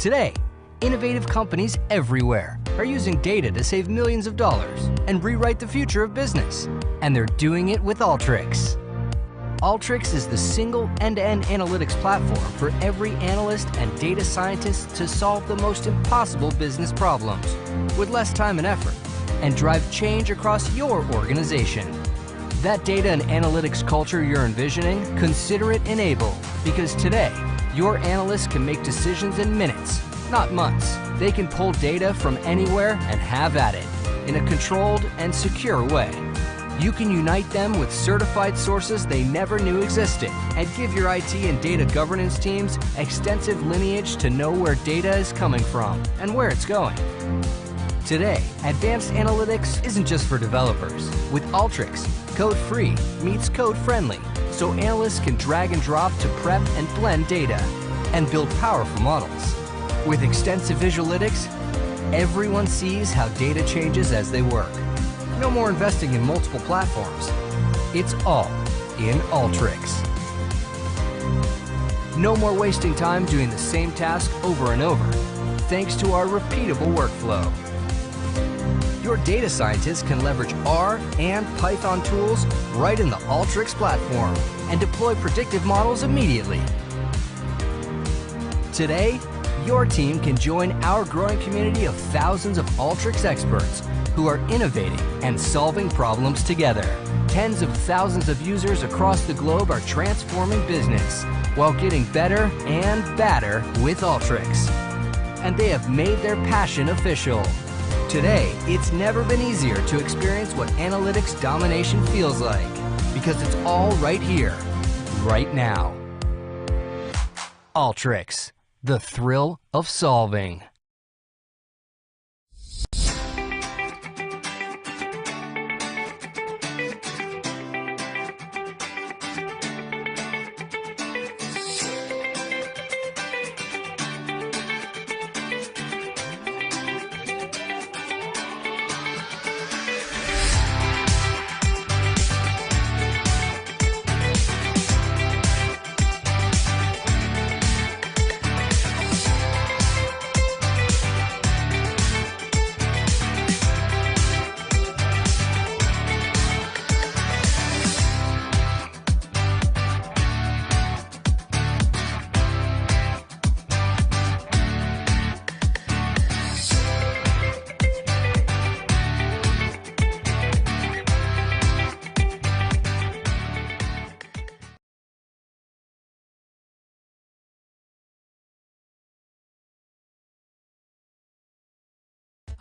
Today, innovative companies everywhere are using data to save millions of dollars and rewrite the future of business. And they're doing it with Alteryx. Alteryx is the single end-to-end analytics platform for every analyst and data scientist to solve the most impossible business problems with less time and effort and drive change across your organization. That data and analytics culture you're envisioning, consider it enabled, because today, your analysts can make decisions in minutes, not months. They can pull data from anywhere and have at it in a controlled and secure way. You can unite them with certified sources they never knew existed and give your IT and data governance teams extensive lineage to know where data is coming from and where it's going. Today, advanced analytics isn't just for developers. With Alteryx, code-free meets code-friendly, so analysts can drag and drop to prep and blend data and build powerful models. With extensive visualytics, everyone sees how data changes as they work. No more investing in multiple platforms. It's all in Alteryx. No more wasting time doing the same task over and over, thanks to our repeatable workflow. Your data scientists can leverage R and Python tools right in the Alteryx platform and deploy predictive models immediately. Today, your team can join our growing community of thousands of Alteryx experts who are innovating and solving problems together. Tens of thousands of users across the globe are transforming business while getting better and badder with Alteryx. And they have made their passion official. Today, it's never been easier to experience what analytics domination feels like, because it's all right here, right now. Alteryx, the thrill of solving.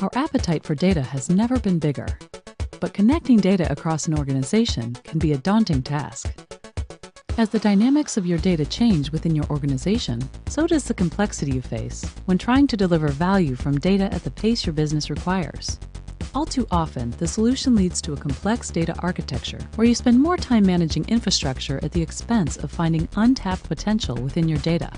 Our appetite for data has never been bigger, but connecting data across an organization can be a daunting task. As the dynamics of your data change within your organization, so does the complexity you face when trying to deliver value from data at the pace your business requires. All too often, the solution leads to a complex data architecture where you spend more time managing infrastructure at the expense of finding untapped potential within your data.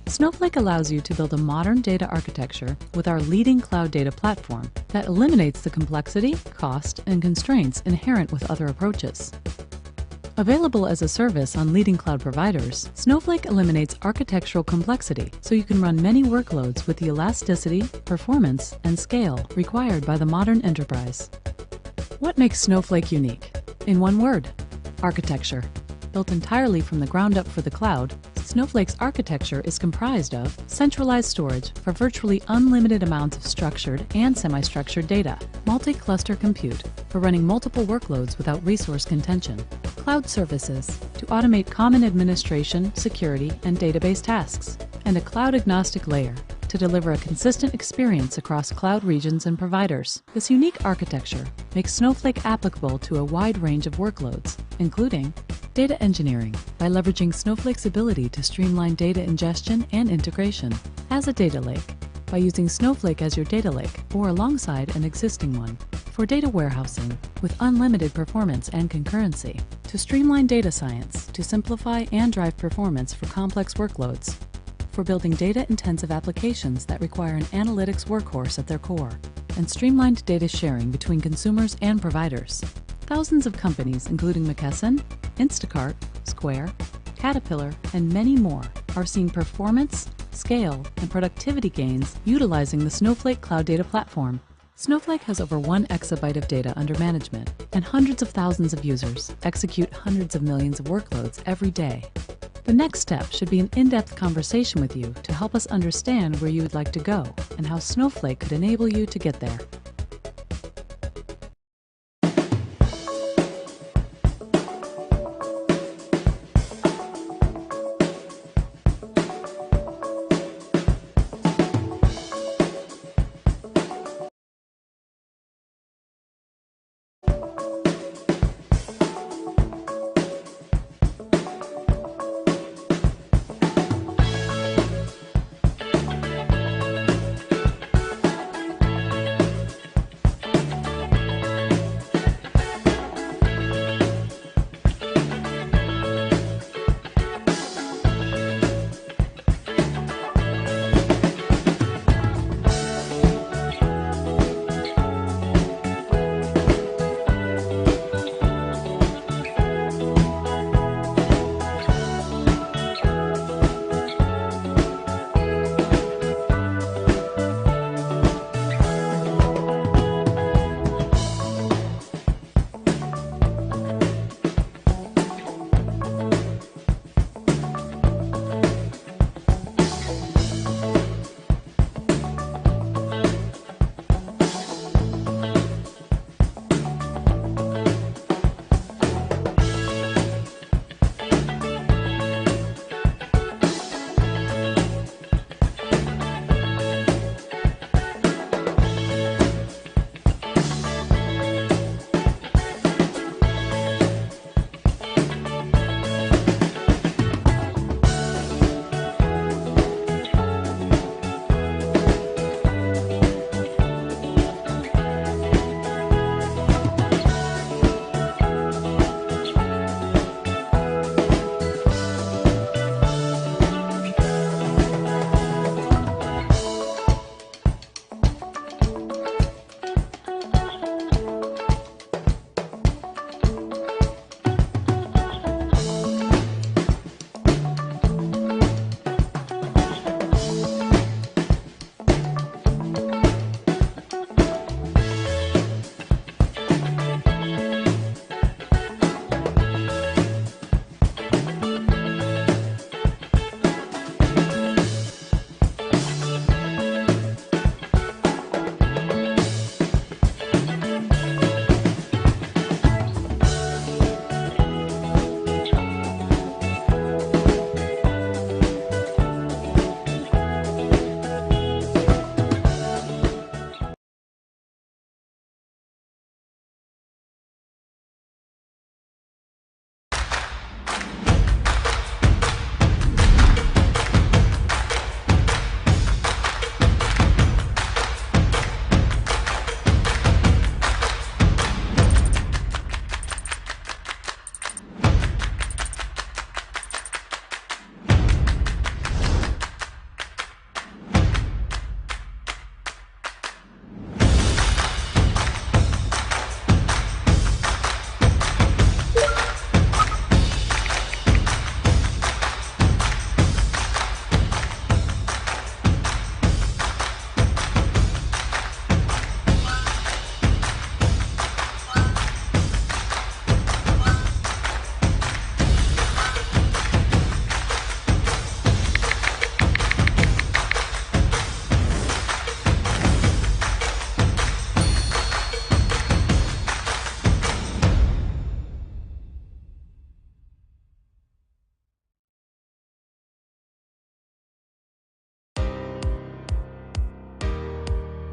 Snowflake allows you to build a modern data architecture with our leading cloud data platform that eliminates the complexity, cost, and constraints inherent with other approaches. Available as a service on leading cloud providers, Snowflake eliminates architectural complexity so you can run many workloads with the elasticity, performance, and scale required by the modern enterprise. What makes Snowflake unique? In one word, architecture. Built entirely from the ground up for the cloud, Snowflake's architecture is comprised of centralized storage for virtually unlimited amounts of structured and semi-structured data, multi-cluster compute for running multiple workloads without resource contention, cloud services to automate common administration, security, and database tasks, and a cloud-agnostic layer to deliver a consistent experience across cloud regions and providers. This unique architecture makes Snowflake applicable to a wide range of workloads, including data engineering by leveraging Snowflake's ability to streamline data ingestion and integration, as a data lake by using Snowflake as your data lake or alongside an existing one, for data warehousing with unlimited performance and concurrency, to streamline data science to simplify and drive performance for complex workloads, for building data-intensive applications that require an analytics workhorse at their core, and streamlined data sharing between consumers and providers. Thousands of companies, including McKesson, Instacart, Square, Caterpillar, and many more, are seeing performance, scale, and productivity gains utilizing the Snowflake Cloud Data Platform. Snowflake has over 1 exabyte of data under management, and hundreds of thousands of users execute hundreds of millions of workloads every day. The next step should be an in-depth conversation with you to help us understand where you would like to go and how Snowflake could enable you to get there.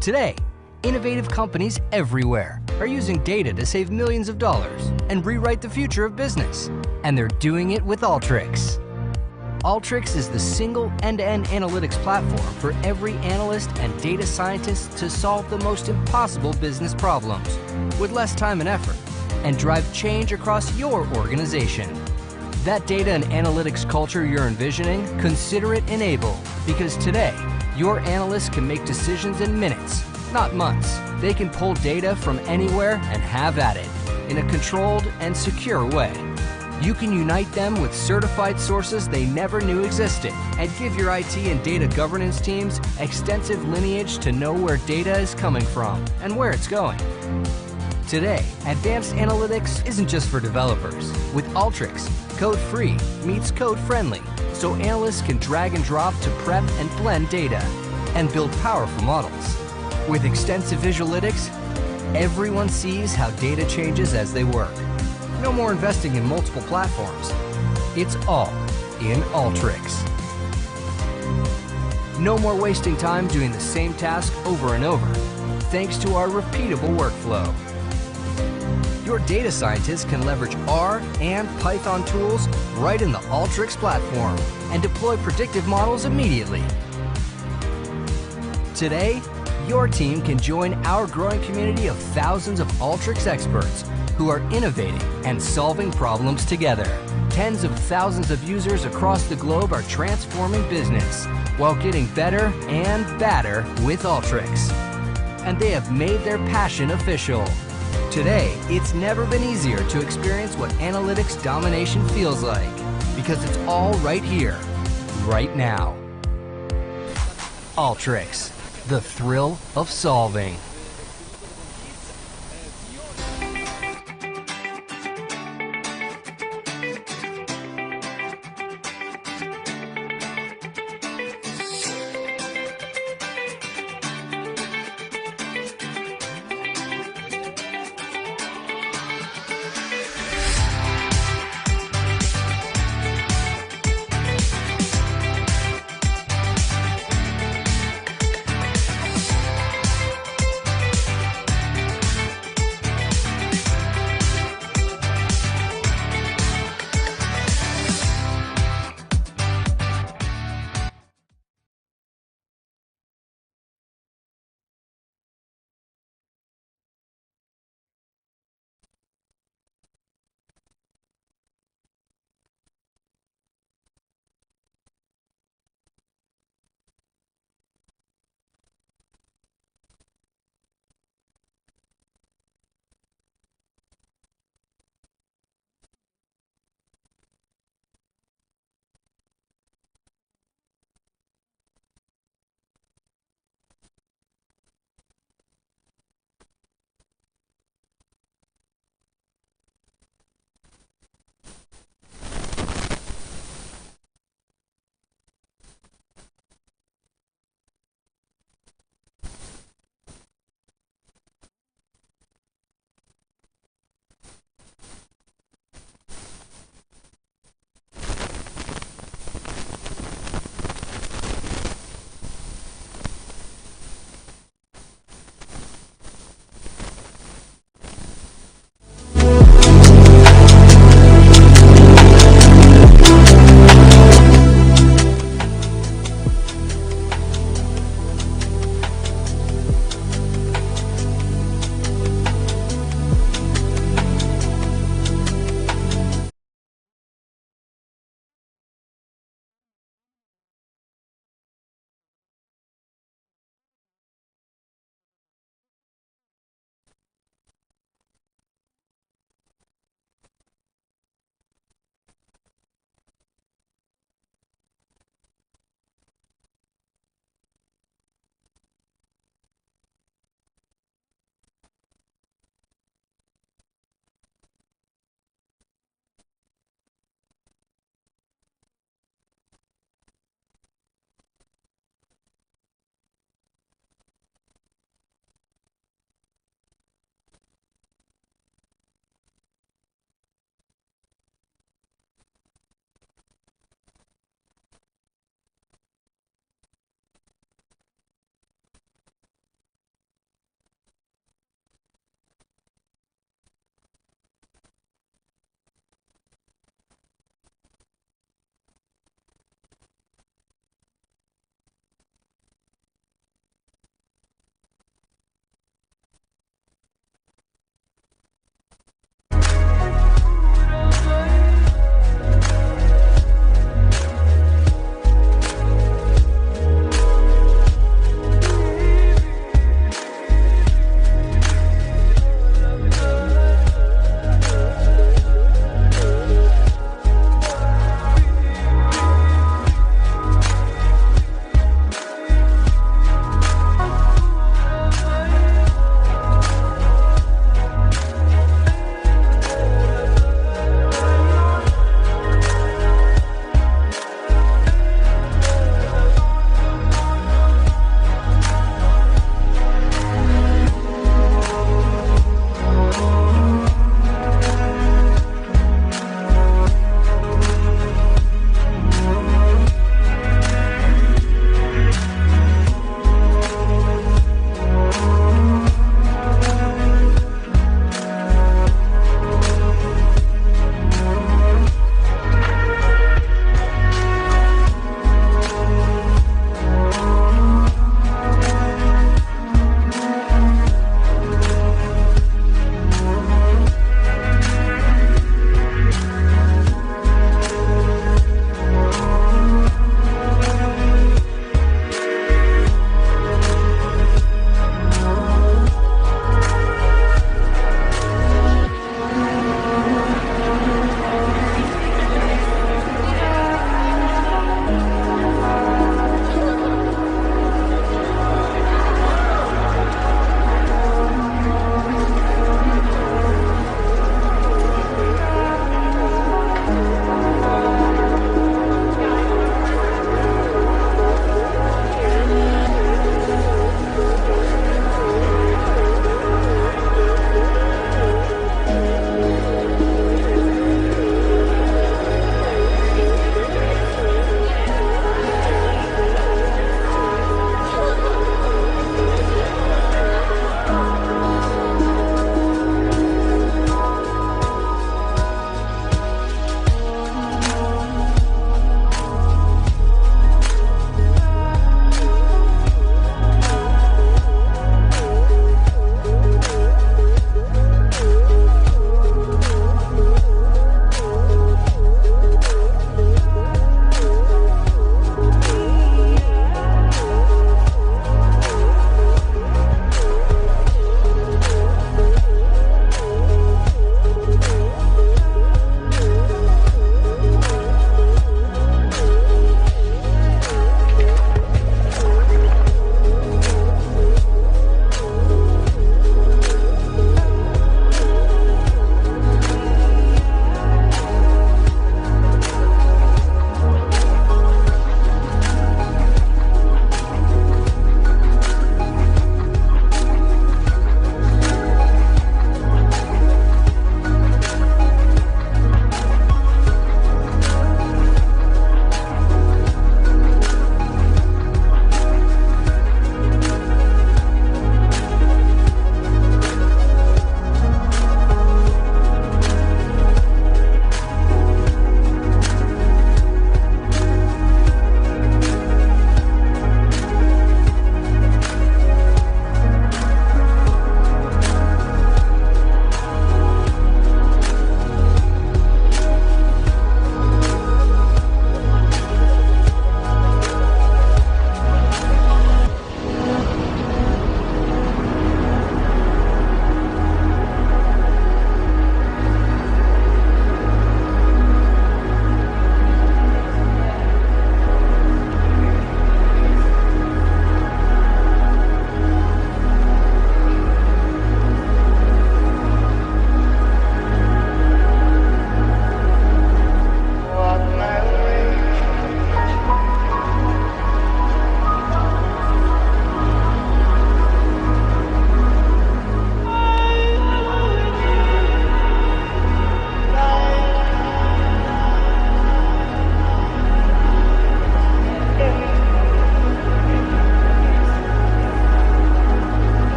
Today, innovative companies everywhere are using data to save millions of dollars and rewrite the future of business. And they're doing it with Alteryx. Alteryx is the single end-to-end analytics platform for every analyst and data scientist to solve the most impossible business problems with less time and effort and drive change across your organization. That data and analytics culture you're envisioning, consider it enabled, because today, your analysts can make decisions in minutes, not months. They can pull data from anywhere and have at it in a controlled and secure way. You can unite them with certified sources they never knew existed and give your IT and data governance teams extensive lineage to know where data is coming from and where it's going. Today, advanced analytics isn't just for developers. With Alteryx, code-free meets code-friendly, so analysts can drag and drop to prep and blend data and build powerful models. With extensive visualytics, everyone sees how data changes as they work. No more investing in multiple platforms. It's all in Alteryx. No more wasting time doing the same task over and over, thanks to our repeatable workflow. Your data scientists can leverage R and Python tools right in the Alteryx platform and deploy predictive models immediately. Today, your team can join our growing community of thousands of Alteryx experts who are innovating and solving problems together. Tens of thousands of users across the globe are transforming business while getting better and badder with Alteryx. And they have made their passion official. Today, it's never been easier to experience what analytics domination feels like, because it's all right here, right now. Alteryx, the thrill of solving.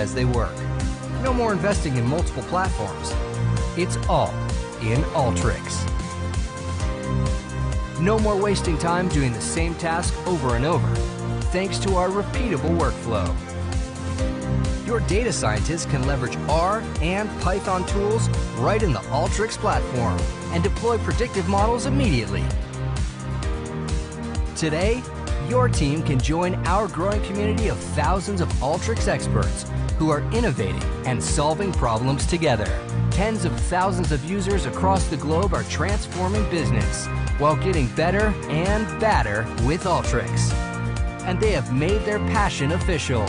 as they work. No more investing in multiple platforms. It's all in Alteryx. No more wasting time doing the same task over and over, thanks to our repeatable workflow. Your data scientists can leverage R and Python tools right in the Alteryx platform and deploy predictive models immediately. Today, your team can join our growing community of thousands of Alteryx experts who are innovating and solving problems together. Tens of thousands of users across the globe are transforming business while getting better and badder with Alteryx. And they have made their passion official.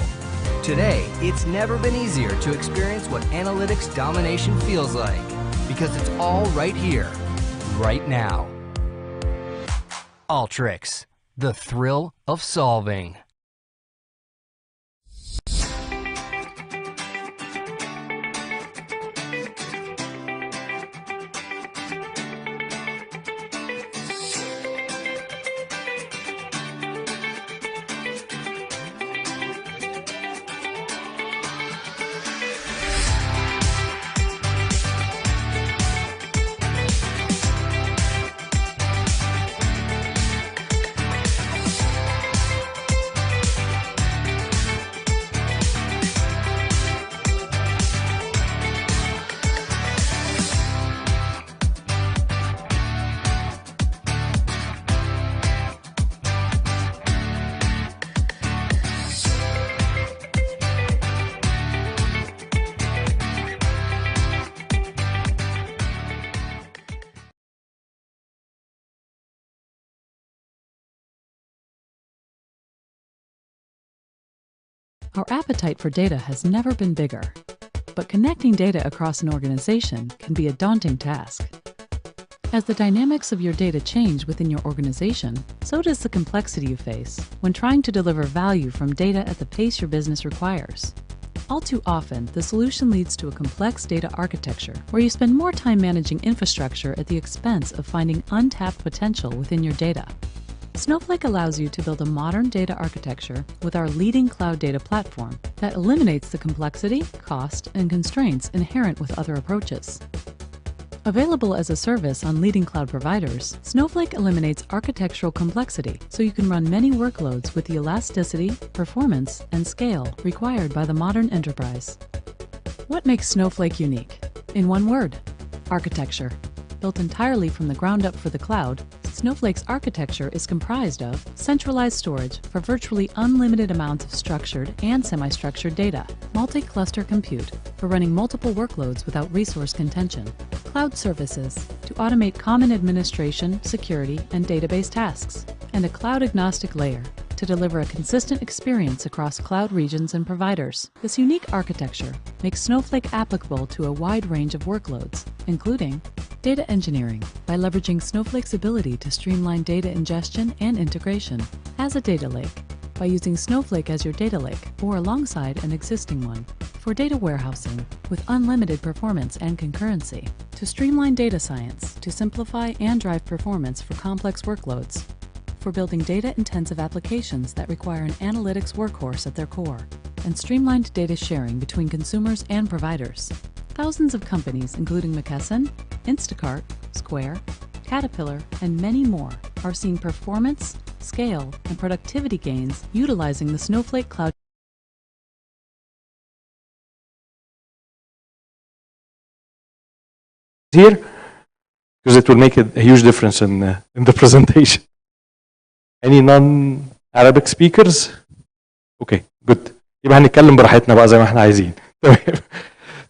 Today, it's never been easier to experience what analytics domination feels like, because it's all right here, right now. Alteryx, the thrill of solving. Our appetite for data has never been bigger, but connecting data across an organization can be a daunting task. As the dynamics of your data change within your organization, so does the complexity you face when trying to deliver value from data at the pace your business requires. All too often, the solution leads to a complex data architecture where you spend more time managing infrastructure at the expense of finding untapped potential within your data. Snowflake allows you to build a modern data architecture with our leading cloud data platform that eliminates the complexity, cost, and constraints inherent with other approaches. Available as a service on leading cloud providers, Snowflake eliminates architectural complexity so you can run many workloads with the elasticity, performance, and scale required by the modern enterprise. What makes Snowflake unique? In one word, architecture. Built entirely from the ground up for the cloud, Snowflake's architecture is comprised of centralized storage for virtually unlimited amounts of structured and semi-structured data, multi-cluster compute for running multiple workloads without resource contention, cloud services to automate common administration, security, and database tasks, and a cloud-agnostic layer to deliver a consistent experience across cloud regions and providers. This unique architecture makes Snowflake applicable to a wide range of workloads, including data engineering by leveraging Snowflake's ability to streamline data ingestion and integration, as a data lake by using Snowflake as your data lake or alongside an existing one, for data warehousing with unlimited performance and concurrency, to streamline data science to simplify and drive performance for complex workloads, for building data-intensive applications that require an analytics workhorse at their core, and streamlined data sharing between consumers and providers. Thousands of companies, including McKesson, Instacart, Square, Caterpillar, and many more, are seeing performance, scale, and productivity gains utilizing the Snowflake Cloud. Here, because it will make a huge difference in the presentation. Any non-Arabic speakers? Okay, good. يبقى هنتكلم براحتنا بقى زي ما احنا عايزين. تمام.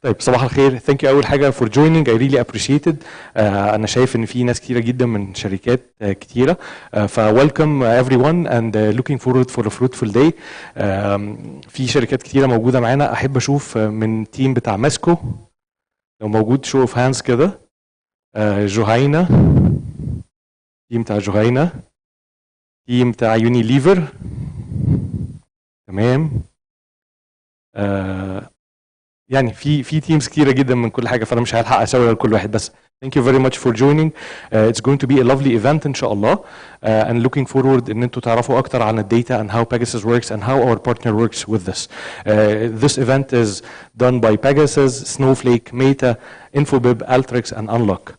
طيب صباح الخير. Thank you أول حاجة for joining. I really appreciate it. أنا شايف إن في ناس كتيرة جدا من شركات كتيرة. welcome everyone and looking forward for a fruitful day. في شركات كتيرة موجودة معانا. أحب أشوف من تيم بتاع ماسكو لو موجود show of hands كده. جهينة. تيم بتاع جهينة. تيم بتاع يونيليفر. تمام. يعني في تيمز كتيره جدا من كل حاجه، فانا مش هلحق اسوي لكل واحد. بس thank you very much for joining. It's going to be a lovely event ان شاء الله. And looking forward ان انتوا تعرفوا اكتر عن الداتا and how Pegasus works and how our partner works with this. This event is done by Pegasus, Snowflake, Meta, Infobib, Alteryx and Unlock.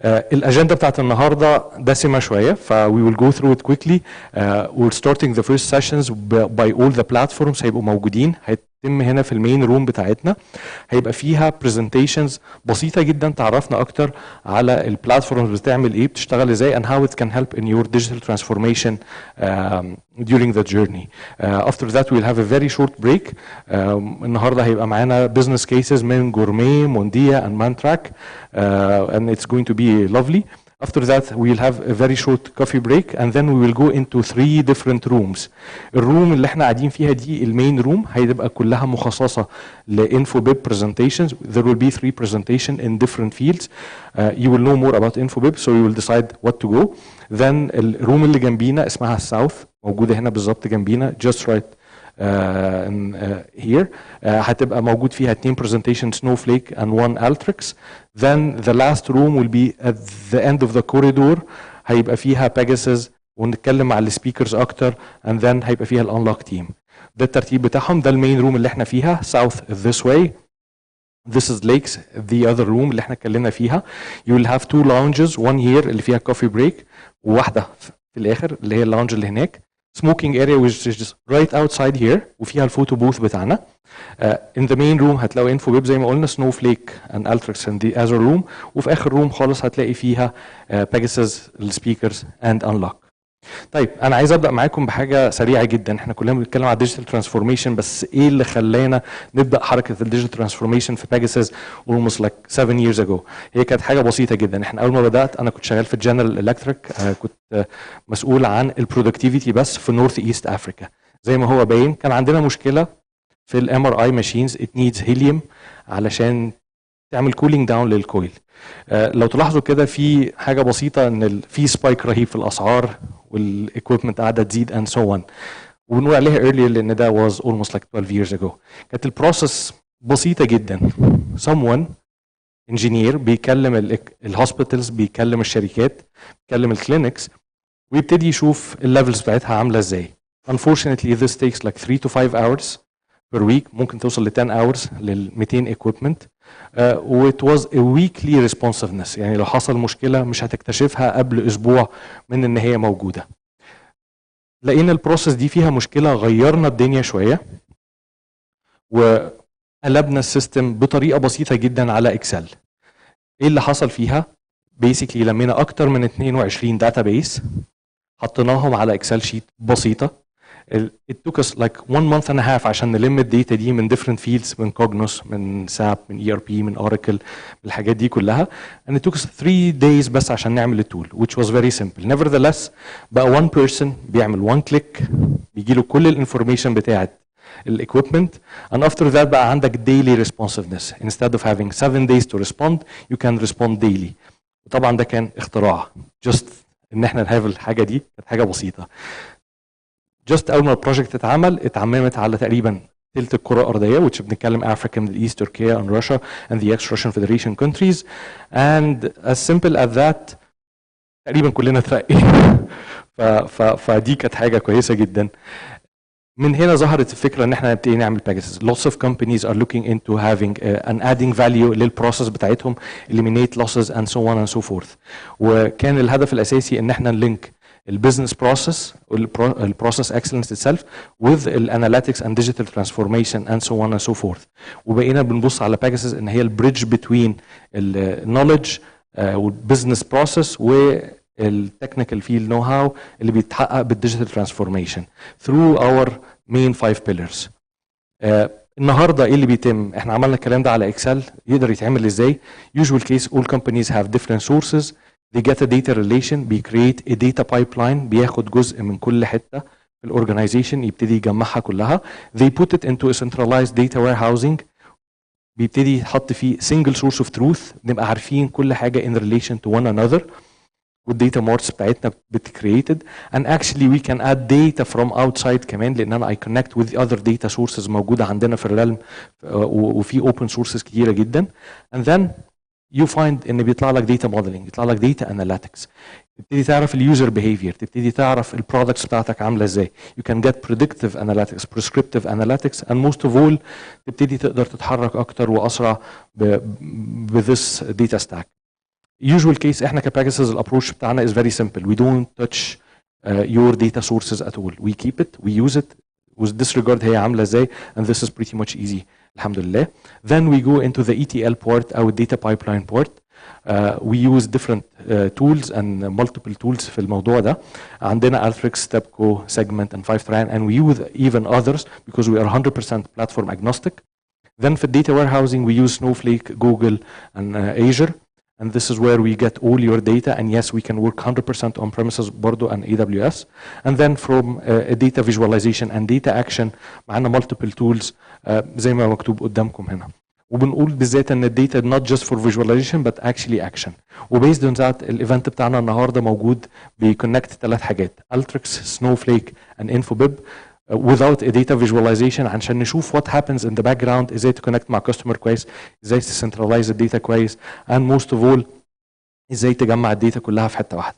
الاجنده بتاعت النهارده دسمه شويه، ف we will go through it quickly. We're starting the first sessions by all the platforms هيبقوا موجودين. هيتم هنا في المين روم بتاعتنا، هيبقى فيها presentations بسيطه جدا تعرفنا اكتر على البلاتفورمز بتعمل ايه، بتشتغل ازاي and how it can help in your digital transformation during the journey. After that we'll have a very short break. النهارده هيبقى معانا business cases من جورمي، مونديا and Mantrack, and it's going to be lovely. After that we'll have a very short coffee break and then we will go into 3 different rooms. الروم اللي احنا قاعدين فيها دي المين روم هيبقى كلها مخصصة لإنفوبيب presentations. There will be 3 presentations in different fields. You will know more about Infobib, so you will decide what to go. Then الروم اللي جنبينا اسمها الساوث، موجودة هنا بالظبط جنبينا just right here. هتبقى موجود فيها 2 presentations Snowflake and 1 Alteryx. Then the last room will be at the end of the corridor. هيبقى فيها Pegasus ونتكلم مع السبيكرز اكتر and then هيبقى فيها الانلوك تيم. ده الترتيب بتاعهم. ده المين روم اللي احنا فيها south this way. This is Lakes, the other room اللي احنا اتكلمنا فيها. You will have 2 lounges, one here اللي فيها coffee break وواحدة في الآخر اللي هي اللانج اللي هناك. Smoking area which is just right outside here وفيها الفوتو بوث بتاعنا. In the main room هتلاقوا Infobib زي ما قلنا Snowflake and Alteryx in the other room، وفي آخر روم خالص هتلاقي فيها Pegasus, السبيكرز and Unlock. طيب انا عايز ابدا معاكم بحاجه سريعه جدا. احنا كلنا بنتكلم على الديجيتال ترانسفورميشن، بس ايه اللي خلانا نبدا حركه الديجيتال ترانسفورميشن في Pegasus almost like 7 years ago؟ هي كانت حاجه بسيطه جدا. احنا اول ما بدات انا كنت شغال في جنرال الكتريك، كنت مسؤول عن البرودكتيفيتي بس في نورث ايست افريكا. زي ما هو باين كان عندنا مشكله في الام ار اي ماشينز، ات نيدز هيليوم علشان تعمل كولينج داون للكويل. لو تلاحظوا كده في حاجه بسيطه ان في سبايك رهيب في الاسعار والايكويبمنت قاعده تزيد and so on، وبنقول عليها earlier لان ده was almost like 12 years ago. كانت البروسيس بسيطه جدا. someone engineer بيكلم الهوسبيتالز، بيكلم الشركات، بيكلم الكلينكس، ويبتدي يشوف الليفلز بتاعتها عامله ازاي. Unfortunately this takes like 3 to 5 hours per week، ممكن توصل ل 10 hours لل 200 equipment. وit was a weekly responsiveness، يعني لو حصل مشكله مش هتكتشفها قبل اسبوع من ان هي موجوده. لقينا البروسيس دي فيها مشكله، غيرنا الدنيا شويه وقلبنا السيستم بطريقه بسيطه جدا على اكسل. ايه اللي حصل فيها؟ بيسكلي لمينا اكتر من 22 داتابيس، حطيناهم على اكسل شيت بسيطه. It took us like 1 month and a half عشان نلم الداتا دي من different fields، من كوجنوس، من ساب، من ERP، من Oracle، الحاجات دي كلها. And it took us 3 days بس عشان نعمل التول which was very simple. Nevertheless بقى one person بيعمل one click بيجي له كل الانفورميشن بتاعت الايكويبمنت. and after that بقى عندك daily responsiveness. Instead of having 7 days to respond you can respond daily. وطبعا ده كان اختراع. just ان احنا نهاف الحاجه دي كانت حاجه بسيطه. جست اول ما البروجكت اتعممت على تقريبا ثلث الكره الارضيه، which بنتكلم Africa, Middle East, Turkey and Russia and the ex-Russian Federation countries. and as simple as that تقريبا كلنا اترقينا. فدي كانت حاجه كويسه جدا. من هنا ظهرت الفكره ان احنا نبتدي نعمل Pegasus. Lots of companies are looking into having an adding value للبروسيس بتاعتهم، eliminate losses and so on and so forth. وكان الهدف الاساسي ان احنا نلينك البيزنس بروسيس والبروسيس اكسلنس اتسلف with الاناليتكس اند ديجيتال ترانسفورميشن اند سو اون اند سو فورث. وبقينا بنبص على Pegasus ان هي البريدج بتوين النولج والبيزنس بروسيس والتكنيكال فيلد نو هاو اللي بيتحقق بالديجيتال ترانسفورميشن through our main 5 pillars. النهارده ايه اللي بيتم؟ احنا عملنا الكلام ده على اكسل، يقدر يتعمل ازاي؟ usual case all companies have different sources. They get a data relation, create a data pipeline، بياخد جزء من كل حته في الاورجنايزيشن يبتدي يجمعها كلها. They put it into a centralized data warehousing، بيبتدي يحط فيه single source of truth، نبقى عارفين كل حاجه in relation to one another. والداتا مارتس بتاعتنا بتكريتد and actually we can add data from outside كمان لان انا I connect with other data sources موجوده عندنا في الريلم وفي open sources كتيره جدا and then you find ان بيطلع لك data modeling بيطلع لك data analytics تبتدي تعرف اليوزر behavior تبتدي تعرف البرودكتس بتاعتك عامله ازاي you can get predictive analytics prescriptive analytics and most of all تبتدي تقدر تتحرك اكتر واسرع ب this data stack usual case احنا كباجاسز الابروش بتاعنا is very simple we don't touch your data sources at all we keep it we use it with disregard هي عامله ازاي and this is pretty much easy الحمد لله then we go into the ETL part او data pipeline part we use different tools and multiple tools في الموضوع ده عندنا Alteryx, Stepco, Segment and Fivetran and we use even others because we are 100% platform agnostic then for data warehousing we use Snowflake, Google and Azure and this is where we get all your data and yes we can work 100% on premises برضو and AWS and then from data visualization and data action معنا multiple tools زي ما مكتوب قدامكم هنا وبنقول بالذات ان الداتا not just for visualization but actually action وبيزد on that الايفنت بتاعنا النهارده موجود بيكونكت 3 حاجات Alteryx, Snowflake and Infobib without a data visualization عشان نشوف what happens in the background ازاي تكونكت مع كاستمر كويس ازاي تسنترلايز الداتا كويس and most of all ازاي تجمع الداتا كلها في حته واحده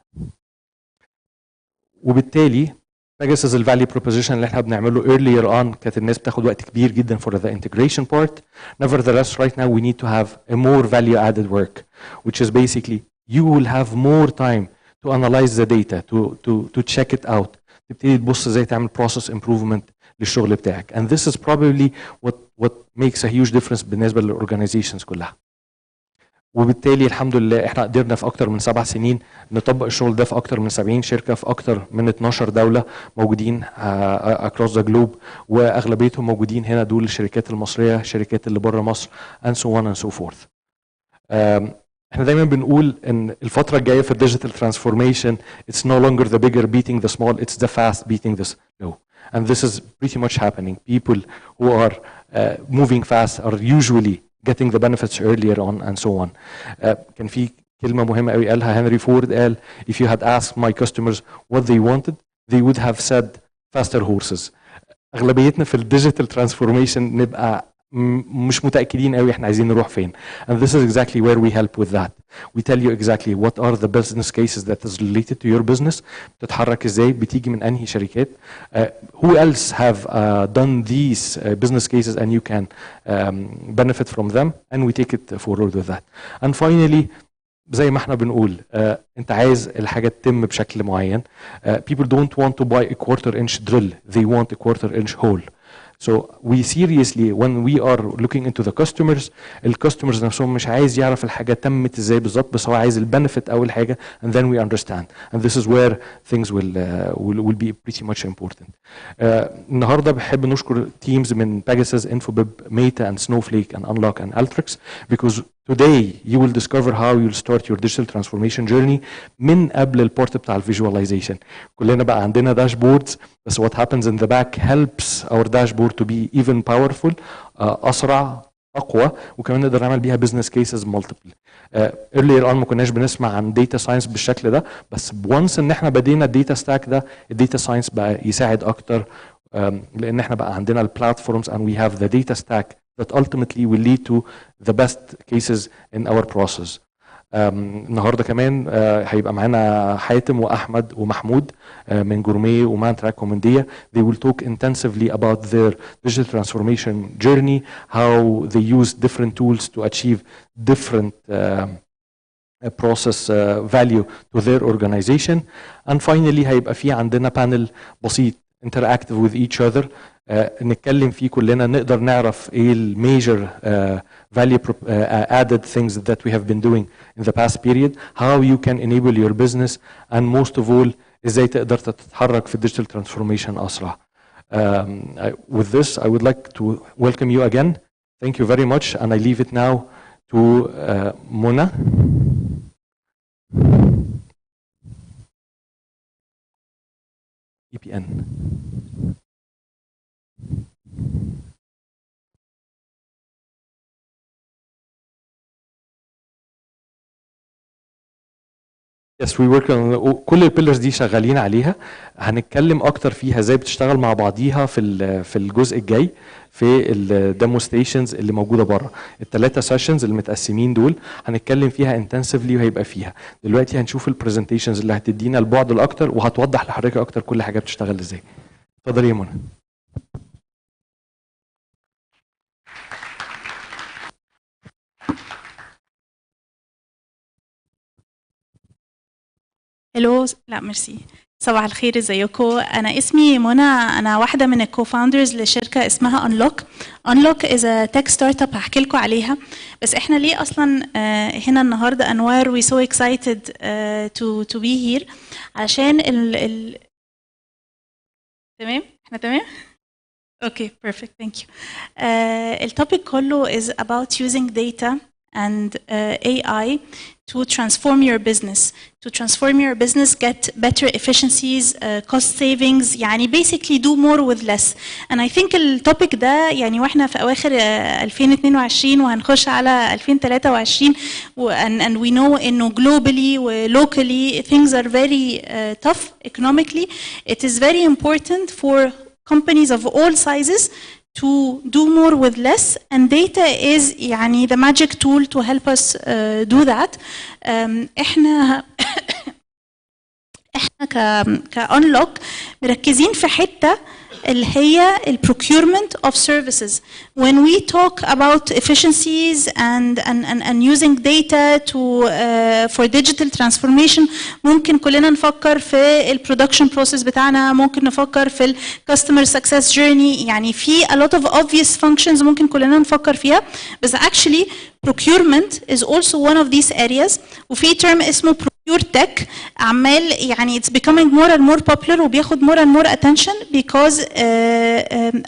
وبالتالي Pegasus الفاليو بروبوزيشن اللي احنا بنعمله earlier on كانت الناس بتاخد وقت كبير جدا for the integration part nevertheless right now we need to have a more value added work which is basically you will have more time to analyze the data to check it out تبتدي تبص ازاي تعمل process improvement للشغل بتاعك and this is probably what makes a huge difference بالنسبه للاورجانيزيشنز كلها وبالتالي الحمد لله احنا قدرنا في اكتر من 7 سنين نطبق الشغل ده في اكتر من 70 شركه في اكتر من 12 دوله موجودين across the globe واغلبيتهم موجودين هنا دول الشركات المصريه الشركات اللي بره مصر and so on and so forth. احنا دايما بنقول ان الفتره الجايه في الديجيتال ترانسفورميشن it's no longer the bigger beating the small it's the fast beating the slow and this is pretty much happening people who are moving fast are usually getting the benefits earlier on and so on. كان في كلمة مهمة قوي قالها هنري فورد قال if you had asked my customers what they wanted they would have said faster horses. أغلبيتنا في الديجيتال ترانسفورميشن نبقى مش متأكدين قوي احنا عايزين نروح فين and this is exactly where we help with that. We tell you exactly what are the business cases that is related to your business بتتحرك ازاي بتيجي من انهي شركات who else have done these business cases and you can benefit from them and we take it forward with that and finally زي ما احنا بنقول انت عايز الحاجه تتم بشكل معين people don't want to buy a quarter inch drill they want a quarter inch hole. So we seriously when we are looking into the customers الكاستمرز نفسهم مش عايز يعرف الحاجه تمت ازاي بالظبط بس هو عايز البنفيت اول حاجه and then we understand and this is where things will be pretty much important. النهارده بحب نشكر teams من Pegasus, Infobib, Meta and Snowflake and Unlock and Alteryx because today you will discover how you'll start your digital transformation journey من قبل البورت بتاع الفيجواليزيشن. كلنا بقى عندنا داشبوردز بس what happens in the back helps our dashboard to be even powerful أسرع أقوى وكمان نقدر نعمل بيها business cases multiple. earlier on ما كناش بنسمع عن data science بالشكل ده بس once ان احنا بدينا الداتا ستاك ده الداتا ساينس بقى يساعد أكتر لأن احنا بقى عندنا البلاتفورمز and we have the data stack that ultimately will lead to the best cases in our process. النهارده كمان هيبقى معانا حاتم واحمد ومحمود من جورميه ومان تراك كومنديه. They will talk intensively about their digital transformation journey, how they use different tools to achieve different process value to their organization. And finally هيبقى في عندنا panel بسيط interactive with each other نتكلم فيه كلنا نقدر نعرف ايه الميجر value added things that we have been doing in the past period, how you can enable your business and most of all ازاي تقدر تتحرك في digital transformation أسرع. With this I would like to welcome you again. Thank you very much and I leave it now to Mona. EPN. Yes, we work on كل البيلرز دي شغالين عليها. هنتكلم اكتر فيها ازاي بتشتغل مع بعضيها في الجزء الجاي في الديمونستريشنز اللي موجوده بره. الثلاثه سيشنز اللي متقسمين دول هنتكلم فيها انتنسفلي وهيبقى فيها. دلوقتي هنشوف البرزنتيشنز اللي هتدينا البعد الاكتر وهتوضح لحضرتك اكتر كل حاجه بتشتغل ازاي. اتفضلي يا منى. هلو، لا ميرسي. صباح الخير، ازيكم؟ انا اسمي منى، انا واحده من الكو-فاوندرز لشركه اسمها Unlock. Unlock is a tech startup هحكي لكم عليها. بس احنا ليه اصلا هنا النهارده انوار we so excited to be here عشان تمام؟ احنا تمام؟ اوكي perfect, thank you. التوبيك كله is about using data and AI to transform your business. To transform your business, get better efficiencies, cost savings. يعني basically do more with less. And I think التوبيك ده يعني واحنا في اواخر 2022 وهنخش على 2023 and we know انه globally و locally things are very tough economically. It is very important for companies of all sizes to do more with less, and data is يعني the magic tool to help us do that. احنا كأنلوك مركزين في حتة اللي هي procurement of services. When we talk about efficiencies and using data for digital transformation, ممكن كلنا نفكر في production process بتاعنا، ممكن نفكر في customer success journey. يعني في a lot of obvious functions ممكن كلنا نفكر فيها، بس actually procurement is also one of these areas. وفي term اسمه procure tech عمال يعني it's becoming more and more popular وبياخد more and more attention because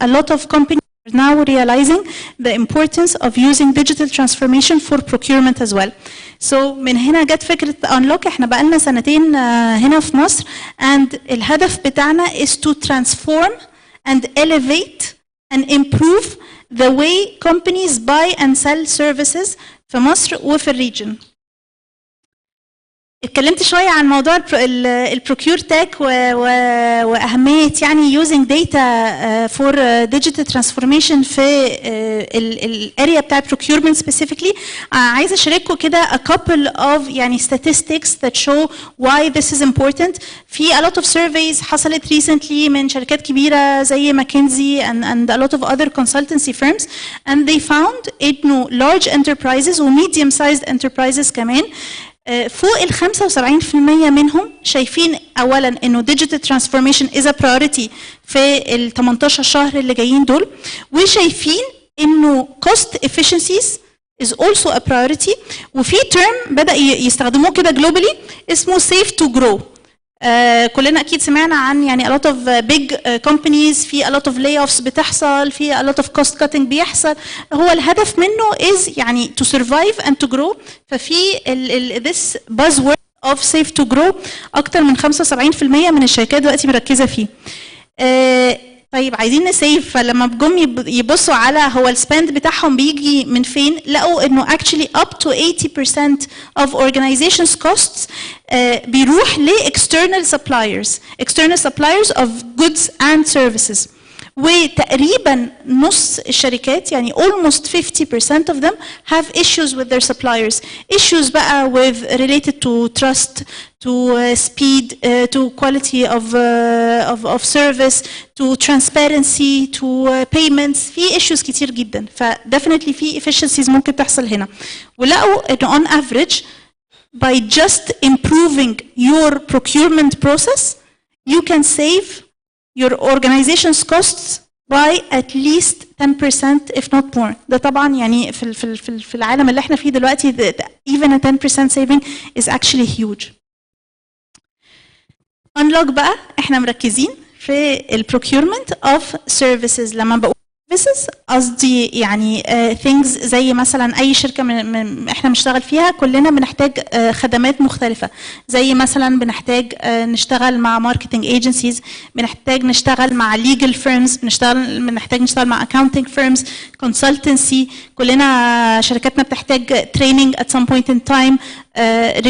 a lot of companies are now realizing the importance of using digital transformation for procurement as well. So من هنا جت فكرة Unlock. احنا بقالنا سنتين هنا في مصر and الهدف بتاعنا is to transform and elevate and improve the way companies buy and sell services في مصر وفي الريجن. اتكلمت شويه عن موضوع البروكيور تك واهميه يعني using data for digital transformation في الاريا بتاع procurement specifically. عايزه اشارككم كده a couple of يعني statistics that show why this is important. في a lot of surveys حصلت recently من شركات كبيره زي ماكنزي and a lot of other consultancy firms, and they found انه large enterprises و medium sized enterprises كمان فوق ال 75% منهم شايفين اولا انه digital transformation is a priority في ال 18 شهر اللي جايين دول، وشايفين انه cost efficiencies is also a priority. وفي term بدأ يستخدموه كده globally اسمه safe to grow. كلنا اكيد سمعنا عن يعني a lot of big companies في a lot of layoffs بتحصل، في a lot of cost cutting بيحصل. هو الهدف منه is يعني to survive and to grow. ففي this buzzword of safe to grow اكتر من 75% من الشركات دلوقتي مركزه فيه. طيب عايزين نسيف، فلما جم يبصوا على هو السبند بتاعهم بيجي من فين، لقوا انه actually up to 80% of organizations costs بيروح ل external suppliers of goods and services. وتقريبا نص الشركات يعني almost 50% of them have issues with their suppliers. Issues بقى with related to trust, to speed, to quality of service, to transparency, to payments. في issues كتير جدا. ف definitely في efficiencies ممكن تحصل هنا. ولقوا إنه on average by just improving your procurement process you can save your organization's costs by at least 10% if not more. ده طبعا يعني في العالم اللي احنا فيه دلوقتي even a 10% saving is actually huge. Unlock بقى احنا مركزين في ال procurement of services. لما بقول services قصدي يعني things زي مثلا اي شركه من احنا بنشتغل فيها كلنا بنحتاج خدمات مختلفه زي مثلا بنحتاج نشتغل مع marketing agencies بنحتاج نشتغل مع legal firms بنحتاج نشتغل مع accounting firms consultancy كلنا شركاتنا بتحتاج training at some point in time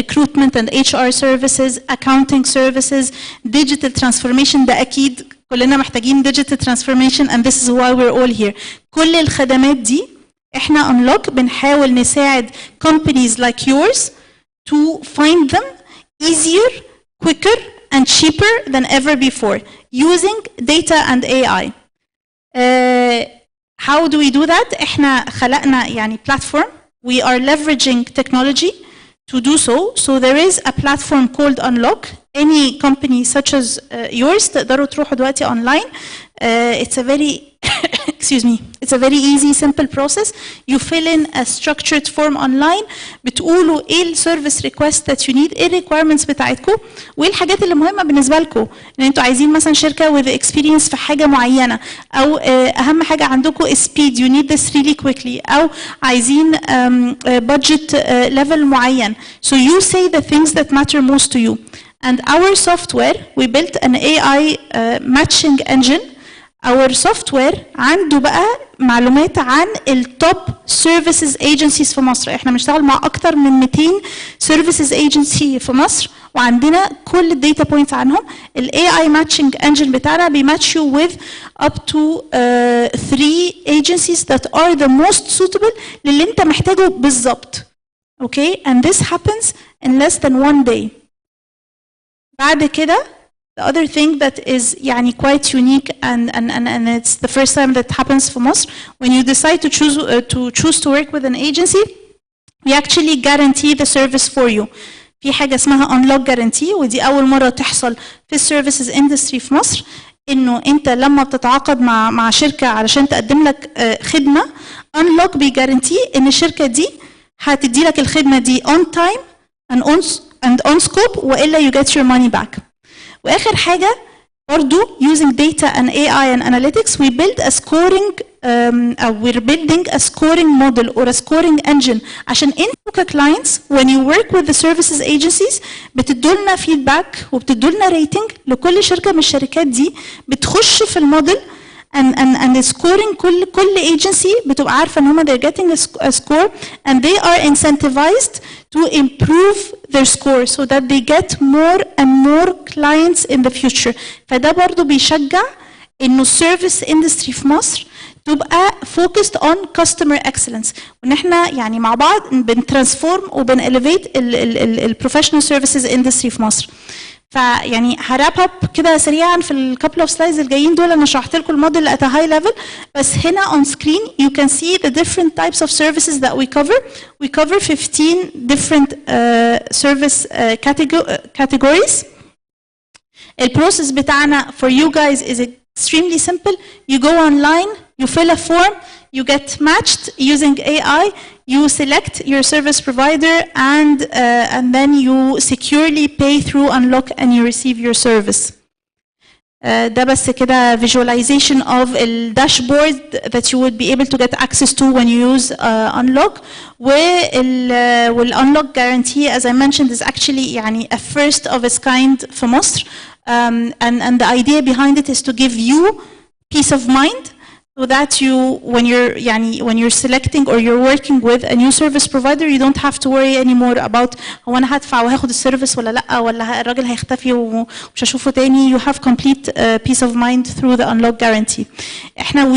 recruitment and HR services accounting services digital transformation ده اكيد كلنا محتاجين digital transformation and this is why we're all here. كل الخدمات دي احنا unlock بنحاول نساعد companies like yours to find them easier, quicker and cheaper than ever before using data and AI. How do we do that? احنا خلقنا يعني platform. We are leveraging technology to do so. So there is a platform called Unlock. Any company such as yours تقدروا تروحوا دلوقتي online. It's a very excuse me. It's a very easy, simple process. You fill in a structured form online. بتقولوا ايه ال service request that you need, ايه ال requirements بتاعتكم, وايه الحاجات اللي مهمة بالنسبة لكم. ان انتوا عايزين مثلا شركة with experience في حاجة معينة, او اهم حاجة عندكم is speed. You need this really quickly. او عايزين budget level معين. So you say the things that matter most to you. And our software, we built an AI matching engine. Our software عنده بقى معلومات عن التوب services agencies في مصر. احنا بنشتغل مع اكتر من 200 services agency في مصر وعندنا كل الداتا بوينتس عنهم. ال AI matching engine بتاعنا بيmatch you with up to 3 agencies that are the most suitable للي انت محتاجه بالظبط. Okay, and this happens in less than 1 day. بعد كده the other thing that is يعني quite unique and it's the first time that happens for us, when you decide to choose to work with an agency, we actually guarantee the service for you. في حاجة اسمها unlock guarantee ودي أول مرة تحصل في services industry في مصر, إنه أنت لما بتتعاقد مع شركة علشان تقدم لك خدمة, unlock بيجارنتي إن الشركة دي هتدي لك الخدمة دي on time and on scope وإلا you get your money back. واخر حاجه برضو using data and AI and analytics we build a scoring we're building a scoring model or a scoring engine عشان انتوا كclients when you work with the services agencies بتدولنا feedback وبتدولنا rating لكل شركه من الشركات دي بتخش في الموديل and scoring كل agency بتبقى عارفه ان هم they're getting a score and they are incentivized to improve their score so that they get more and more clients in the future. فده برضو بيشجع انه service industry في مصر تبقى focused on customer excellence, وان احنا يعني مع بعض بنترانسفورم وبنelevate ال professional services industry في مصر. فيعني هراب اب كده سريعا في الكابل اوف سلايدز الجايين دول. انا شرحت لكم الموديل at a high level, بس هنا on screen you can see the different types of services that we cover. We cover 15 different service categories. البروسيس بتاعنا for you guys is extremely simple. You go online, you fill a form, you get matched using AI, you select your service provider and then you securely pay through Unlock and you receive your service. ده بس كده visualization of the dashboard that you would be able to get access to when you use Unlock. وال Unlock guarantee as I mentioned is actually يعني a first of its kind في مصر. And the idea behind it is to give you peace of mind so that you when you're selecting or you're working with a new service provider you don't have to worry anymore about هو انا هدفع وهاخد السيرفيس ولا لا, ولا الراجل هيختفي ومش هشوفه تاني. You have complete peace of mind through the Unlock guarantee. احنا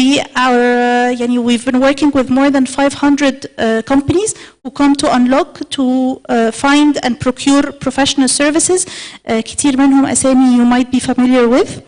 we've been working with more than 500 companies who come to Unlock to find and procure professional services. كتير منهم اسامي you might be familiar with.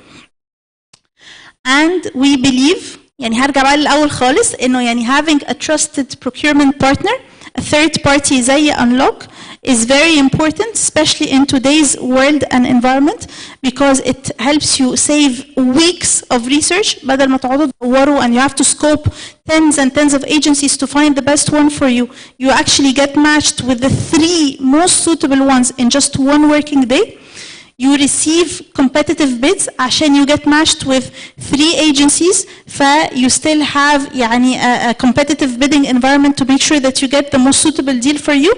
And we believe يعني هرجع بقى للأول خالص إنه يعني having a trusted procurement partner, a third party زي Unlock is very important, especially in today's world and environment, because it helps you save weeks of research بدل ما تقعدوا تدوروا and you have to scope tens and tens of agencies to find the best one for you. You actually get matched with the 3 most suitable ones in just 1 working day. you receive competitive bids عشان you get matched with 3 agencies ف you still have يعني a competitive bidding environment to make sure that you get the most suitable deal for you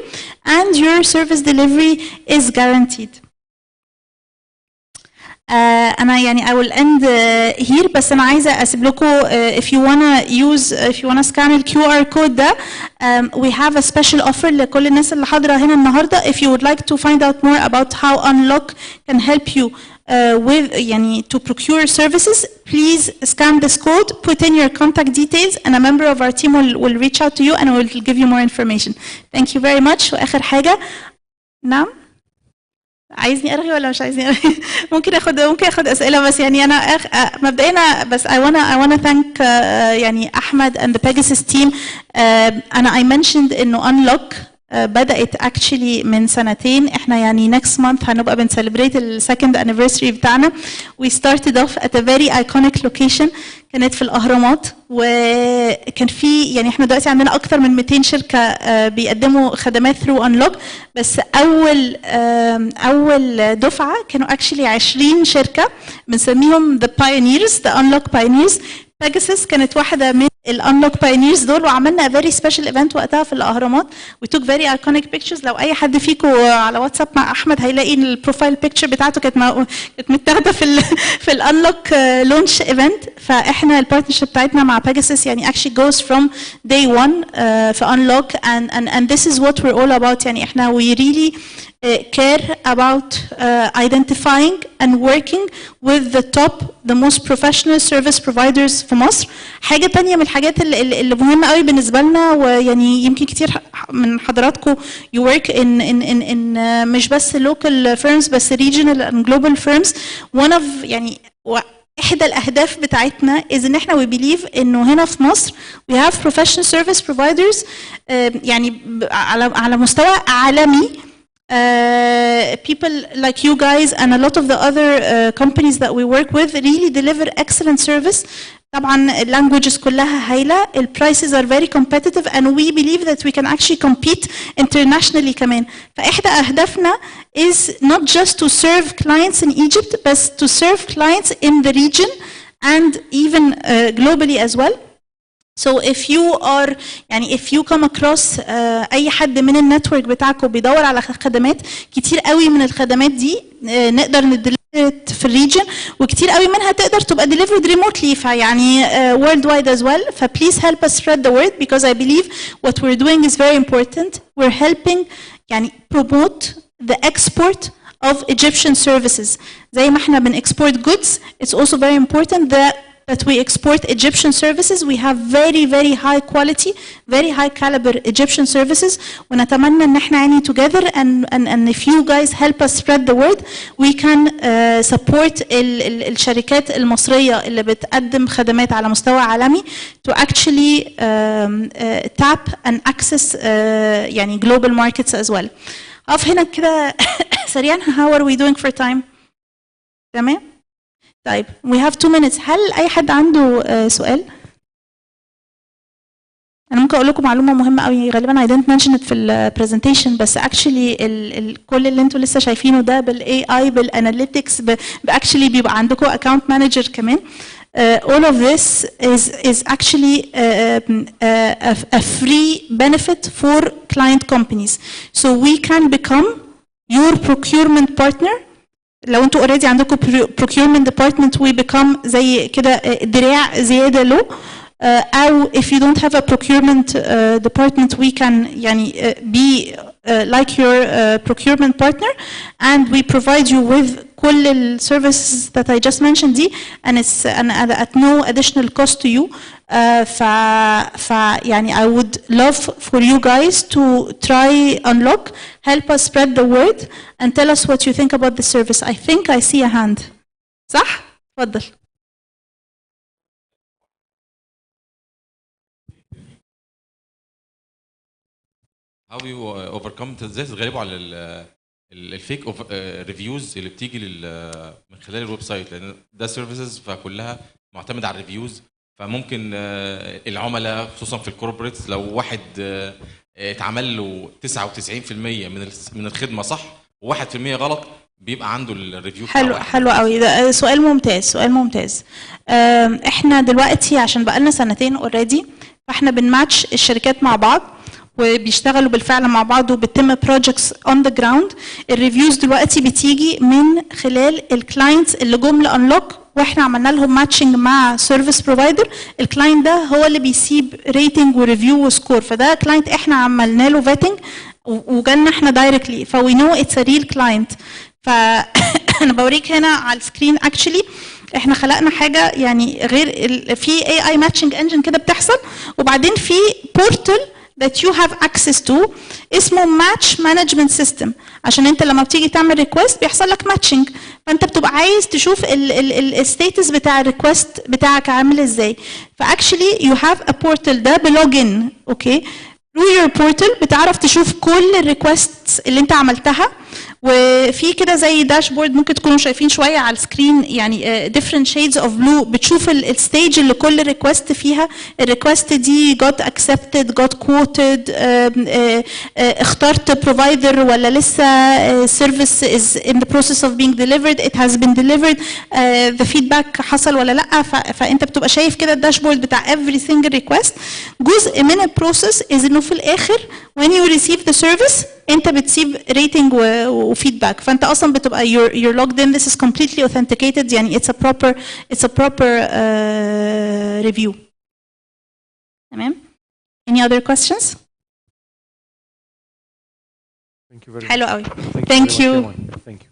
and your service delivery is guaranteed. أنا يعني I will end here بس أنا عايزة أسيب لكم if you wanna scan ال QR code ده we have a special offer لكل الناس اللي حاضرة هنا النهاردة if you would like to find out more about how Unlock can help you with يعني to procure services please scan this code put in your contact details and a member of our team will reach out to you and will give you more information. Thank you very much. وآخر حاجة نعم عايزني ارغي ولا مش عايزني ارغي؟ ممكن اخد اسئله بس يعني انا مبدئيا بس I wanna thank يعني احمد and the Pegasus team. انا I mentioned انه Unlock بدأت actually من سنتين. احنا يعني next month هنبقى بنسليبريت ال second anniversary بتاعنا. We started off at a very iconic location كانت في الأهرامات وكان في يعني احنا دلوقتي عندنا أكثر من 200 شركة بيقدموا خدمات through Unlock بس أول دفعة كانوا actually 20 شركة بنسميهم the pioneers the Unlock pioneers. Pegasus كانت واحدة من الانلوك بايونيرز دول وعملنا a very special event وقتها في الاهرامات. We took very iconic pictures. لو اي حد فيكم على واتساب مع احمد هيلاقي البروفايل بيكتشر بتاعته كانت متاخده في الانلوك لونش ايفنت. فاحنا البارتنرشيب بتاعتنا مع Pegasus يعني actually goes from day one في Unlock and this is what we're all about. يعني احنا we really care about identifying and working with the top the most professional service providers في مصر. حاجه تانية من الحاجات اللي مهمه قوي بالنسبه لنا ويعني يمكن كتير من حضراتكم you work in مش بس local firms بس regional and global firms. one of يعني احدى الاهداف بتاعتنا is ان احنا we believe انه هنا في مصر we have professional service providers يعني على مستوى عالمي. People like you guys and a lot of the other companies that we work with really deliver excellent service. طبعا languages كلها هايلة. prices are very competitive and we believe that we can actually compete internationally كمان. فإحدى أهدافنا is not just to serve clients in Egypt but to serve clients in the region and even globally as well. So if you are يعني if you come across أي حد من النتورك بتاعكم بيدور على خدمات كتير قوي من الخدمات دي نقدر ندليفر في الريجن وكتير قوي منها تقدر تبقى delivered remotely فيعني worldwide as well. ف please help us spread the word because I believe what we're doing is very important. We're helping يعني promote the export of Egyptian services. زي ما احنا بنexport goods it's also very important that we export Egyptian services. We have very very high quality, very high caliber Egyptian services. ونتمنى ان احنا يعني together and if you guys help us spread the word, we can support الشركات المصرية اللي بتقدم خدمات على مستوى عالمي to actually tap and access يعني global markets as well. أقف هنا كده سريعا. How are we doing for time؟ تمام؟ طيب we have 2 minutes. هل أي حد عنده سؤال؟ أنا ممكن أقول لكم معلومة مهمة قوي غالبا I didn't mention it في ال presentation بس actually كل اللي أنتوا لسه شايفينه ده بال AI بالاناليتكس actually بيبقى عندكم account manager كمان. All of this is actually a free benefit for client companies. So we can become your procurement partner. لو انتوا already عندكم procurement department we become زي كده دراع زيادة له. أو if you don't have a procurement department we can يعني be like your procurement partner and we provide you with كل ال services that I just mentioned دي and it's at no additional cost to you. يعني I would love for you guys to try Unlock, help us spread the word and tell us what you think about the service. I think I see a hand. صح؟ اتفضل. How you overcome ازاي تتغلبوا على الفيك ريفيوز اللي بتيجي من خلال الويب سايت لان ده سيرفيسز فكلها معتمده على الريفيوز. فممكن العملاء خصوصا في الكوربريتس لو واحد اتعمل له 99% من الخدمه صح و1% غلط بيبقى عنده الريفيو. حلو قوي، ده سؤال ممتاز. احنا دلوقتي عشان بقالنا سنتين اوريدي، فاحنا بنماتش الشركات مع بعض وبيشتغلوا بالفعل مع بعض وبتتم بروجكتس اون ذا جراوند. الريفيوز دلوقتي بتيجي من خلال الكلاينتس اللي جم لانلوك، واحنا عملنا لهم ماتشنج مع سيرفيس بروفايدر. الكلاينت ده هو اللي بيسيب ريتنج وريفيو وسكور، فده كلاينت احنا عملنا له فيتنج وجالنا احنا دايركتلي، فوي نو اتس ا ريل كلاينت. فانا بوريك هنا على السكرين اكشلي احنا خلقنا حاجه يعني غير في اي اي ماتشنج انجن كده بتحصل، وبعدين في بورتال that you have access to اسمه match management system، عشان انت لما بتيجي تعمل ريكوست بيحصل لك ماتشنج، فانت بتبقى عايز تشوف الستاتس بتاع الريكوست بتاعك عامل ازاي. فاكشلي you have a portal ده بلوجن، اوكي، through your portal بتعرف تشوف كل الريكوستس اللي انت عملتها، وفي كده زي داشبورد ممكن تكونوا شايفين شويه على السكرين، يعني different shades of blue، بتشوف الستيج اللي كل ريكوست فيها. الريكوست دي got accepted got quoted، اخترت provider ولا لسه service is in the process of being delivered it has been delivered، the feedback حصل ولا لا. فانت بتبقى شايف كده الداشبورد بتاع every single request. جزء من البروسيس is انه في الاخر when you receive the service انت بتسيب ريتنج وفيدباك، فانت اصلا بتبقى you're logged in. This is completely authenticated، يعني it's a proper review. تمام. Any other questions? Thank you very much. حلو قوي. Thank Thank you. you. Thank you.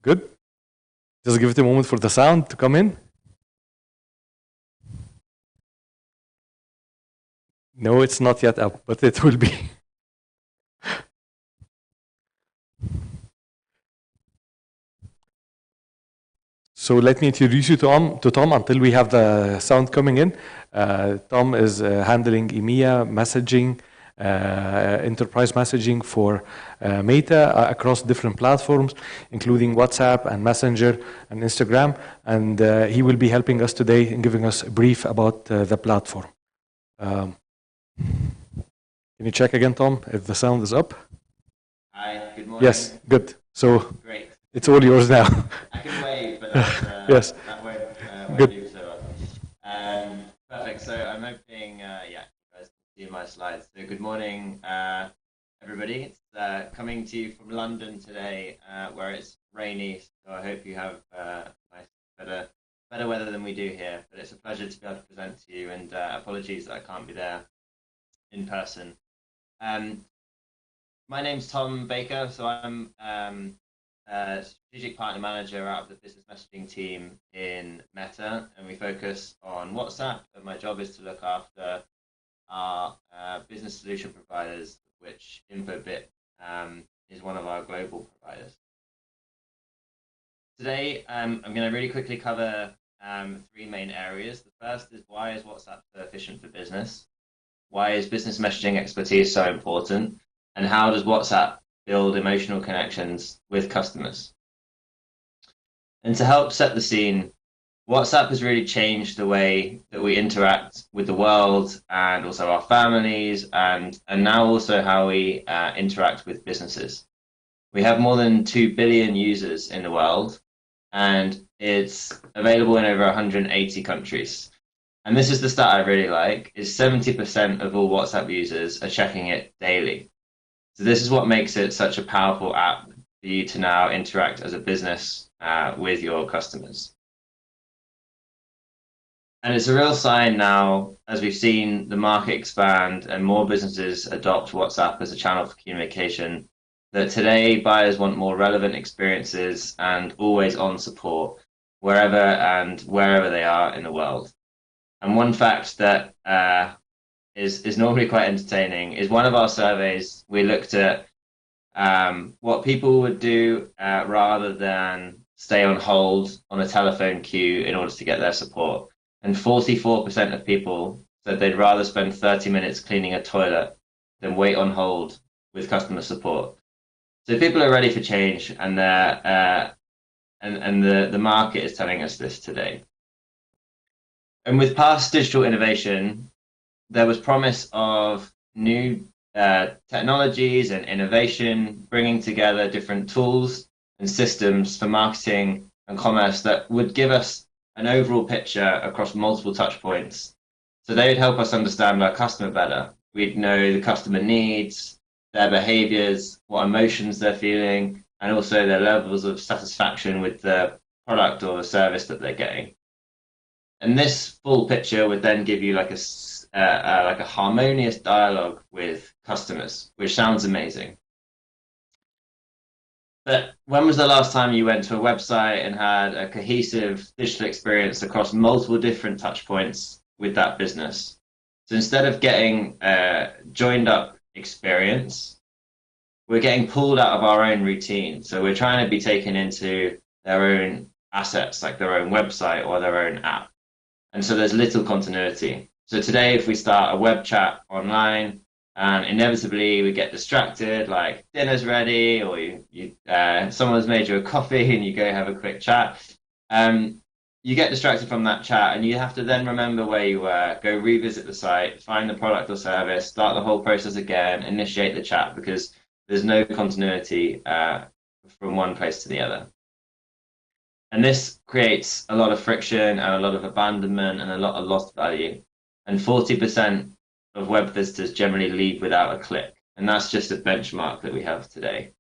Good. Just give it a moment for the sound to come in. No, it's not yet up, but it will be. So let me introduce you to Tom until we have the sound coming in. Tom is handling EMEA messaging, enterprise messaging for Meta across different platforms, including WhatsApp and Messenger and Instagram. And he will be helping us today and giving us a brief about the platform. Can you check again, Tom, if the sound is up? Hi, good morning. Yes, good. So Great. It's all yours now. I can wave, but that's, yes. That won't Good. do so well. Perfect. So I'm hoping, yeah, you guys can see my slides. So good morning, everybody. It's coming to you from London today, where it's rainy. So I hope you have nice, better weather than we do here. But it's a pleasure to be able to present to you. And apologies that I can't be there in person. My name's Tom Baker. So I'm strategic partner manager out of the business messaging team in Meta, and we focus on WhatsApp. And my job is to look after our business solution providers, which Infobit is one of our global providers. Today, I'm going to really quickly cover three main areas. The first is, why is WhatsApp so efficient for business? Why is business messaging expertise so important? And how does WhatsApp build emotional connections with customers? And to help set the scene, WhatsApp has really changed the way that we interact with the world and also our families, and now also how we interact with businesses. We have more than 2 billion users in the world, and it's available in over 180 countries. And this is the stat I really like, is 70% of all WhatsApp users are checking it daily. So this is what makes it such a powerful app for you to now interact as a business with your customers. And it's a real sign now, as we've seen the market expand and more businesses adopt WhatsApp as a channel for communication, that today buyers want more relevant experiences and always on support wherever and wherever they are in the world. And one fact that is normally quite entertaining is one of our surveys. We looked at what people would do rather than stay on hold on a telephone queue in order to get their support. And 44% of people said they'd rather spend 30 minutes cleaning a toilet than wait on hold with customer support. So people are ready for change, and the market is telling us this today. And with past digital innovation, there was promise of new technologies and innovation, bringing together different tools and systems for marketing and commerce that would give us an overall picture across multiple touch points. So they would help us understand our customer better. We'd know the customer needs, their behaviors, what emotions they're feeling, and also their levels of satisfaction with the product or the service that they're getting. And this full picture would then give you like a harmonious dialogue with customers, which sounds amazing. But when was the last time you went to a website and had a cohesive digital experience across multiple different touch points with that business? So instead of getting a joined up experience, we're getting pulled out of our own routine. So we're trying to be taken into their own assets, like their own website or their own app. And so there's little continuity. So today, if we start a web chat online, and inevitably we get distracted, like dinner's ready, or someone's made you a coffee and you go have a quick chat. You get distracted from that chat, and you have to then remember where you were, go revisit the site, find the product or service, start the whole process again, initiate the chat, because there's no continuity from one place to the other. And this creates a lot of friction and a lot of abandonment and a lot of lost value. And 40% of web visitors generally leave without a click. And that's just a benchmark that we have today.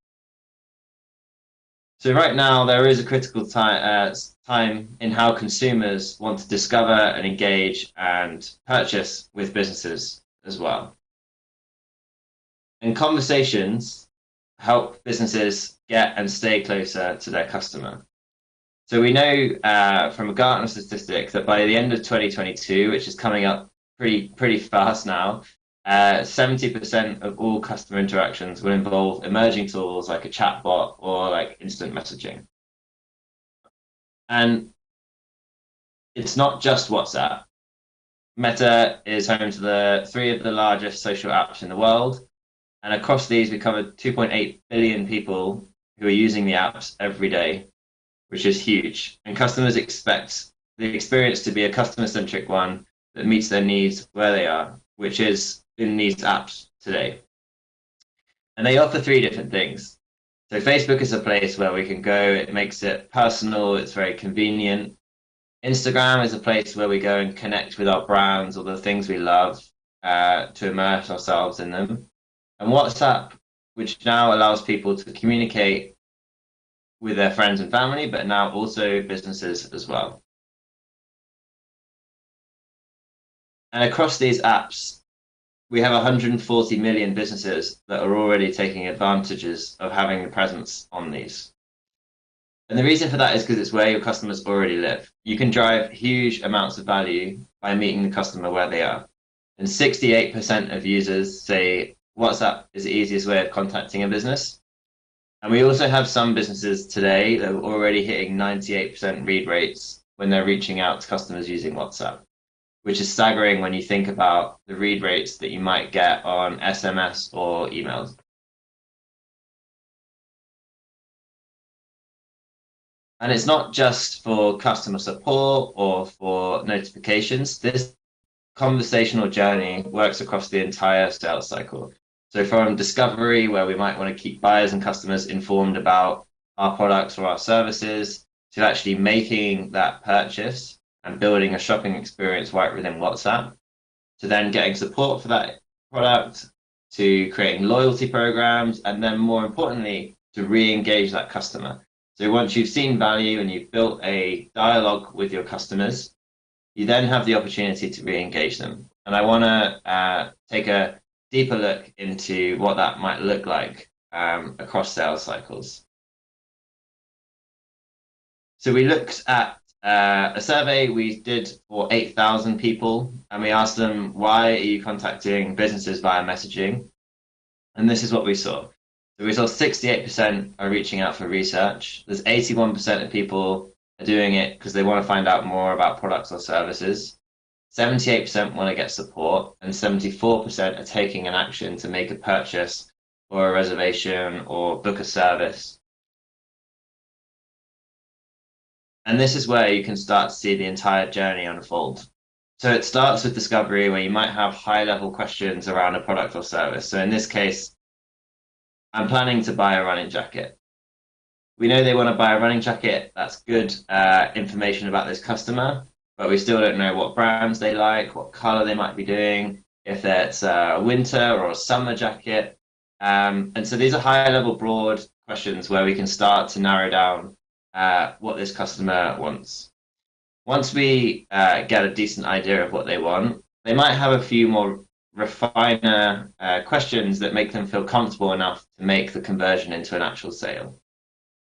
So right now, there is a critical time in how consumers want to discover and engage and purchase with businesses as well. And conversations help businesses get and stay closer to their customer. So we know from a Gartner statistic that by the end of 2022, which is coming up pretty fast now, 70% of all customer interactions will involve emerging tools like a chatbot or like instant messaging. And it's not just WhatsApp. Meta is home to three of the largest social apps in the world. And across these, we covered 2.8 billion people who are using the apps every day, which is huge. And customers expect the experience to be a customer-centric one that meets their needs where they are, which is in these apps today. And they offer three different things. So Facebook is a place where we can go. It makes it personal. It's very convenient. Instagram is a place where we go and connect with our brands or the things we love to immerse ourselves in them. And WhatsApp, which now allows people to communicate with their friends and family, but now also businesses as well. And across these apps, we have 140 million businesses that are already taking advantages of having a presence on these. And the reason for that is because it's where your customers already live. You can drive huge amounts of value by meeting the customer where they are. And 68% of users say WhatsApp is the easiest way of contacting a business. And we also have some businesses today that are already hitting 98% read rates when they're reaching out to customers using WhatsApp, which is staggering when you think about the read rates that you might get on SMS or emails. And it's not just for customer support or for notifications. This conversational journey works across the entire sales cycle. So from discovery, where we might want to keep buyers and customers informed about our products or our services, to actually making that purchase and building a shopping experience right within WhatsApp, to then getting support for that product, to creating loyalty programs, and then more importantly, to re-engage that customer. So once you've seen value and you've built a dialogue with your customers, you then have the opportunity to re-engage them. And I want to take a deeper look into what that might look like across sales cycles. So we looked at a survey we did for 8,000 people, and we asked them, why are you contacting businesses via messaging? And this is what we saw. So we saw 68% are reaching out for research. There's 81% of people are doing it because they want to find out more about products or services. 78% want to get support, and 74% are taking an action to make a purchase or a reservation or book a service. And this is where you can start to see the entire journey unfold. So it starts with discovery, where you might have high-level questions around a product or service. So in this case, I'm planning to buy a running jacket. We know they want to buy a running jacket. That's good information about this customer, but we still don't know what brands they like, what color they might be doing, if it's a winter or a summer jacket. And so these are high-level, broad questions where we can start to narrow down what this customer wants. Once we get a decent idea of what they want, they might have a few more refiner questions that make them feel comfortable enough to make the conversion into an actual sale.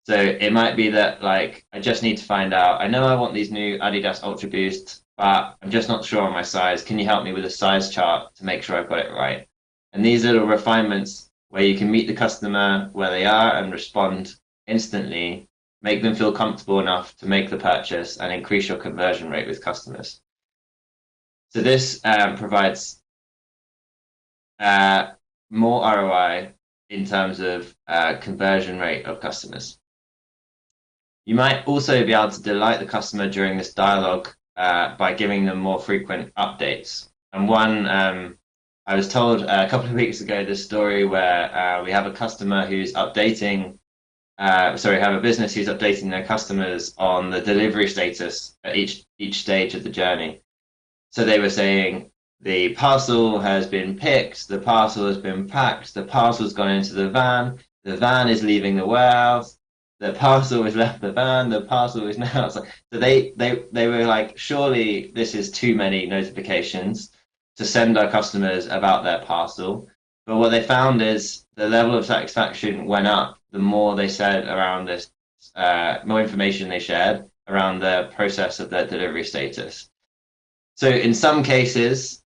So it might be that, like, I just need to find out, I know I want these new Adidas Ultra Boost, but I'm just not sure on my size. Can you help me with a size chart to make sure I've got it right? And these little refinements where you can meet the customer where they are and respond instantly, make them feel comfortable enough to make the purchase and increase your conversion rate with customers. So this provides more ROI in terms of conversion rate of customers. You might also be able to delight the customer during this dialogue by giving them more frequent updates. And one, I was told a couple of weeks ago this story where we have a customer who's updating, have a business who's updating their customers on the delivery status at each stage of the journey. So they were saying, the parcel has been picked, the parcel has been packed, the parcel's gone into the van is leaving the warehouse, the parcel has left the van, the parcel is now outside. So they were like, surely this is too many notifications to send our customers about their parcel. But what they found is the level of satisfaction went up the more they said around this, more information they shared around the process of their delivery status. So in some cases,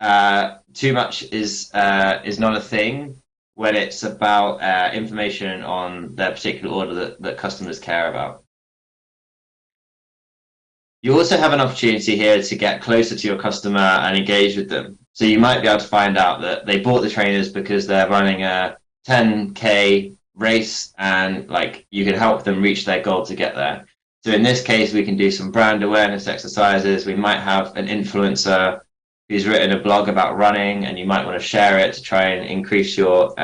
too much is not a thing when it's about information on their particular order that customers care about. You also have an opportunity here to get closer to your customer and engage with them. So you might be able to find out that they bought the trainers because they're running a 10K race, and like you can help them reach their goal to get there. So in this case, we can do some brand awareness exercises. We might have an influencer who's written a blog about running, and you might want to share it to try and increase your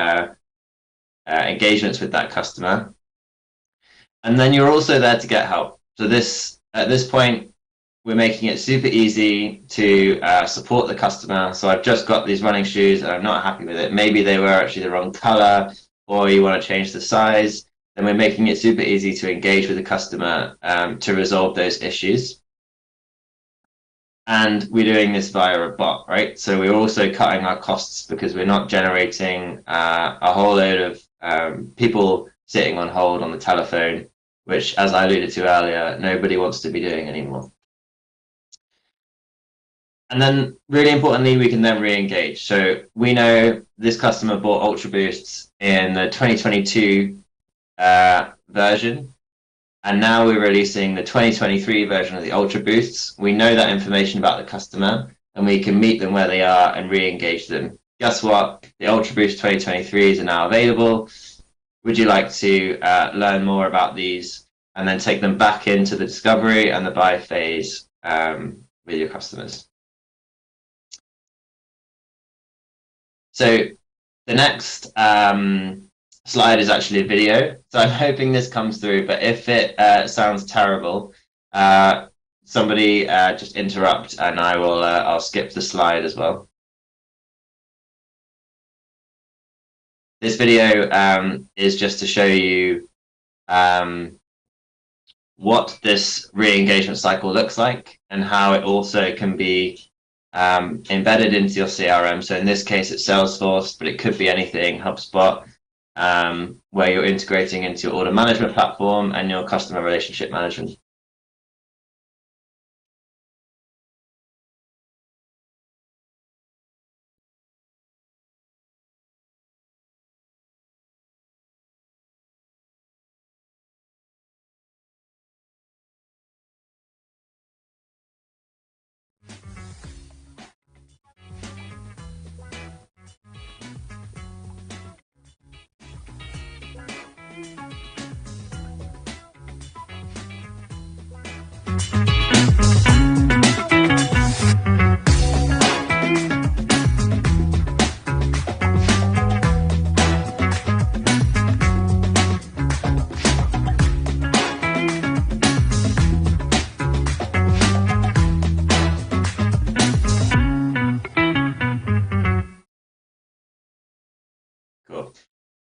engagements with that customer. And then you're also there to get help. So at this point, we're making it super easy to support the customer. So I've just got these running shoes and I'm not happy with it. Maybe they were actually the wrong color, or you want to change the size. Then we're making it super easy to engage with the customer to resolve those issues. And we're doing this via a bot, right? So we're also cutting our costs because we're not generating a whole load of people sitting on hold on the telephone, which, as I alluded to earlier, nobody wants to be doing anymore. And then really importantly, we can then re-engage. So we know this customer bought Ultra Boosts in the 2022 version, and now we're releasing the 2023 version of the Ultra Boosts. We know that information about the customer, and we can meet them where they are and re-engage them. Guess what? The Ultra Boost 2023s are now available. Would you like to learn more about these, and then take them back into the discovery and the buy phase with your customers? So the next slide is actually a video. So I'm hoping this comes through, but if it sounds terrible, somebody just interrupt and I'll skip the slide as well. This video is just to show you what this re-engagement cycle looks like and how it also can be embedded into your CRM. So in this case, it's Salesforce, but it could be anything, HubSpot, where you're integrating into your order management platform and your customer relationship management. Cool.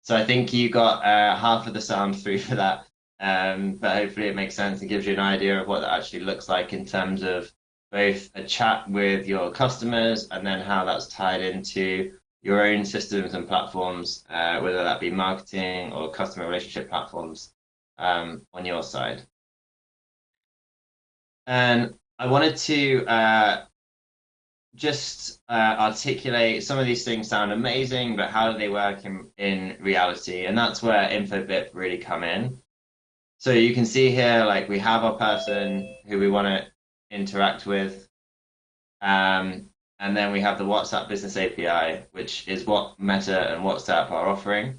So I think you got half of the sound through for that, but hopefully it makes sense and gives you an idea of what that actually looks like in terms of both a chat with your customers and then how that's tied into your own systems and platforms, whether that be marketing or customer relationship platforms on your side. And I wanted to just articulate some of these things sound amazing, but how do they work in reality? And that's where InfoBip really come in. So you can see here, like we have our person who we want to interact with. And then we have the WhatsApp Business API, which is what Meta and WhatsApp are offering.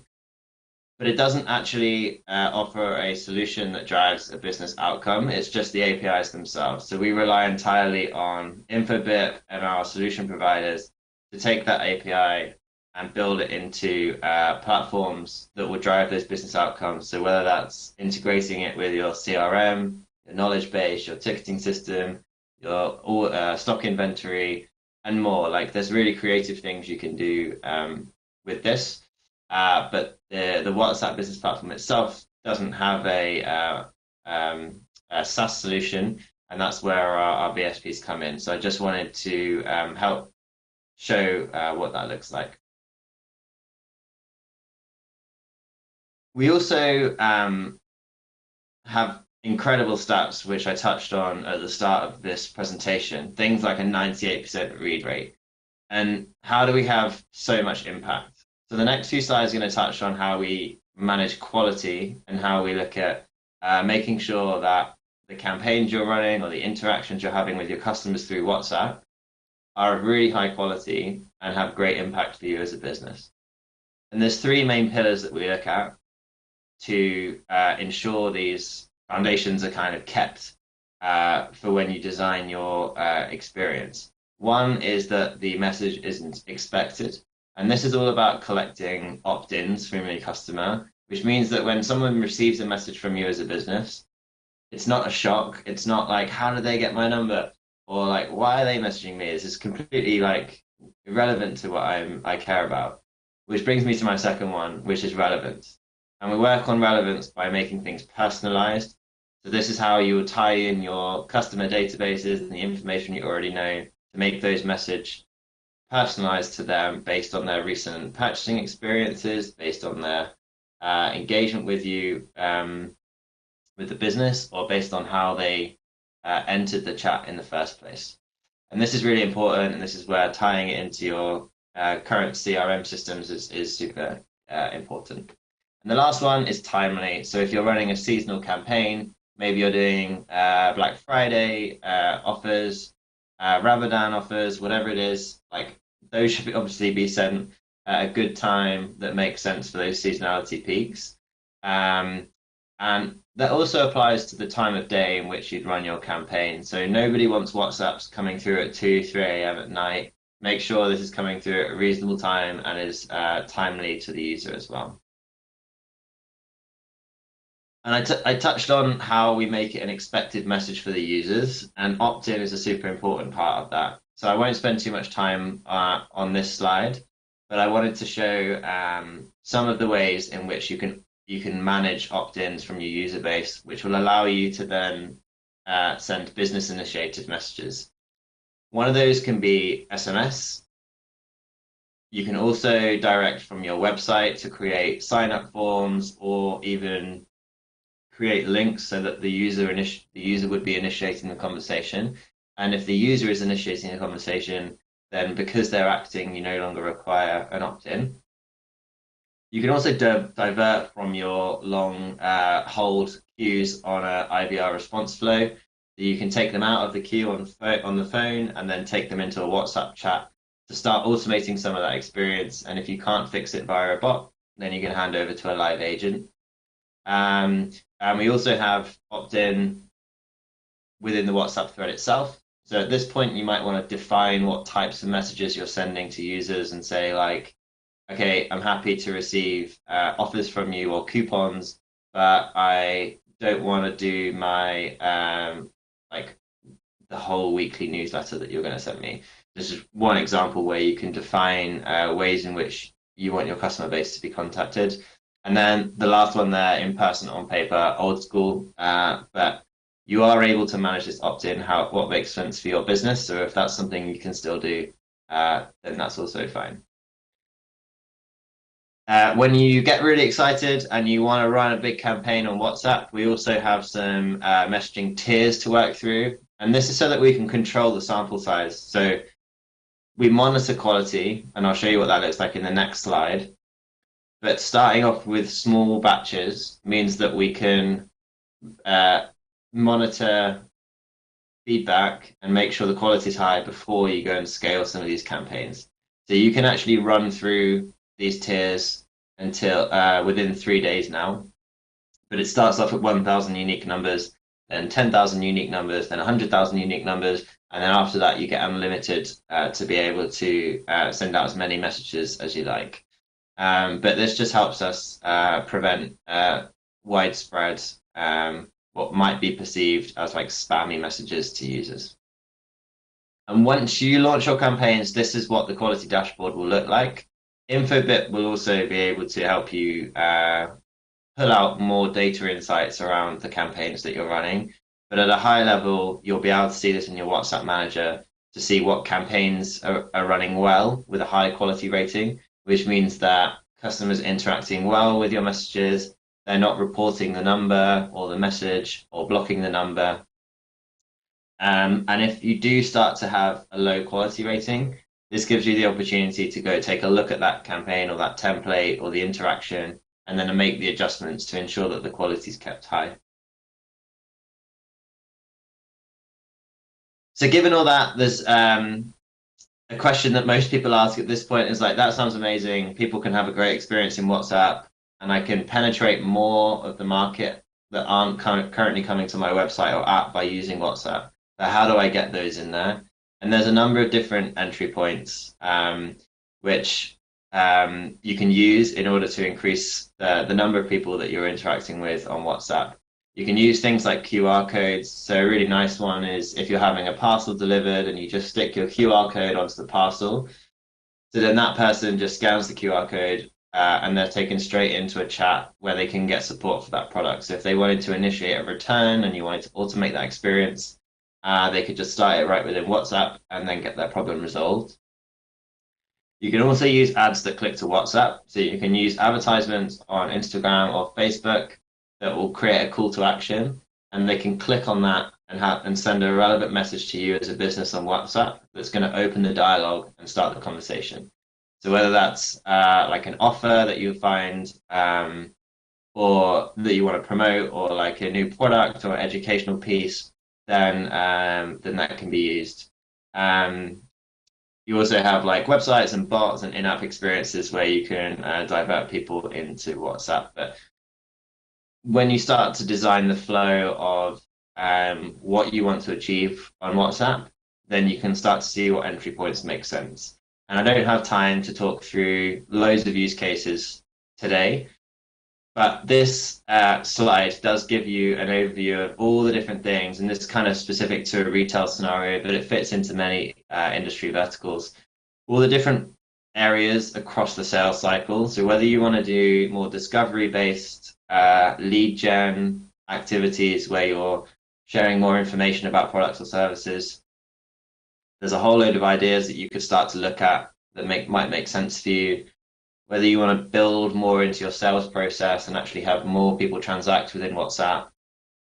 But it doesn't actually offer a solution that drives a business outcome. It's just the APIs themselves. So we rely entirely on InfoBip and our solution providers to take that API and build it into platforms that will drive those business outcomes. So whether that's integrating it with your CRM, your knowledge base, your ticketing system, your stock inventory, and more. Like there's really creative things you can do with this. But the WhatsApp business platform itself doesn't have a SaaS solution, and that's where our BSPs come in. So I just wanted to help show what that looks like. We also have incredible stats, which I touched on at the start of this presentation, things like a 98% read rate. And how do we have so much impact? So the next few slides are going to touch on how we manage quality and how we look at making sure that the campaigns you're running or the interactions you're having with your customers through WhatsApp are of really high quality and have great impact for you as a business. And there's three main pillars that we look at to ensure these foundations are kind of kept for when you design your experience. One is that the message isn't expected. And this is all about collecting opt-ins from your customer, which means that when someone receives a message from you as a business, it's not a shock. It's not like, how did they get my number? Or like, why are they messaging me? This is completely like irrelevant to what I care about. Which brings me to my second one, which is relevance. And we work on relevance by making things personalized. So this is how you will tie in your customer databases and the information you already know to make those messages personalized to them based on their recent purchasing experiences, based on their engagement with you, with the business, or based on how they entered the chat in the first place. And this is really important, and this is where tying it into your current CRM systems is super important. And the last one is timely. So if you're running a seasonal campaign, maybe you're doing Black Friday offers, Ramadan offers, whatever it is, like those should obviously be sent at a good time that makes sense for those seasonality peaks. And that also applies to the time of day in which you'd run your campaign. So nobody wants WhatsApps coming through at 2, 3 a.m. at night. Make sure this is coming through at a reasonable time and is timely to the user as well. And I touched on how we make it an expected message for the users, and opt-in is a super important part of that. So I won't spend too much time on this slide, but I wanted to show some of the ways in which you can manage opt-ins from your user base, which will allow you to then send business-initiated messages. One of those can be SMS. You can also direct from your website to create sign-up forms or even create links so that the user would be initiating the conversation. And if the user is initiating a conversation, then because they're acting, you no longer require an opt-in. You can also divert from your long hold queues on an IVR response flow. You can take them out of the queue on the phone and then take them into a WhatsApp chat to start automating some of that experience. And if you can't fix it via a bot, then you can hand over to a live agent. And we also have opt-in within the WhatsApp thread itself. So at this point, you might want to define what types of messages you're sending to users and say like, okay, I'm happy to receive offers from you or coupons, but I don't want to do my like the whole weekly newsletter that you're going to send me. This is one example where you can define ways in which you want your customer base to be contacted. And then the last one there, in person, on paper, old school, but you are able to manage this opt-in, what makes sense for your business. So if that's something you can still do, then that's also fine. When you get really excited and you want to run a big campaign on WhatsApp, we also have some messaging tiers to work through. And this is so that we can control the sample size. So we monitor quality, and I'll show you what that looks like in the next slide. But starting off with small batches means that we can monitor feedback and make sure the quality is high before you go and scale some of these campaigns. So you can actually run through these tiers until within 3 days now. But it starts off at 1,000 unique numbers, then 10,000 unique numbers, then 100,000 unique numbers. And then after that, you get unlimited to be able to send out as many messages as you like. But this just helps us prevent widespread what might be perceived as like spammy messages to users. And once you launch your campaigns, this is what the quality dashboard will look like. Infobit will also be able to help you pull out more data insights around the campaigns that you're running. But at a high level, you'll be able to see this in your WhatsApp manager to see what campaigns are running well with a high quality rating, which means that customers interacting well with your messages they're not reporting the number or the message or blocking the number. And if you do start to have a low quality rating, this gives you the opportunity to go take a look at that campaign or that template or the interaction, and then make the adjustments to ensure that the quality is kept high. So given all that, there's a question that most people ask at this point is like, that sounds amazing. People can have a great experience in WhatsApp, and I can penetrate more of the market that aren't currently coming to my website or app by using WhatsApp. But how do I get those in there? And there's a number of different entry points, which you can use in order to increase the number of people that you're interacting with on WhatsApp. You can use things like QR codes. So a really nice one is if you're having a parcel delivered and you just stick your QR code onto the parcel. So then that person just scans the QR code and they're taken straight into a chat where they can get support for that product. So if they wanted to initiate a return and you wanted to automate that experience, they could just start it right within WhatsApp and then get their problem resolved. You can also use ads that click to WhatsApp. So you can use advertisements on Instagram or Facebook that will create a call to action, and they can click on that and send a relevant message to you as a business on WhatsApp that's going to open the dialogue and start the conversation. So whether that's like an offer that you find or that you want to promote, or like a new product or educational piece, then that can be used. You also have like websites and bots and in-app experiences where you can divert people into WhatsApp. But when you start to design the flow of what you want to achieve on WhatsApp, then you can start to see what entry points make sense. And I don't have time to talk through loads of use cases today, but this slide does give you an overview of all the different things, and this is kind of specific to a retail scenario, but it fits into many industry verticals. All the different areas across the sales cycle. So whether you want to do more discovery-based lead gen activities where you're sharing more information about products or services, there's a whole load of ideas that you could start to look at that might make sense for you. Whether you want to build more into your sales process and actually have more people transact within WhatsApp,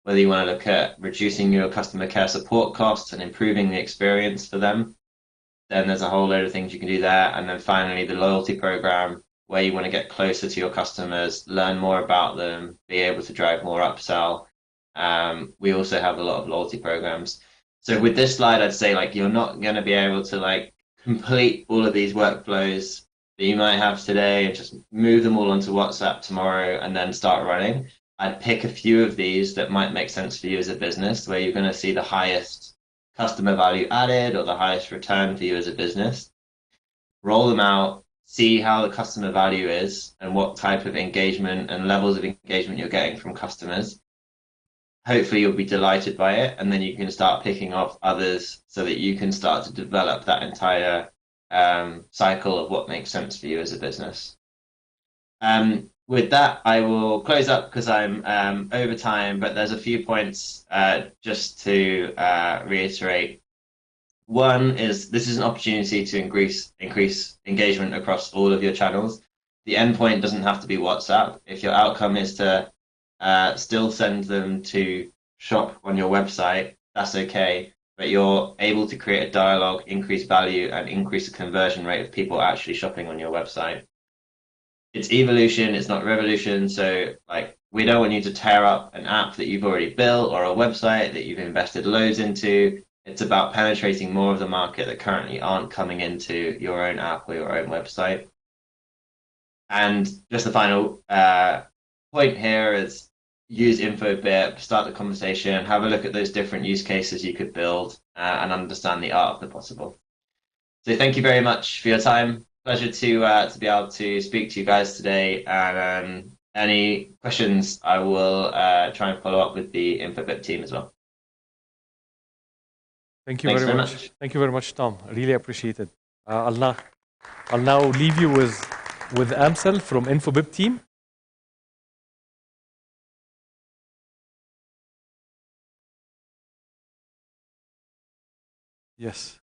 whether you want to look at reducing your customer care support costs and improving the experience for them, then there's a whole load of things you can do there. And then finally, the loyalty program, where you want to get closer to your customers, learn more about them, be able to drive more upsell. We also have a lot of loyalty programs. So with this slide, I'd say like you're not going to be able to like complete all of these workflows that you might have today and just move them all onto WhatsApp tomorrow and then start running. I'd pick a few of these that might make sense for you as a business, where you're going to see the highest customer value added or the highest return for you as a business. Roll them out, see how the customer value is and what type of engagement and levels of engagement you're getting from customers. Hopefully you'll be delighted by it, and then you can start picking off others so that you can start to develop that entire cycle of what makes sense for you as a business. With that, I will close up because I'm over time, but there's a few points just to reiterate. One is this is an opportunity to increase engagement across all of your channels. The endpoint doesn't have to be WhatsApp. If your outcome is to still send them to shop on your website, that's okay. But you're able to create a dialogue, increase value, and increase the conversion rate of people actually shopping on your website. It's evolution, it's not revolution. So like, we don't want you to tear up an app that you've already built or a website that you've invested loads into. It's about penetrating more of the market that currently aren't coming into your own app or your own website. And just the final point here is use InfoBip, start the conversation, have a look at those different use cases you could build and understand the art of the possible. So thank you very much for your time. Pleasure to be able to speak to you guys today. And any questions, I will try and follow up with the InfoBip team as well. Thank you very much. Thank you very much, Tom. I really appreciate it. I'll now leave you with Amsel from InfoBip team. Yes.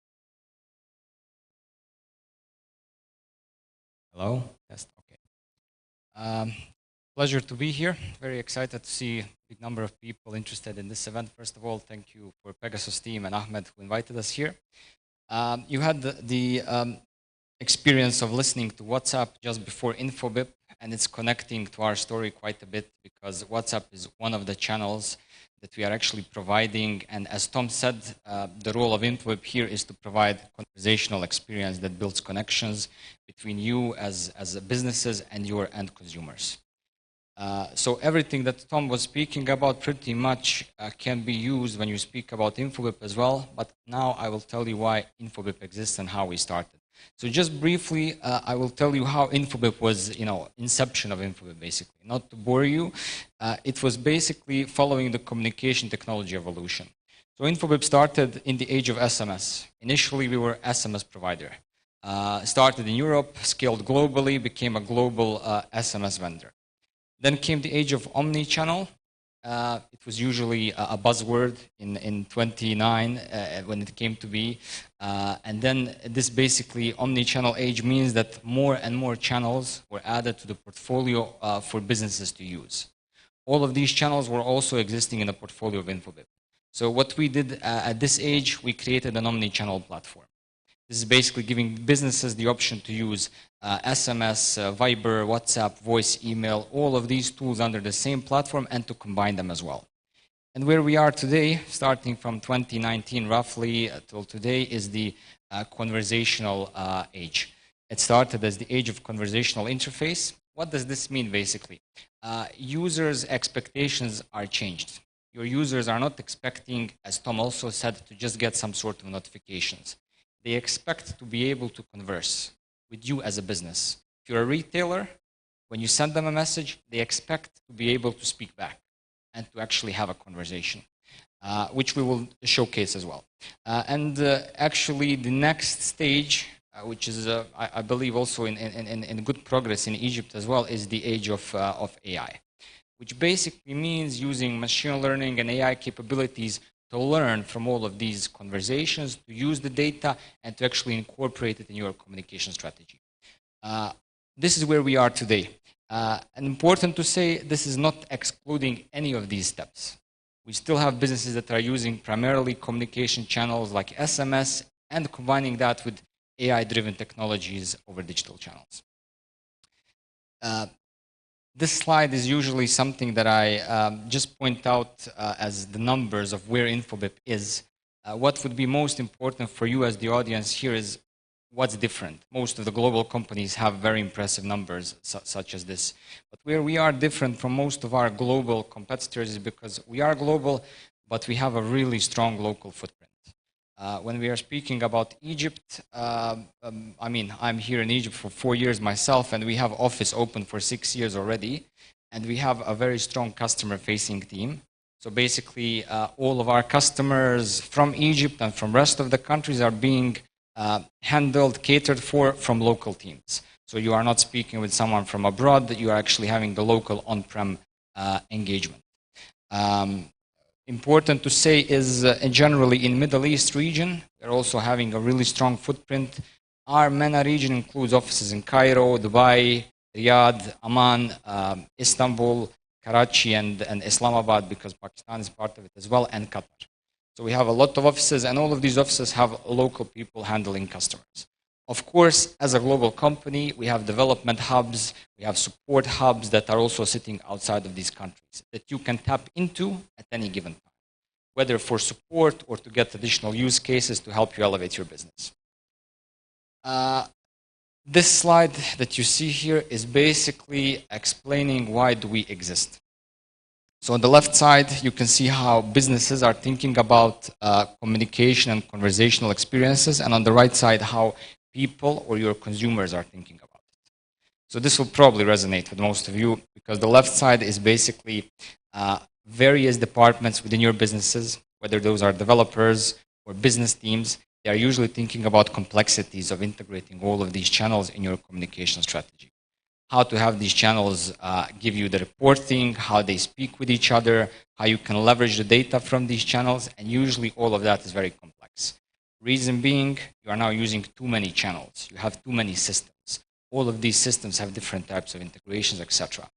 Hello? Test. Okay. Pleasure to be here. Very excited to see a big number of people interested in this event. First of all, thank you for Pegasus team and Ahmed who invited us here. You had the experience of listening to WhatsApp just before InfoBip, and it's connecting to our story quite a bit because WhatsApp is one of the channels that we are actually providing. And as Tom said, the role of InfoBip here is to provide conversational experience that builds connections between you as businesses and your end consumers. So everything that Tom was speaking about pretty much can be used when you speak about InfoBip as well. But now I will tell you why InfoBip exists and how we started. So just briefly, I will tell you how InfoBip was, inception of InfoBip basically. Not to bore you, it was basically following the communication technology evolution. So InfoBip started in the age of SMS. Initially, we were SMS provider. Started in Europe, scaled globally, became a global SMS vendor. Then came the age of omni-channel. It was usually a buzzword in 29 when it came to be. And then this basically omni-channel age means that more and more channels were added to the portfolio for businesses to use. All of these channels were also existing in the portfolio of InfoBip. So what we did at this age, we created an omni-channel platform. This is basically giving businesses the option to use SMS, Viber, WhatsApp, voice, email, all of these tools under the same platform and to combine them as well. And where we are today, starting from 2019 roughly till today, is the conversational age. It started as the age of conversational interface. What does this mean basically? Users' expectations are changed. Your users are not expecting, as Tom also said, to just get some sort of notifications. They expect to be able to converse with you as a business. If you're a retailer, when you send them a message, they expect to be able to speak back and to actually have a conversation, which we will showcase as well. Actually, the next stage, which is, I believe, also in good progress in Egypt as well, is the age of AI, which basically means using machine learning and AI capabilities to learn from all of these conversations, to use the data, and to actually incorporate it in your communication strategy. This is where we are today. And important to say, this is not excluding any of these steps. We still have businesses that are using primarily communication channels like SMS and combining that with AI-driven technologies over digital channels. This slide is usually something that I just point out as the numbers of where InfoBip is. What would be most important for you as the audience here is what's different. Most of the global companies have very impressive numbers such as this. But where we are different from most of our global competitors is because we are global, but we have a really strong local footprint. When we are speaking about Egypt, I mean, I'm here in Egypt for 4 years myself, and we have office open for 6 years already, and we have a very strong customer-facing team. So basically, all of our customers from Egypt and from rest of the countries are being handled, catered for from local teams. So you are not speaking with someone from abroad, you are actually having the local on-prem engagement. Important to say is generally in Middle East region, we're also having a really strong footprint. Our MENA region includes offices in Cairo, Dubai, Riyadh, Amman, Istanbul, Karachi, and Islamabad, because Pakistan is part of it as well, and Qatar. So we have a lot of offices, and all of these offices have local people handling customers. Of course, as a global company, we have development hubs, we have support hubs that are also sitting outside of these countries that you can tap into at any given time, whether for support or to get additional use cases to help you elevate your business. This slide that you see here is basically explaining why do we exist. So on the left side, you can see how businesses are thinking about communication and conversational experiences, and on the right side, how people or your consumers are thinking about it. So this will probably resonate with most of you, because the left side is basically various departments within your businesses, whether those are developers or business teams. They are usually thinking about complexities of integrating all of these channels in your communication strategy. How to have these channels give you the reporting, how they speak with each other, how you can leverage the data from these channels, and usually all of that is very complex. Reason being, you are now using too many channels. You have too many systems. All of these systems have different types of integrations, etc.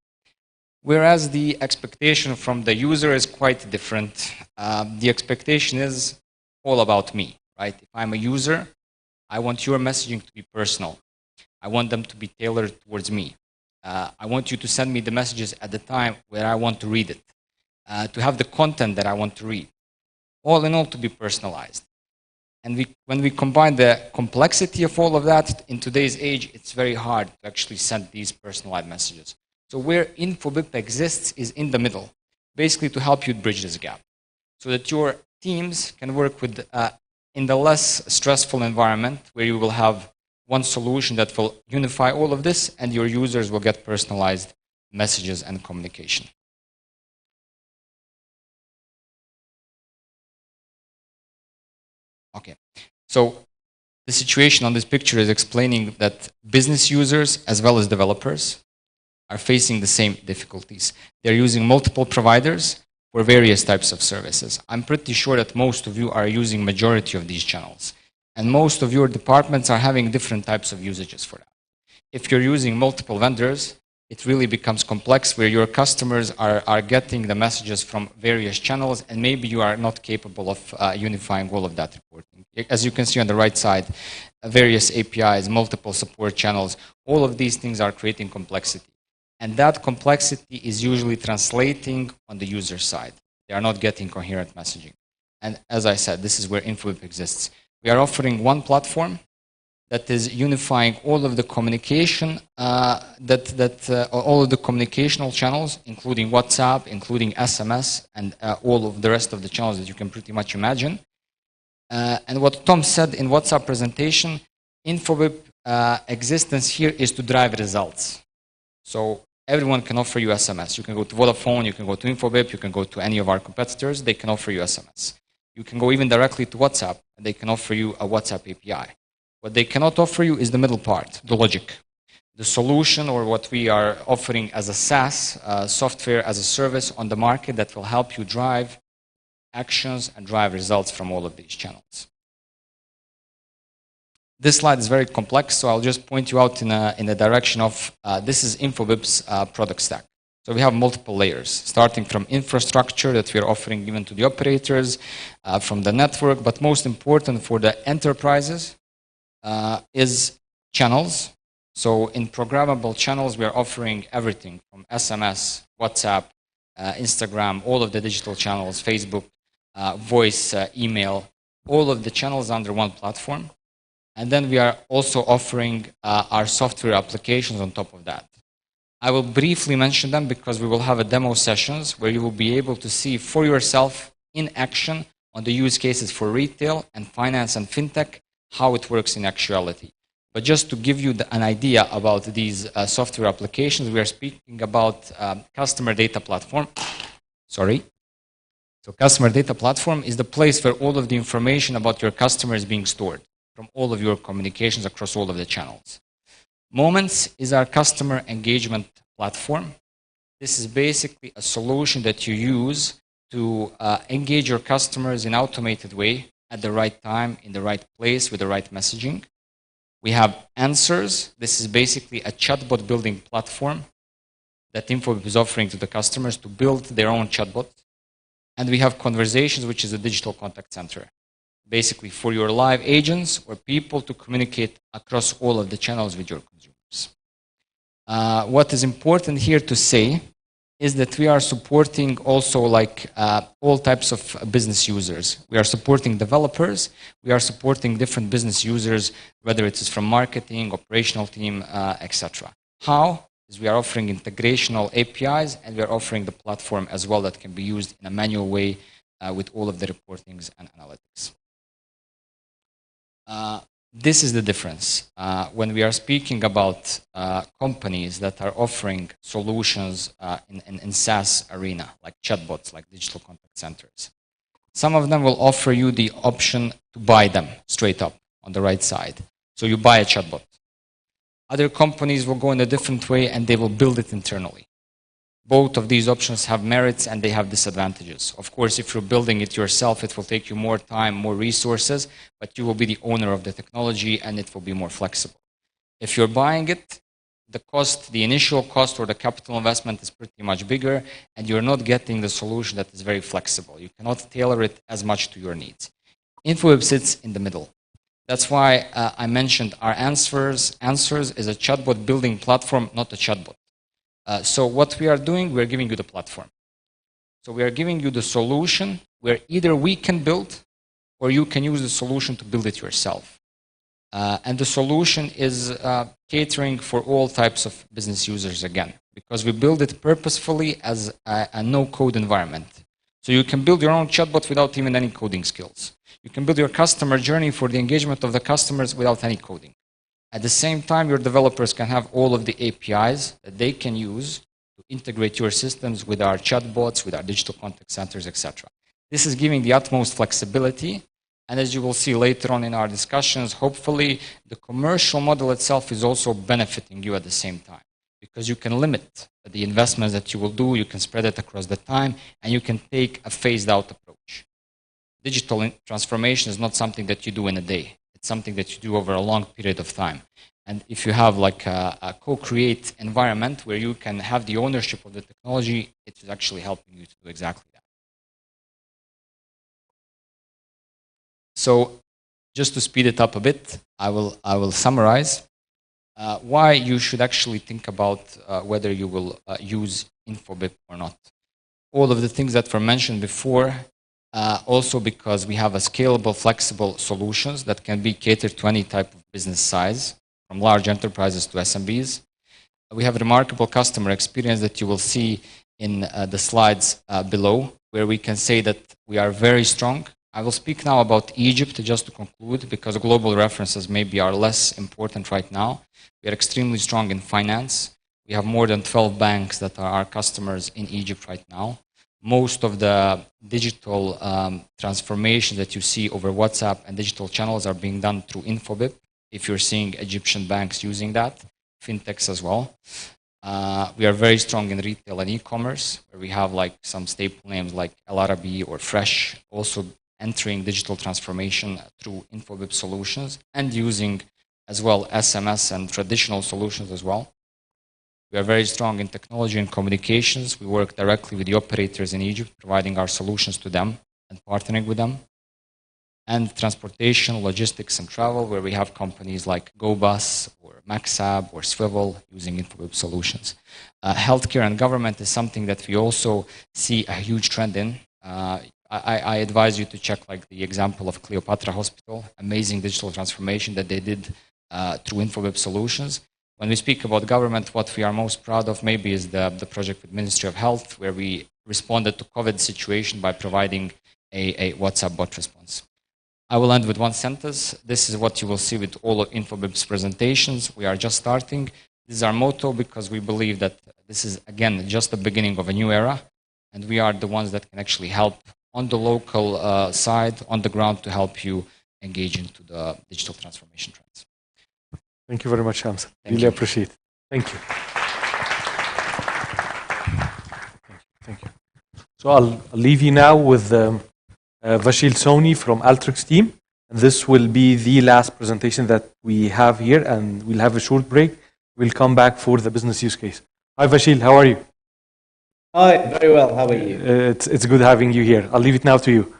Whereas the expectation from the user is quite different. The expectation is all about me, right? If I'm a user, I want your messaging to be personal. I want them to be tailored towards me. I want you to send me the messages at the time where I want to read it, to have the content that I want to read. All in all, to be personalized. And when we combine the complexity of all of that, in today's age, it's very hard to actually send these personalized messages. So where InfoBip exists is in the middle, basically to help you bridge this gap, so that your teams can work with in the less stressful environment where you will have one solution that will unify all of this, and your users will get personalized messages and communication. Okay, so the situation on this picture is explaining that business users as well as developers are facing the same difficulties. They're using multiple providers for various types of services. I'm pretty sure that most of you are using majority of these channels, and most of your departments are having different types of usages for that. If you're using multiple vendors, it really becomes complex where your customers are getting the messages from various channels, and maybe you are not capable of unifying all of that reporting. As you can see on the right side, various APIs, multiple support channels, all of these things are creating complexity. And that complexity is usually translating on the user side. They are not getting coherent messaging. And as I said, this is where InfoBip exists. We are offering one platform that is unifying all of the communication, all of the communicational channels, including WhatsApp, including SMS, and all of the rest of the channels that you can pretty much imagine. And what Tom said in WhatsApp presentation, InfoBip existence here is to drive results. So everyone can offer you SMS. You can go to Vodafone, you can go to InfoBip, you can go to any of our competitors, they can offer you SMS. You can go even directly to WhatsApp, and they can offer you a WhatsApp API. What they cannot offer you is the middle part, the logic. The solution, or what we are offering as a SaaS, software as a service on the market that will help you drive actions and drive results from all of these channels. This slide is very complex, so I'll just point you out in a direction of, this is InfoBip's product stack. So we have multiple layers, starting from infrastructure that we are offering even to the operators, from the network, but most important for the enterprises is channels. So in programmable channels, we are offering everything from SMS, WhatsApp, Instagram, all of the digital channels, Facebook, voice, email, all of the channels under one platform. And then we are also offering our software applications on top of that. I will briefly mention them because we will have a demo sessions where you will be able to see for yourself in action on the use cases for retail and finance and fintech, how it works in actuality. But just to give you an idea about these software applications, we are speaking about customer data platform. Sorry. So customer data platform is the place where all of the information about your customer is being stored from all of your communications across all of the channels. Moments is our customer engagement platform. This is basically a solution that you use to engage your customers in an automated way at the right time, in the right place, with the right messaging. We have Answers. This is basically a chatbot building platform that InfoBip is offering to the customers to build their own chatbot. And we have Conversations, which is a digital contact center, basically for your live agents or people to communicate across all of the channels with your consumers. What is important here to say is that we are supporting also like all types of business users. We are supporting developers, we are supporting different business users, whether it is from marketing, operational team, etc. How? Is we are offering integrational APIs, and we are offering the platform as well that can be used in a manual way with all of the reportings and analytics. This is the difference. When we are speaking about companies that are offering solutions in SaaS arena, like chatbots, like digital contact centers, some of them will offer you the option to buy them straight up on the right side. So you buy a chatbot. Other companies will go in a different way and they will build it internally. Both of these options have merits and they have disadvantages. Of course, if you're building it yourself, it will take you more time, more resources, but you will be the owner of the technology and it will be more flexible. If you're buying it, the cost, the initial cost or the capital investment is pretty much bigger, and you're not getting the solution that is very flexible. You cannot tailor it as much to your needs. InfoWeb sits in the middle. That's why I mentioned our Answers. Answers is a chatbot building platform, not a chatbot. So what we are doing, we're giving you the platform. So we are giving you the solution where either we can build or you can use the solution to build it yourself. And the solution is catering for all types of business users again, because we build it purposefully as a no-code environment. So you can build your own chatbot without even any coding skills. You can build your customer journey for the engagement of the customers without any coding. At the same time, your developers can have all of the APIs that they can use to integrate your systems with our chatbots, with our digital contact centers, etc. This is giving the utmost flexibility. And as you will see later on in our discussions, hopefully the commercial model itself is also benefiting you at the same time, because you can limit the investments that you will do, you can spread it across the time, and you can take a phased out approach. Digital transformation is not something that you do in a day. It's something that you do over a long period of time. And if you have like a co-create environment where you can have the ownership of the technology, it is actually helping you to do exactly that. So just to speed it up a bit, I will summarize why you should actually think about whether you will use InfoBip or not. All of the things that were mentioned before, also because we have a scalable, flexible solutions that can be catered to any type of business size, from large enterprises to SMBs. We have a remarkable customer experience that you will see in the slides below, where we can say that we are very strong. I will speak now about Egypt just to conclude, because global references maybe are less important right now. We are extremely strong in finance. We have more than 12 banks that are our customers in Egypt right now. Most of the digital transformation that you see over WhatsApp and digital channels are being done through InfoBip. If you're seeing Egyptian banks using that, fintechs as well. We are very strong in retail and e-commerce, where we have like some staple names like El Arabi or Fresh, also entering digital transformation through InfoBip solutions and using as well SMS and traditional solutions as well. We are very strong in technology and communications. We work directly with the operators in Egypt, providing our solutions to them and partnering with them. And transportation, logistics, and travel, where we have companies like GoBus or Maxab or Swivel using InfoWeb solutions. Healthcare and government is something that we also see a huge trend in. I advise you to check like the example of Cleopatra Hospital, amazing digital transformation that they did through InfoWeb solutions. When we speak about government, what we are most proud of maybe is the project with Ministry of Health, where we responded to COVID situation by providing a WhatsApp bot response. I will end with one sentence. This is what you will see with all of InfoBip's presentations. We are just starting. This is our motto because we believe that this is, again, just the beginning of a new era, and we are the ones that can actually help on the local side, on the ground, to help you engage into the digital transformation trends. Thank you very much, Hamza. Really appreciate it. Thank you. Thank you. So I'll leave you now with Vashil Soni from Alteryx team. And this will be the last presentation that we have here, and we'll have a short break. We'll come back for the business use case. Hi, Vashil. How are you? Hi, very well. How are you? It's good having you here. I'll leave it now to you.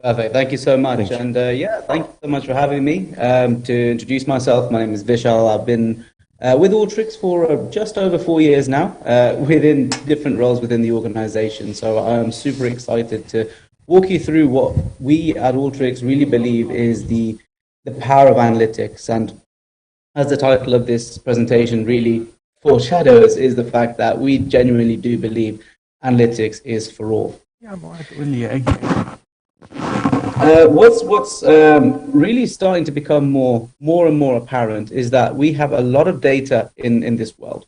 Perfect. Thank you so much. And yeah, thank you so much for having me. To introduce myself, my name is Vishal. I've been with Alteryx for just over 4 years now, within different roles within the organization. So I'm super excited to walk you through what we at Alteryx really believe is the power of analytics. And as the title of this presentation really foreshadows, is the fact that we genuinely do believe analytics is for all. What's really starting to become more and more apparent is that we have a lot of data in this world.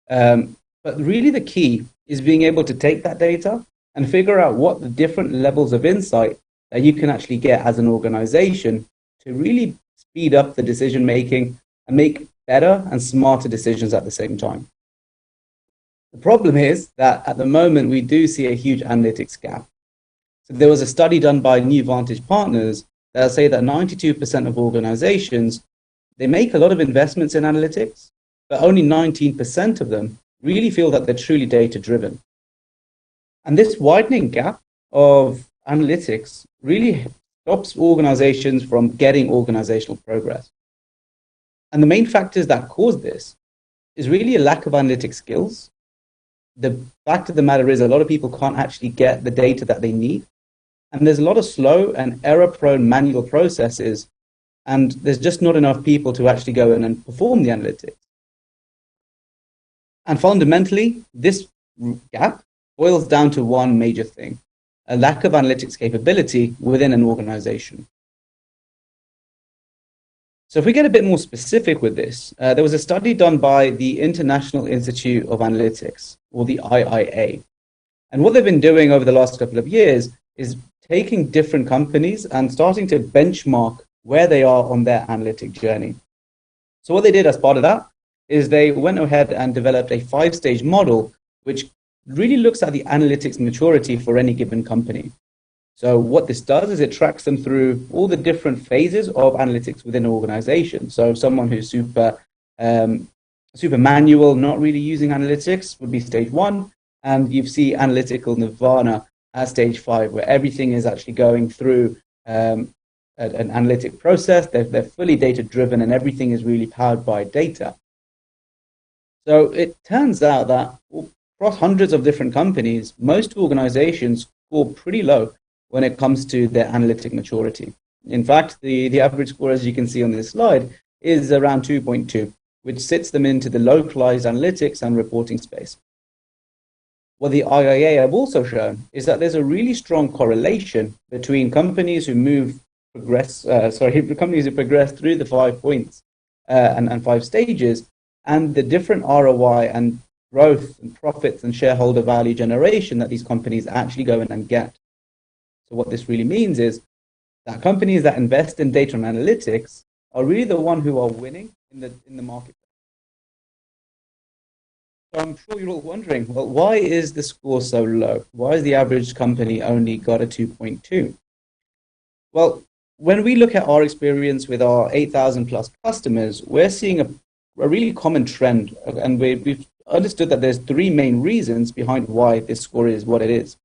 But really the key is being able to take that data and figure out what the different levels of insight that you can actually get as an organization to really speed up the decision making and make better and smarter decisions at the same time. The problem is that at the moment we do see a huge analytics gap. So there was a study done by New Vantage Partners that say that 92% of organizations, they make a lot of investments in analytics, but only 19% of them really feel that they're truly data-driven. And this widening gap of analytics really stops organizations from getting organizational progress. And the main factors that cause this is really a lack of analytic skills. The fact of the matter is a lot of people can't actually get the data that they need. And there's a lot of slow and error-prone manual processes, and there's just not enough people to actually go in and perform the analytics. And fundamentally, this gap boils down to one major thing: a lack of analytics capability within an organization. So if we get a bit more specific with this, there was a study done by the International Institute of Analytics, or the IIA. And what they've been doing over the last couple of years is taking different companies and starting to benchmark where they are on their analytic journey. So what they did as part of that is they went ahead and developed a 5-stage model, which really looks at the analytics maturity for any given company. So what this does is it tracks them through all the different phases of analytics within an organization. So someone who's super manual, not really using analytics, would be stage 1. And you see analytical nirvana at stage 5, where everything is actually going through an analytic process. They're fully data-driven, and everything is really powered by data. So it turns out that across hundreds of different companies, most organizations score pretty low when it comes to their analytic maturity. In fact, the average score, as you can see on this slide, is around 2.2, which sits them into the localized analytics and reporting space. What the IIA have also shown is that there's a really strong correlation between companies who progress through the 5 points and 5 stages, and the different ROI and growth and profits and shareholder value generation that these companies actually go in and get. So what this really means is that companies that invest in data and analytics are really the ones who are winning in the market. So I'm sure you're all wondering, well, why is the score so low? Why is the average company only got a 2.2? Well, when we look at our experience with our 8,000 plus customers, we're seeing a really common trend, and we've understood that there's 3 main reasons behind why this score is what it is.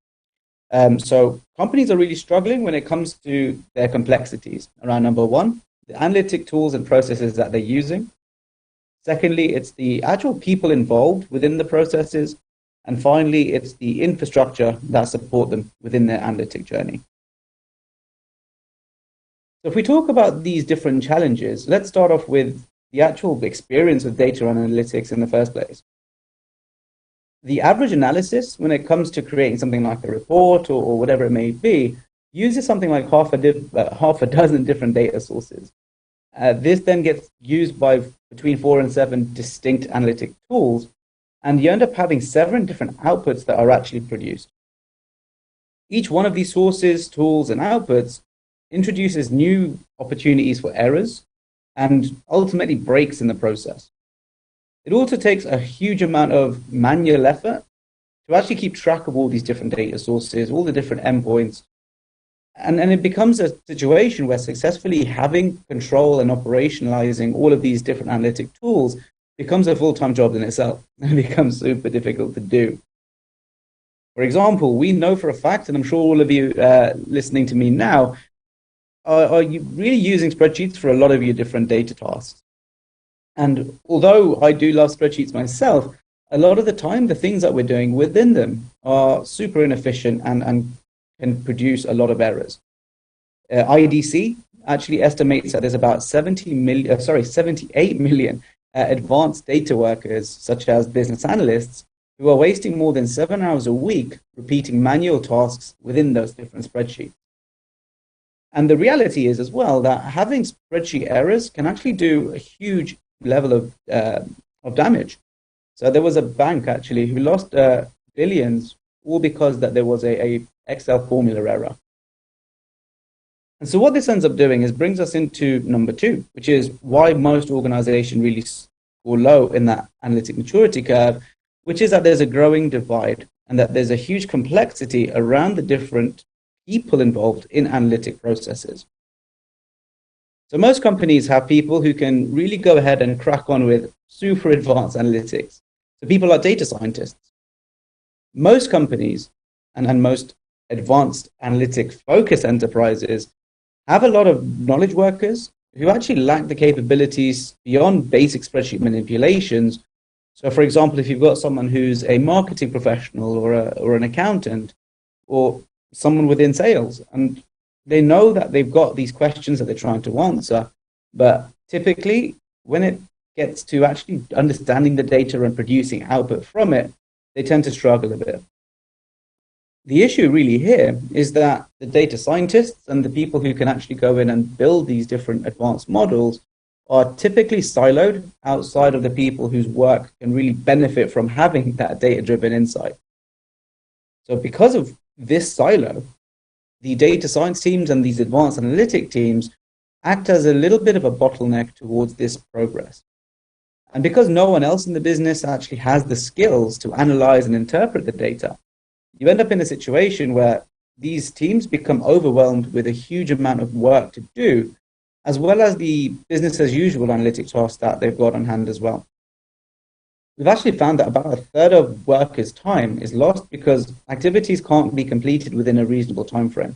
So companies are really struggling when it comes to their complexities around number 1, the analytic tools and processes that they're using. Secondly, it's the actual people involved within the processes. And finally, it's the infrastructure that support them within their analytic journey. So if we talk about these different challenges, let's start off with the actual experience of data and analytics in the first place. The average analysis, when it comes to creating something like a report or whatever it may be, uses something like half a dozen different data sources. This then gets used by between 4 and 7 distinct analytic tools, and you end up having 7 different outputs that are actually produced. Each one of these sources, tools, and outputs introduces new opportunities for errors and ultimately breaks in the process. It also takes a huge amount of manual effort to actually keep track of all these different data sources, all the different endpoints. And it becomes a situation where successfully having control and operationalizing all of these different analytic tools becomes a full-time job in itself and becomes super difficult to do. For example, we know for a fact, and I'm sure all of you listening to me now, are you really using spreadsheets for a lot of your different data tasks. And although I do love spreadsheets myself, a lot of the time the things that we're doing within them are super inefficient and can produce a lot of errors. IDC actually estimates that there's about 78 million advanced data workers, such as business analysts, who are wasting more than 7 hours a week repeating manual tasks within those different spreadsheets. And the reality is as well that having spreadsheet errors can actually do a huge level of damage. So there was a bank actually who lost billions all because that there was a Excel formula error. And so what this ends up doing is brings us into number 2, which is why most organizations really score low in that analytic maturity curve, which is that there's a growing divide and that there's a huge complexity around the different people involved in analytic processes. So most companies have people who can really go ahead and crack on with super advanced analytics. So people are data scientists. Most companies and most advanced analytic focused enterprises have a lot of knowledge workers who actually lack the capabilities beyond basic spreadsheet manipulations. So for example, if you've got someone who's a marketing professional or an accountant or someone within sales, and they know that they've got these questions that they're trying to answer, but typically when it gets to actually understanding the data and producing output from it, they tend to struggle a bit. The issue really here is that the data scientists and the people who can actually go in and build these different advanced models are typically siloed outside of the people whose work can really benefit from having that data-driven insight. So because of this silo, the data science teams and these advanced analytic teams act as a little bit of a bottleneck towards this progress. And because no one else in the business actually has the skills to analyze and interpret the data, you end up in a situation where these teams become overwhelmed with a huge amount of work to do, as well as the business as usual analytic tasks that they've got on hand as well. We've actually found that about a third of workers' time is lost because activities can't be completed within a reasonable time frame.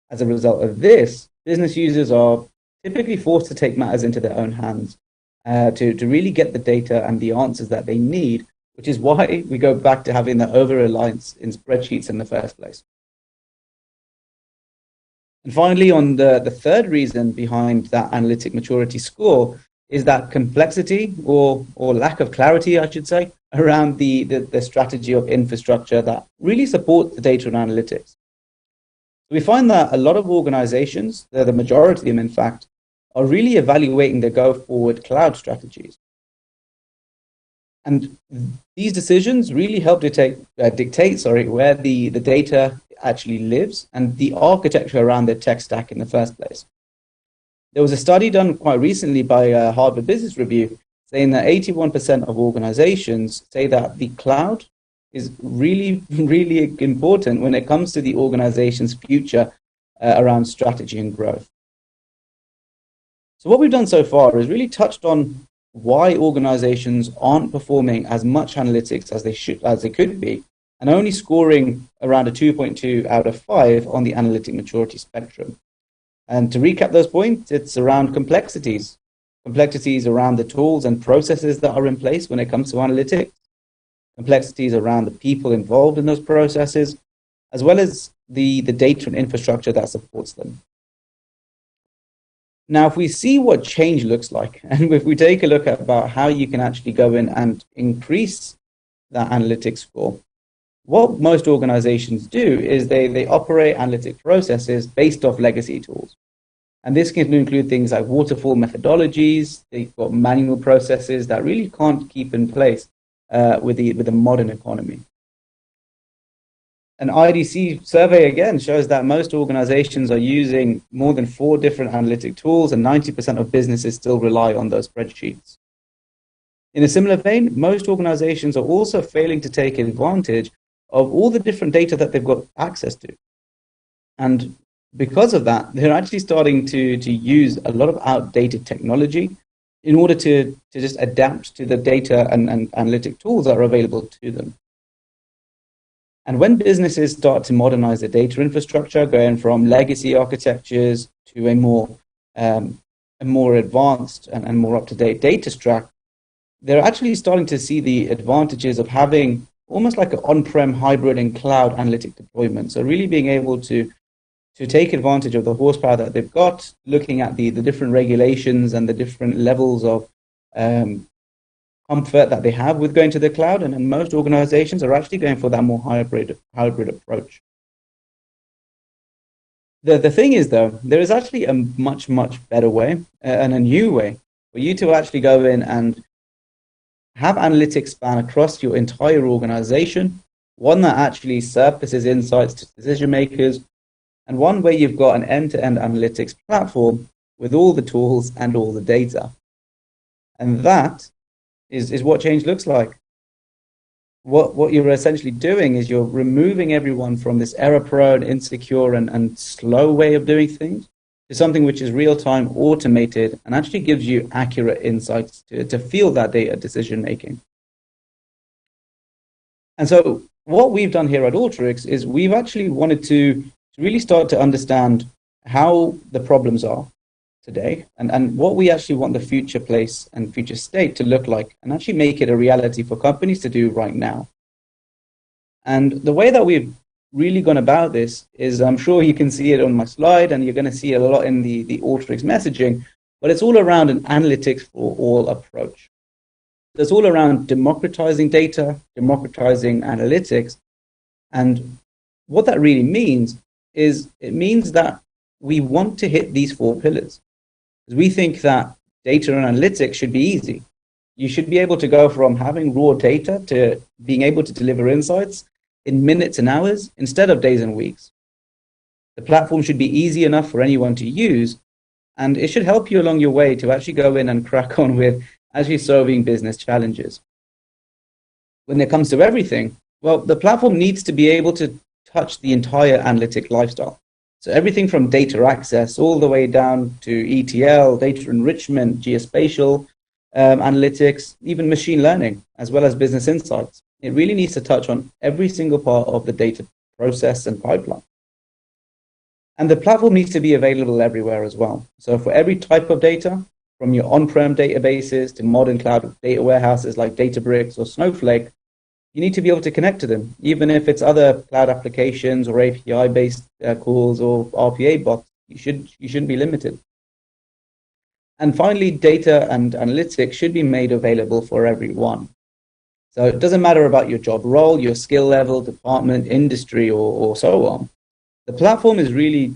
As a result of this, business users are typically forced to take matters into their own hands to really get the data and the answers that they need, which is why we go back to having that over-reliance in spreadsheets in the first place. And finally, on the third reason behind that analytic maturity score is that complexity or lack of clarity, I should say, around the strategy of infrastructure that really supports the data and analytics. We find that a lot of organizations, the majority of them in fact, are really evaluating their go-forward cloud strategies. And these decisions really help dictate where the data actually lives and the architecture around their tech stack in the first place. There was a study done quite recently by Harvard Business Review saying that 81% of organizations say that the cloud is really, really important when it comes to the organization's future around strategy and growth. So what we've done so far is really touched on why organizations aren't performing as much analytics as they could be, and only scoring around a 2.2 out of 5 on the analytic maturity spectrum. And to recap those points, it's around complexities around the tools and processes that are in place when it comes to analytics, complexities around the people involved in those processes, as well as the data and infrastructure that supports them. Now, if we see what change looks like, and if we take a look at about how you can actually go in and increase that analytics score, what most organizations do is they operate analytic processes based off legacy tools. And this can include things like waterfall methodologies. They've got manual processes that really can't keep in place with the modern economy. An IDC survey again shows that most organizations are using more than 4 different analytic tools, and 90% of businesses still rely on those spreadsheets. In a similar vein, most organizations are also failing to take advantage of all the different data that they've got access to. And because of that, they're actually starting to use a lot of outdated technology in order to just adapt to the data and analytic tools that are available to them. And when businesses start to modernize their data infrastructure, going from legacy architectures to a more advanced and more up-to-date data stack, they're actually starting to see the advantages of having almost like an on-prem hybrid and cloud analytic deployment. So really being able to take advantage of the horsepower that they've got, looking at the different regulations and the different levels of comfort that they have with going to the cloud, and most organizations are actually going for that more hybrid approach. The thing is, though, there is actually a much better way and a new way for you to actually go in and have analytics span across your entire organization, one that actually surfaces insights to decision makers, and one where you've got an end-to-end analytics platform with all the tools and all the data. And that is what change looks like. What you're essentially doing is you're removing everyone from this error-prone, insecure, and slow way of doing things, to something which is real-time, automated, and actually gives you accurate insights to feel that data decision-making. And so what we've done here at Alteryx is we've actually wanted to really start to understand how the problems are today and what we actually want the future place and future state to look like, and actually make it a reality for companies to do right now. And the way that we've really gone about this is, I'm sure you can see it on my slide, and you're going to see it a lot in the Alteryx messaging, but it's all around an analytics for all approach. It's all around democratizing data, democratizing analytics. And what that really means is it means that we want to hit these 4 pillars. We think that data and analytics should be easy. You should be able to go from having raw data to being able to deliver insights in minutes and hours instead of days and weeks. The platform should be easy enough for anyone to use, and it should help you along your way to actually go in and crack on with actually solving business challenges. When it comes to everything, well, the platform needs to be able to touch the entire analytic lifestyle. So everything from data access all the way down to ETL, data enrichment, geospatial analytics, even machine learning, as well as business insights. It really needs to touch on every single part of the data process and pipeline. And the platform needs to be available everywhere as well. So for every type of data, from your on-prem databases to modern cloud data warehouses like Databricks or Snowflake, you need to be able to connect to them, even if it's other cloud applications or API-based calls or RPA bots. You shouldn't be limited. And finally, data and analytics should be made available for everyone. So it doesn't matter about your job role, your skill level, department, industry, or so on. The platform is really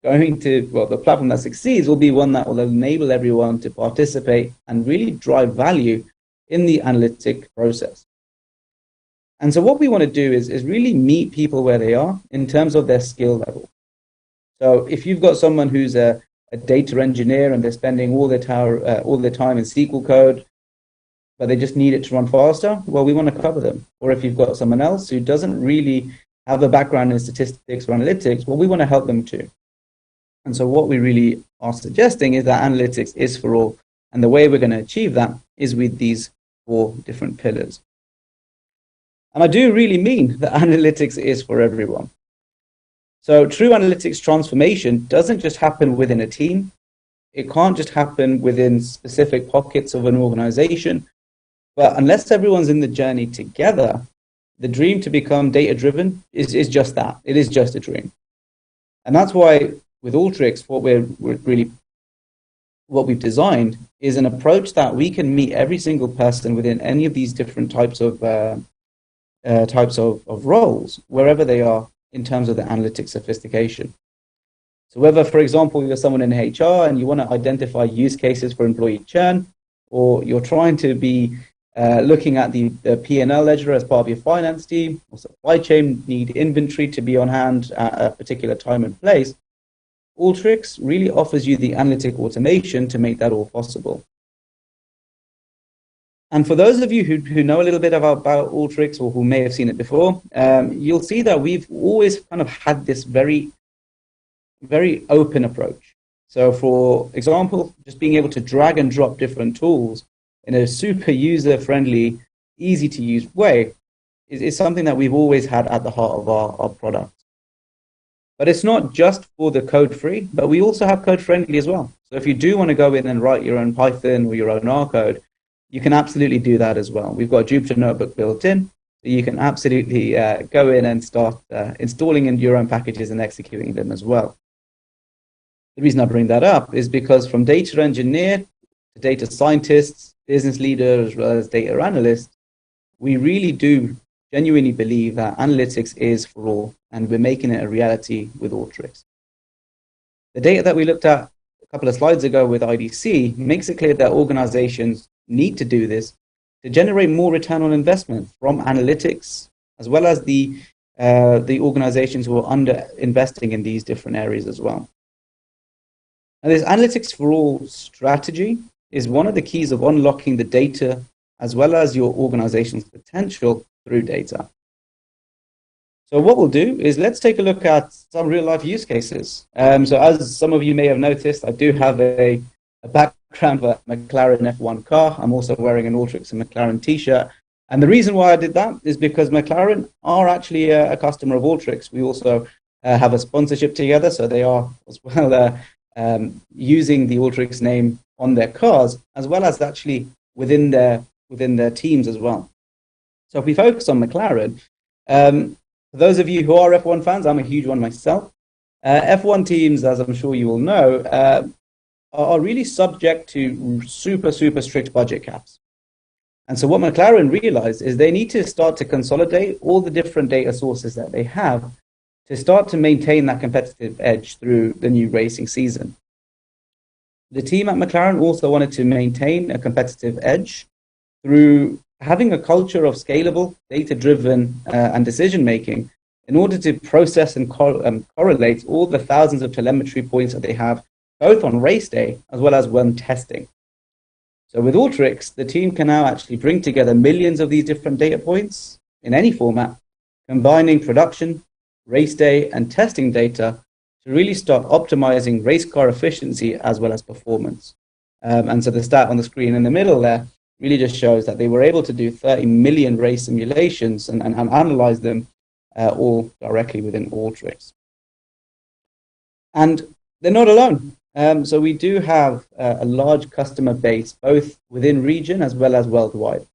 going to, well, the platform that succeeds will be one that will enable everyone to participate and really drive value in the analytic process. And so what we want to do is really meet people where they are in terms of their skill level. So if you've got someone who's a data engineer and they're spending all their time in SQL code, but they just need it to run faster, well, we want to cover them. Or if you've got someone else who doesn't really have a background in statistics or analytics, well, we want to help them too. And so what we really are suggesting is that analytics is for all. And the way we're going to achieve that is with these 4 different pillars. And I do really mean that analytics is for everyone. So true analytics transformation doesn't just happen within a team. It can't just happen within specific pockets of an organization. But unless everyone's in the journey together, the dream to become data-driven is just that. It is just a dream. And that's why with Alteryx, what we've designed is an approach that we can meet every single person within any of these different types of roles, wherever they are in terms of the analytic sophistication. So whether, for example, you're someone in HR and you want to identify use cases for employee churn, or you're trying to be looking at the P&L ledger as part of your finance team, or supply chain need inventory to be on hand at a particular time and place, Alteryx really offers you the analytic automation to make that all possible. And for those of you who know a little bit about Alteryx or who may have seen it before, you'll see that we've always kind of had this very, very open approach. So for example, just being able to drag and drop different tools in a super user-friendly, easy-to-use way is something that we've always had at the heart of our product. But it's not just for the code-free, but we also have code-friendly as well. So if you do want to go in and write your own Python or your own R code, you can absolutely do that as well. We've got a Jupyter Notebook built in, so you can absolutely go in and start installing in your own packages and executing them as well. The reason I bring that up is because from data engineer to data scientists, business leaders, as well as data analysts, we really do genuinely believe that analytics is for all, and we're making it a reality with Alteryx. The data that we looked at a couple of slides ago with IDC makes it clear that organizations need to do this to generate more return on investment from analytics, as well as the organizations who are under investing in these different areas as well. And this analytics for all strategy is one of the keys of unlocking the data as well as your organization's potential through data. So what we'll do is let's take a look at some real life use cases. So as some of you may have noticed, I do have a background for McLaren F1 car. I'm also wearing an Alteryx and McLaren t-shirt. And the reason why I did that is because McLaren are actually a customer of Alteryx. We also have a sponsorship together, so they are as well using the Alteryx name on their cars, as well as actually within their teams as well. So if we focus on McLaren, for those of you who are F1 fans, I'm a huge one myself. F1 teams, as I'm sure you will know, are really subject to super strict budget caps. And so what McLaren realized is they need to start to consolidate all the different data sources that they have to start to maintain that competitive edge through the new racing season. The team at McLaren also wanted to maintain a competitive edge through having a culture of scalable, data-driven and decision-making in order to process and correlate all the thousands of telemetry points that they have, both on race day as well as when testing. So with Alteryx, the team can now actually bring together millions of these different data points in any format, combining production, race day, and testing data to really start optimizing race car efficiency as well as performance. And so the stat on the screen in the middle there really just shows that they were able to do 30 million race simulations and analyze them all directly within Alteryx. And they're not alone. So we do have a large customer base, both within region as well as worldwide.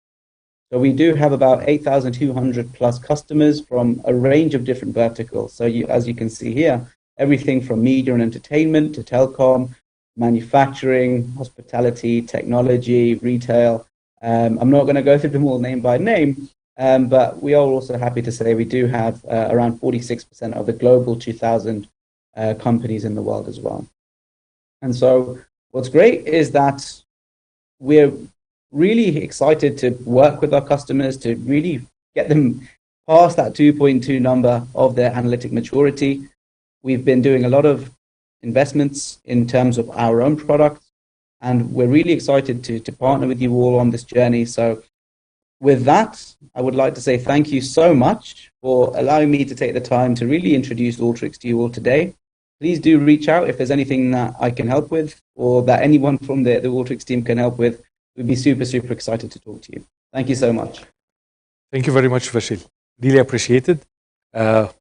So we do have about 8,200 plus customers from a range of different verticals. So as you can see here, everything from media and entertainment to telecom, manufacturing, hospitality, technology, retail. I'm not going to go through them all name by name, but we are also happy to say we do have around 46% of the global 2,000 companies in the world as well. And so what's great is that we're really excited to work with our customers to really get them past that 2.2 number of their analytic maturity. We've been doing a lot of investments in terms of our own products, and we're really excited to partner with you all on this journey. So with that, I would like to say thank you so much for allowing me to take the time to really introduce Alteryx to you all today. Please do reach out if there's anything that I can help with or that anyone from the Alteryx team can help with. We'd be super excited to talk to you. Thank you so much. Thank you very much, Vashil. Really appreciate it.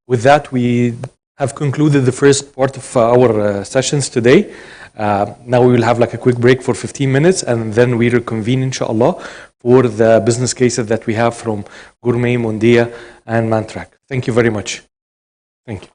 With that, we have concluded the first part of our sessions today. Now we will have like a quick break for 15 minutes and then we reconvene, inshallah, for the business cases that we have from Gourmet, Mondia, and Mantrack. Thank you very much. Thank you.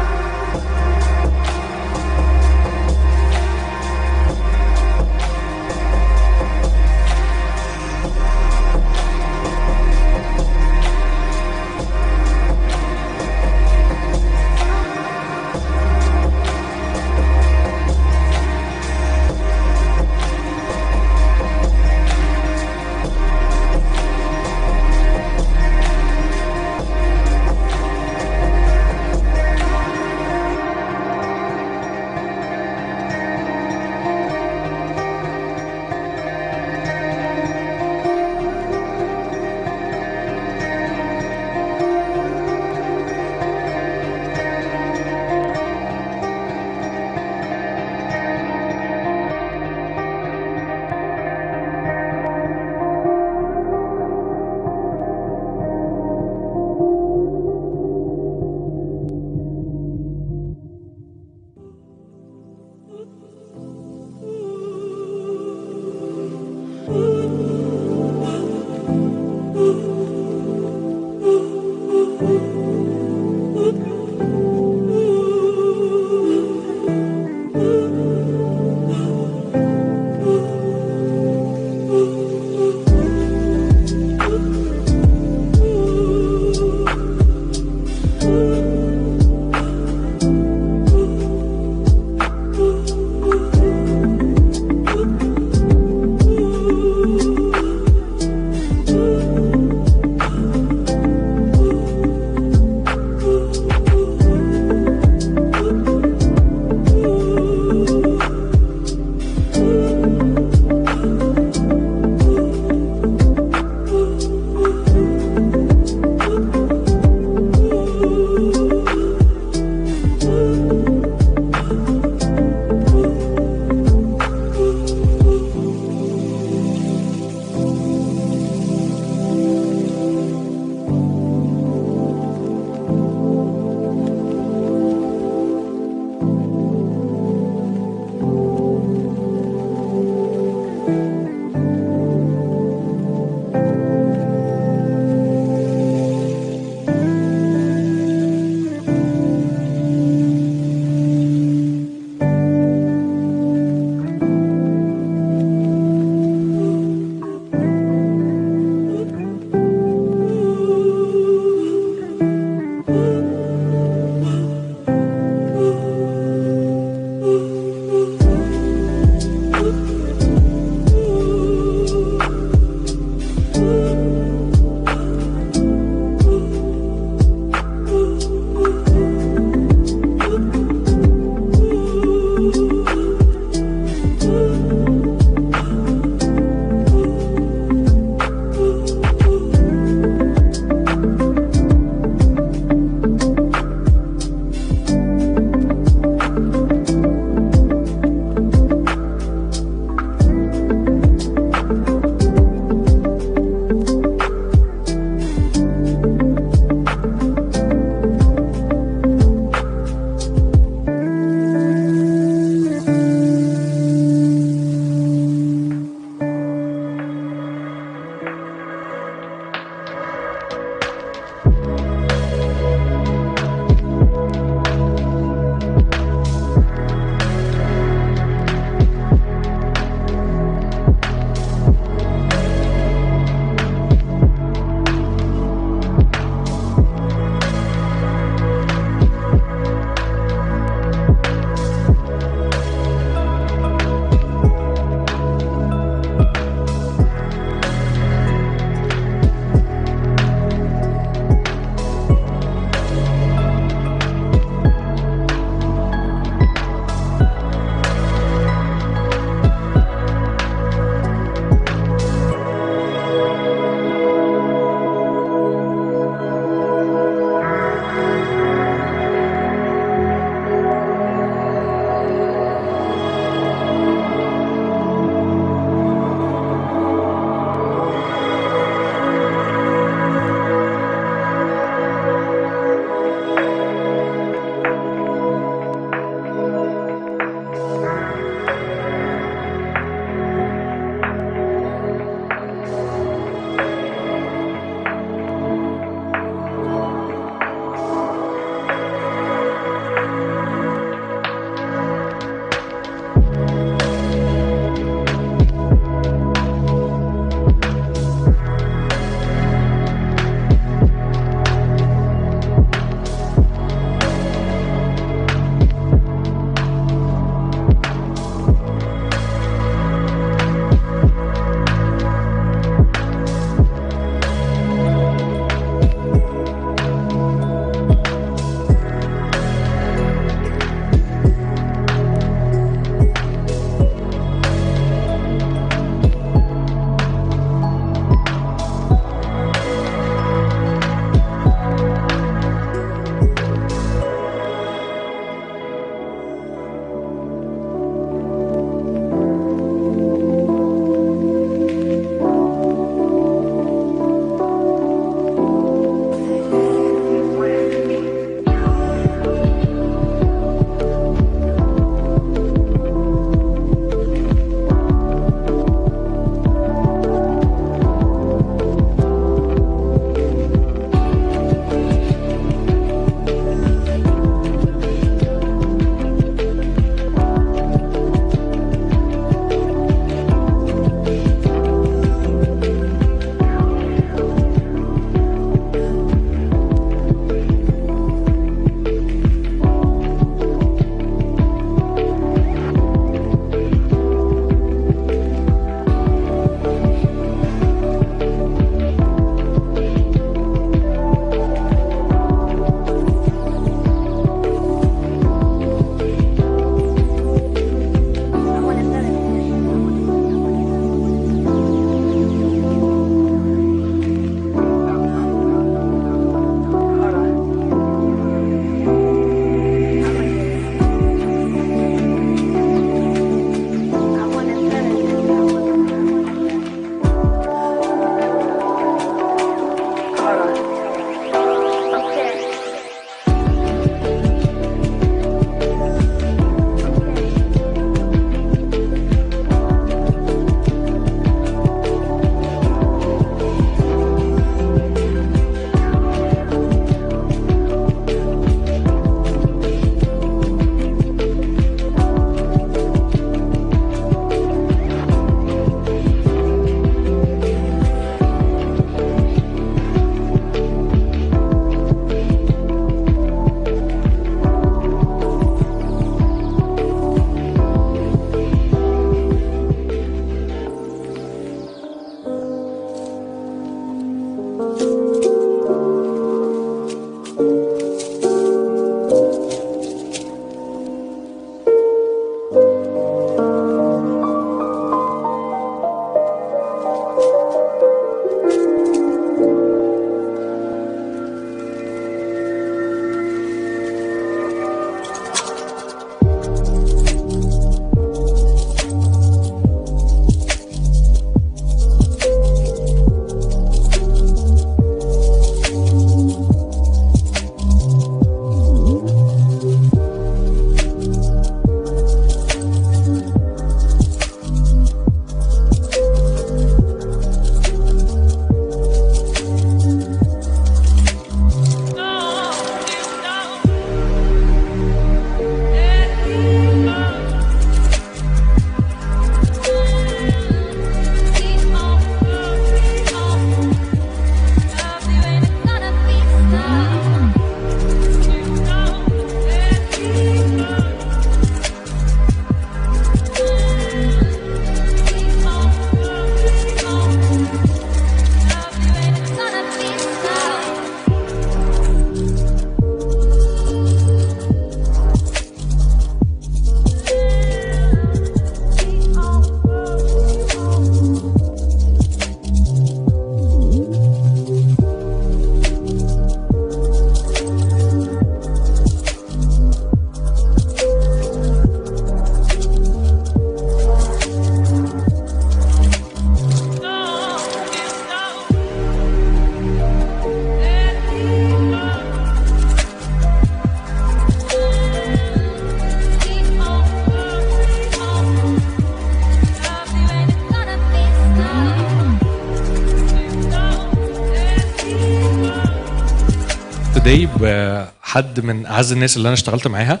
today بحد من اعز الناس اللي انا اشتغلت معاها.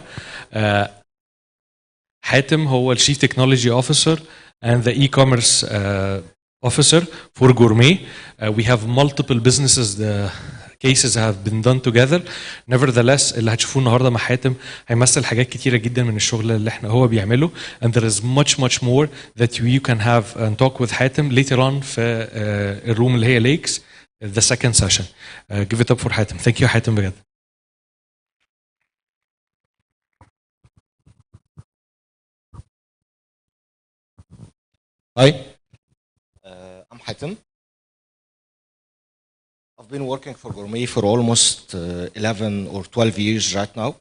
حاتم هو الشيف تكنولوجي اوفيسر and the e-commerce officer for Gourmet. We have multiple businesses. The cases have been done together. Nevertheless اللي هتشوفوه النهارده مع حاتم هيمثل حاجات كتيره جدا من الشغل اللي احنا هو بيعمله. And there is much more that you can have and talk with حاتم later on في الروم اللي هي ليكس the second session. Give it up for حاتم. Thank you حاتم بجد. Hi, I'm Hatem. I've been working for Gourmet for almost 11 or 12 years right now.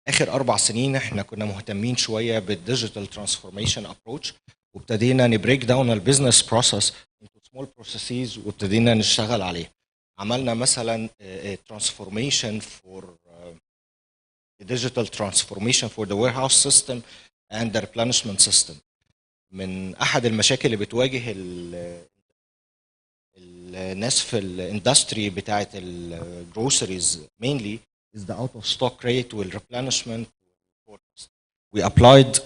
آخر 4 سنين احنا كنا مهتمين شوية بالdigital transformation approach وابتدينا نبريك داون البيزنس بروسيس into small processes وابتدينا نشتغل عليه. عملنا مثلا transformation for digital transformation for the warehouse system and the replenishment system. من احد المشاكل اللي بتواجه الناس في الاندستري بتاعه الجروسريز mainly is the out of stock rate والreplenishment forecast. We applied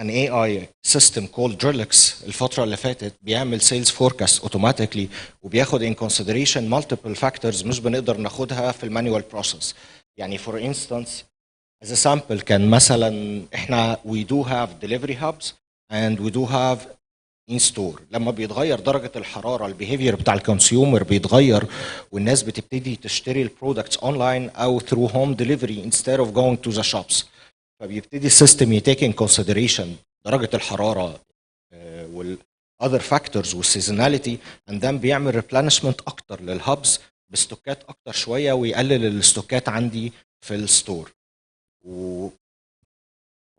an AI system called Drillix الفترة اللي فاتت بيعمل sales forecast automatically وبياخد in consideration multiple factors مش بنقدر ناخدها في المانيوال process. يعني for instance as a sample كان مثلا احنا we do have delivery hubs and we do have in store. لما بيتغير درجة الحرارة البيهيفير بتاع الكونسيومر بيتغير والناس بتبتدي تشتري البرودكتس اونلاين او through home delivery instead of going to the shops. فبيبتدي السيستم يتيك in consideration درجة الحرارة وال other factors والسيزوناليتي and then بيعمل replenishment اكتر للهابس بستوكات اكتر شوية ويقلل الستوكات عندي في الستور.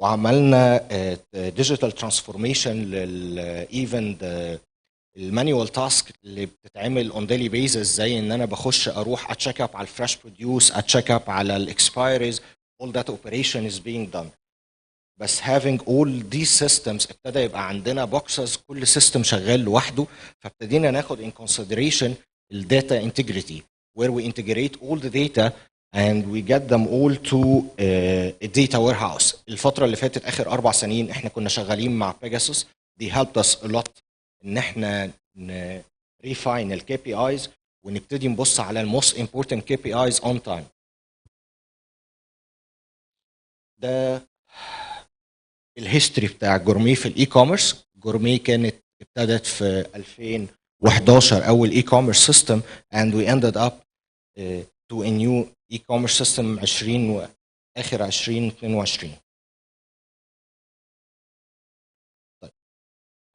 وعملنا ديجيتال ترانسفورميشن للايفن المانيوال تاسك اللي بتتعمل اون ديلي بيزس زي ان انا بخش اروح اتشيك اب على الفريش بروديوس اتشيك اب على الاكسبايريز all that operation is being done. بس having all these systems ابتدى يبقى عندنا boxes كل سيستم شغال لوحده فابتدينا ناخد in consideration الداتا integrity where we integrate all the data and we get them all to a data warehouse. الفترة اللي فاتت آخر 4 سنين احنا كنا شغالين مع Pegasus. They helped us a lot ان احنا refine ال KPIs ونبتدي نبص على ال most important KPIs on time. ده الهيستوري بتاع جورمي في الاي كوميرس. جورمي كانت ابتدت في 2011 اول اي كوميرس سيستم and we ended up to a new e-commerce system 20 اخر 2022. طيب.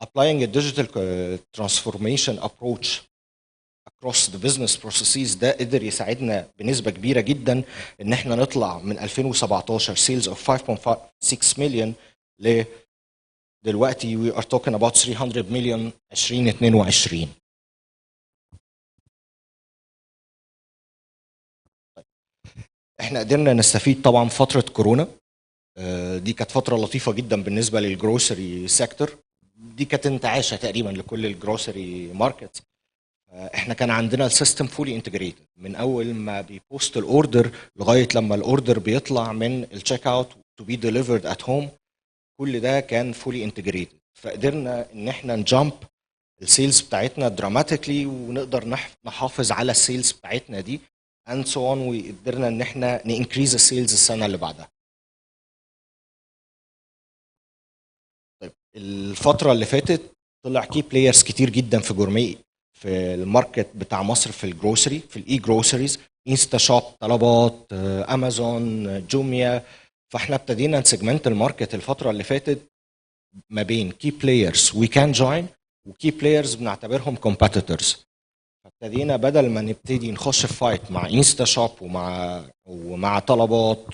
Applying a digital transformation approach across the business processes ده قدر يساعدنا بنسبة كبيرة جدا ان احنا نطلع من 2017 sales of 5.6 million ل دلوقتي we are talking about 300 million 2022. احنا قدرنا نستفيد طبعا فتره كورونا. دي كانت فتره لطيفه جدا بالنسبه للجروسري سيكتور. دي كانت انتعاشه تقريبا لكل الجروسري ماركت. احنا كان عندنا السيستم فولي انتجريتد من اول ما بيبوست الاوردر لغايه لما الاوردر بيطلع من التشيك اوت تو بي ديليفرد ات هوم. كل ده كان فولي انتجريتد فقدرنا ان احنا نجامب السيلز بتاعتنا دراماتيكلي ونقدر نحافظ على السيلز بتاعتنا دي and so on وقدرنا ان احنا نانكريز السيلز السنه اللي بعدها. طيب الفتره اللي فاتت طلع كي بلايرز كتير جدا في جورمي في الماركت بتاع مصر في الجروسري في الاي جروسريز انستا شوب طلبات امازون جوميا. فاحنا ابتدينا نسجمنت الماركت الفتره اللي فاتت ما بين كي بلايرز وي كان جوين وكي بلايرز بنعتبرهم كومبيتيتورز. فابتدينا بدل ما نبتدي نخش في فايت مع انستا شوب ومع طلبات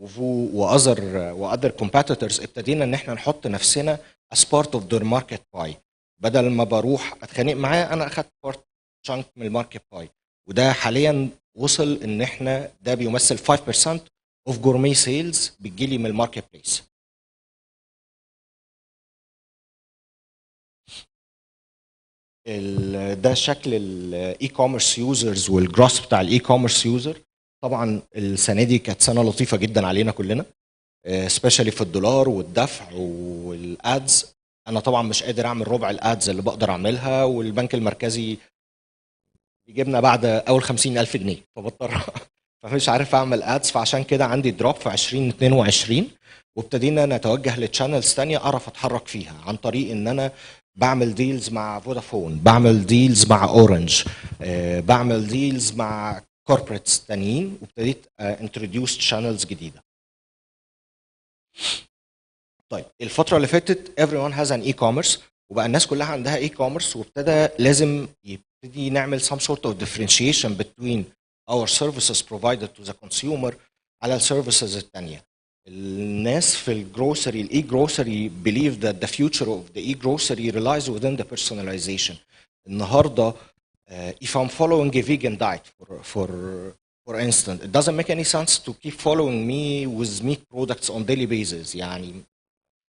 وفو واذر كومبيتيتورز ابتدينا ان احنا نحط نفسنا as part of their market pie. بدل ما بروح اتخانق معاه انا اخدت بارت شانك من الماركت باي وده حاليا وصل ان احنا ده بيمثل 5% of gourmet sales بتجيلي من الماركت بليس. ده شكل الاي كوميرس يوزرز والجروس بتاع الاي كوميرس يوزر. طبعا السنه دي كانت سنه لطيفه جدا علينا كلنا، سبيشالي في الدولار والدفع والادز. انا طبعا مش قادر اعمل ربع الادز اللي بقدر اعملها، والبنك المركزي بيجيبنا بعد اول 50,000 جنيه فبضطر فمش عارف اعمل ادز. فعشان كده عندي دروب في 2022، وابتدينا نتوجه لتشانلز ثانيه اعرف اتحرك فيها عن طريق ان انا بعمل ديلز مع فودافون، بعمل ديلز مع اورنج، بعمل ديلز مع كوربريتس تانيين، وابتديت انتروديوس شانلز جديده. طيب الفتره اللي فاتت everyone has an e-commerce، وبقى الناس كلها عندها e-commerce، وابتدى لازم يبتدي نعمل some sort of differentiation between our services provided to the consumer على السيرفيسز الثانيه. الناس في الجروسري الاي جروسري believe that the future of the e-grocery relies within the personalization. النهارده if I'm following a vegan diet for instance, it doesn't make any sense to keep following me with meat products on daily basis. يعني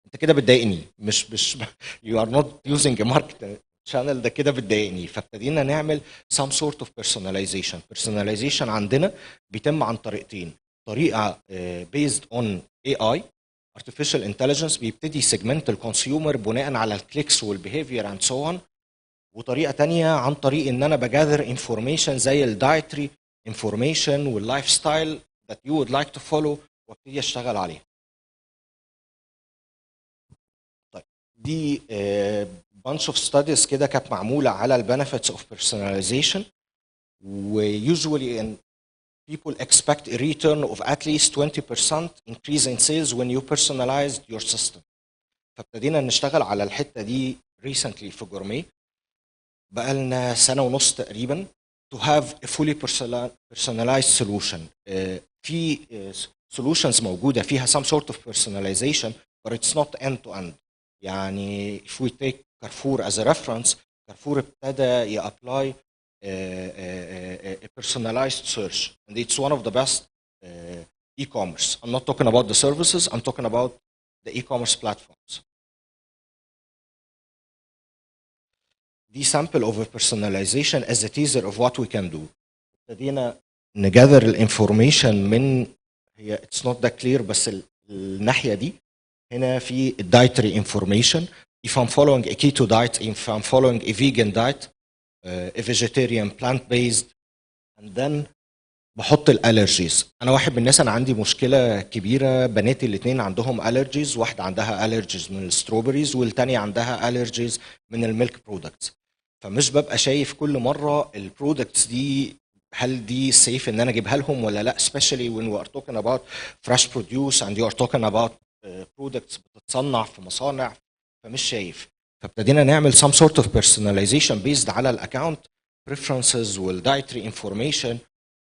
انت كده بتضايقني، مش you are not using a market channel، ده كده بتضايقني. فابتدينا نعمل some sort of personalization. personalization عندنا بيتم عن طريقتين، طريقه based on AI artificial intelligence بيبتدي segment الكونسيومر بناء على الكليكس والبيهيفير and so on، وطريقه تانية عن طريق ان انا بجاذر انفورميشن زي الدايتري انفورميشن واللايف ستايل that you would like to follow وابتدي اشتغل عليها. طيب دي bunch of studies كده كانت معموله على البنفيتس اوف personalization، وusually people expect a return of at least 20% increase in sales when you personalize your system. فابتدينا نشتغل على الحته دي recently في جورمي، بقى لنا سنه ونص تقريبا to have a fully personalized solution. في solutions موجوده فيها some sort of personalization but it's not end to end. يعني if we take Carrefour as a reference, Carrefour ابتدى يابلاي a personalized search and it's one of the best e-commerce. I'm not talking about the services, I'm talking about the e-commerce platforms. دي sample of a personalization as a teaser of what we can do. ابتدينا نجذر الانفورميشن من هي it's not that clear بس الناحيه دي. هنا في dietary information if I'm following a keto diet, if I'm following a vegan diet, a vegetarian plant-based, and then بحط الالرجيز. انا واحد من الناس انا عندي مشكله كبيره، بناتي الاثنين عندهم الرجيز، واحده عندها الرجيز من الستروبريز والثانيه عندها الرجيز من الميلك برودكتس. فمش ببقى شايف كل مره البرودكتس دي هل دي سيف ان انا اجيبها لهم ولا لا، especially when we are talking about fresh produce and you are talking about products بتتصنع في مصانع، فمش شايف. فابتدينا نعمل some sort of personalization based على الاكونت preferences والdietary information،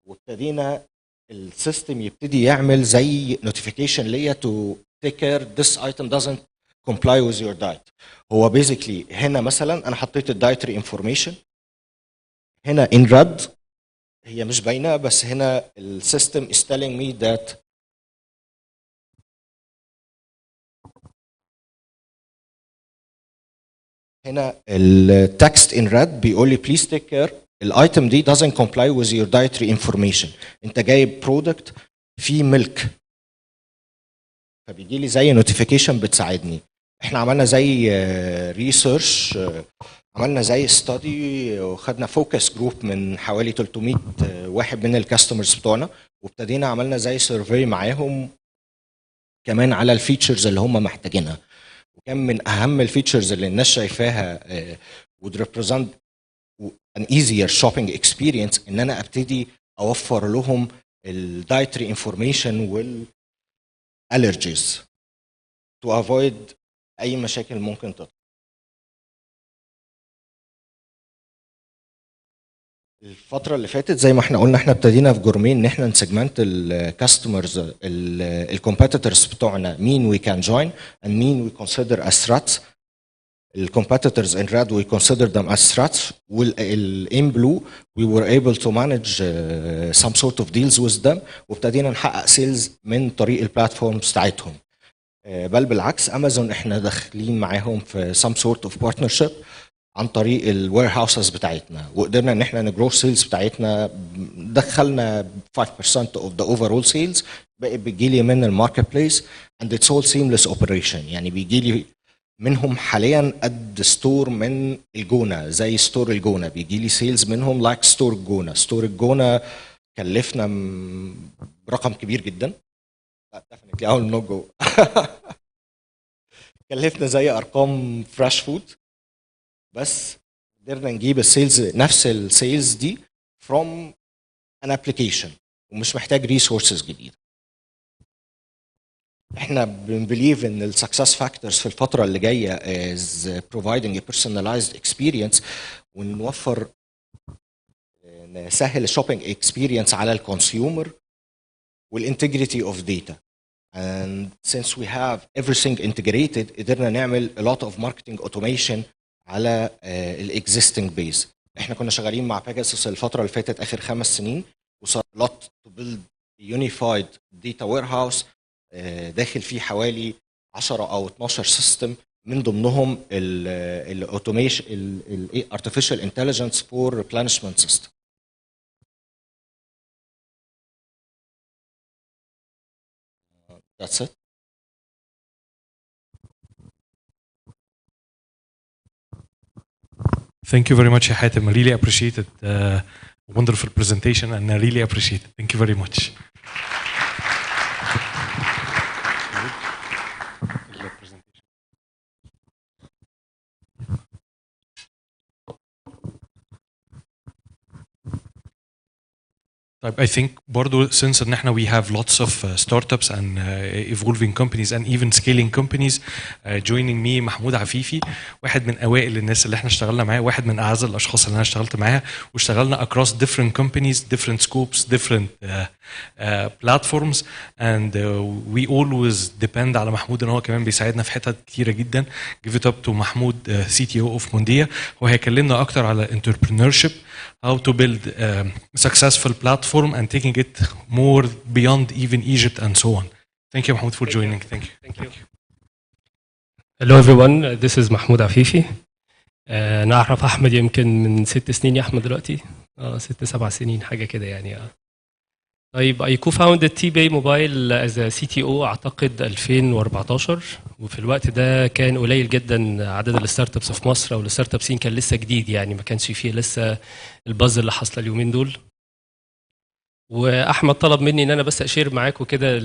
وابتدينا السيستم يبتدي يعمل زي notification ليا to take care this item doesn't comply with your diet. هو basically هنا مثلا انا حطيت الدايتري انفورميشن هنا in red، هي مش باينه بس هنا السيستم is telling me that هنا التكست in red بيقول لي please take care الايتم دي doesn't comply with your dietary information. انت جايب برودكت فيه ميلك، فبيجي لي زي نوتيفيكيشن بتساعدني. احنا عملنا زي ريسيرش، عملنا زي ستادي وخدنا فوكس جروب من حوالي 300 واحد من الكاستمرز بتوعنا، وابتدينا عملنا زي سيرفي معاهم كمان على الفيتشرز اللي هم محتاجينها. وكان من اهم الفيتشرز اللي الناس شايفاها would represent an easier shopping experience ان انا ابتدي اوفر لهم الدايتري انفورميشن والالرجيز to avoid اي مشاكل ممكن تطلع. الفتره اللي فاتت زي ما احنا قلنا احنا ابتدينا في جورمين ان احنا نسجمنت الكاستمرز الكومبيتيتورز بتوعنا مين وي كان جوين and مين وي كونسيدر as threats. الكومبيتيتورز in red we consider them as threats، in blue we were able to manage some sort of deals with them، وابتدينا نحقق سيلز من طريق البلاتفورمز بتاعتهم. بل بالعكس امازون احنا داخلين معاهم في some sort of partnership عن طريق الوير هاوسز بتاعتنا، وقدرنا ان احنا نجرو سيلز بتاعتنا. دخلنا 5% of the overall sales بقت بتجي لي من الماركت بليس and it's all seamless operation. يعني بيجي لي منهم حاليا قد ستور من الجونه، زي ستور الجونه بيجي لي سيلز منهم لايك ستور الجونه. ستور الجونه كلفنا رقم كبير جدا. لا definitely I will not go. كلفنا زي ارقام فريش فود، بس قدرنا نجيب السيلز، نفس السيلز دي from an application ومش محتاج ريسورسز جديده. احنا بنبليف ان السكسس فاكتورز في الفتره اللي جايه is providing a personalized experience، ونوفر نسهل الشوبينج اكسبيرينس على الكونسيومر والانتجريتي اوف داتا. and since we have everything integrated قدرنا نعمل a lot of marketing automation على الاكزيستنج بيز. احنا كنا شغالين مع بيجاسوس الفتره اللي فاتت اخر 5 سنين، وصار lot to build unified data warehouse داخل فيه حوالي 10 او 12 سيستم، من ضمنهم الاوتوميشن الارتفيشال انتليجنس فور ريبلانشمنت سيستم. That's it. Thank you very much يا حاتم. I really appreciate it. Wonderful presentation and I really appreciate it. Thank you very much. طيب I think برضو since ان احنا we have lots of startups and evolving companies and even scaling companies joining me محمود عفيفي، واحد من اوائل الناس اللي احنا اشتغلنا معاه، واحد من اعز الاشخاص اللي انا اشتغلت معاها، واشتغلنا across different companies, different scopes, different platforms and we always depend على محمود ان هو كمان بيساعدنا في حتت كتيره جدا. give it up to محمود CTO of Mondia. هو هيكلمنا اكتر على entrepreneurship, how to build a successful platform and taking it more beyond even Egypt and so on. Thank you Mahmoud for joining. Thank you. Thank you. Hello everyone, this is محمود عفيفي. أنا أعرف أحمد يمكن من 6 سنين يا أحمد دلوقتي 6-7 سنين حاجة كده يعني. طيب I co-founded T-Bay Mobile as a CTO أعتقد 2014، وفي الوقت ده كان قليل جدا عدد الستارت ابس في مصر، او الستارت اب سين كان لسه جديد يعني ما كانش فيه لسه الباز اللي حاصله اليومين دول. واحمد طلب مني ان انا بس اشير معاكم كده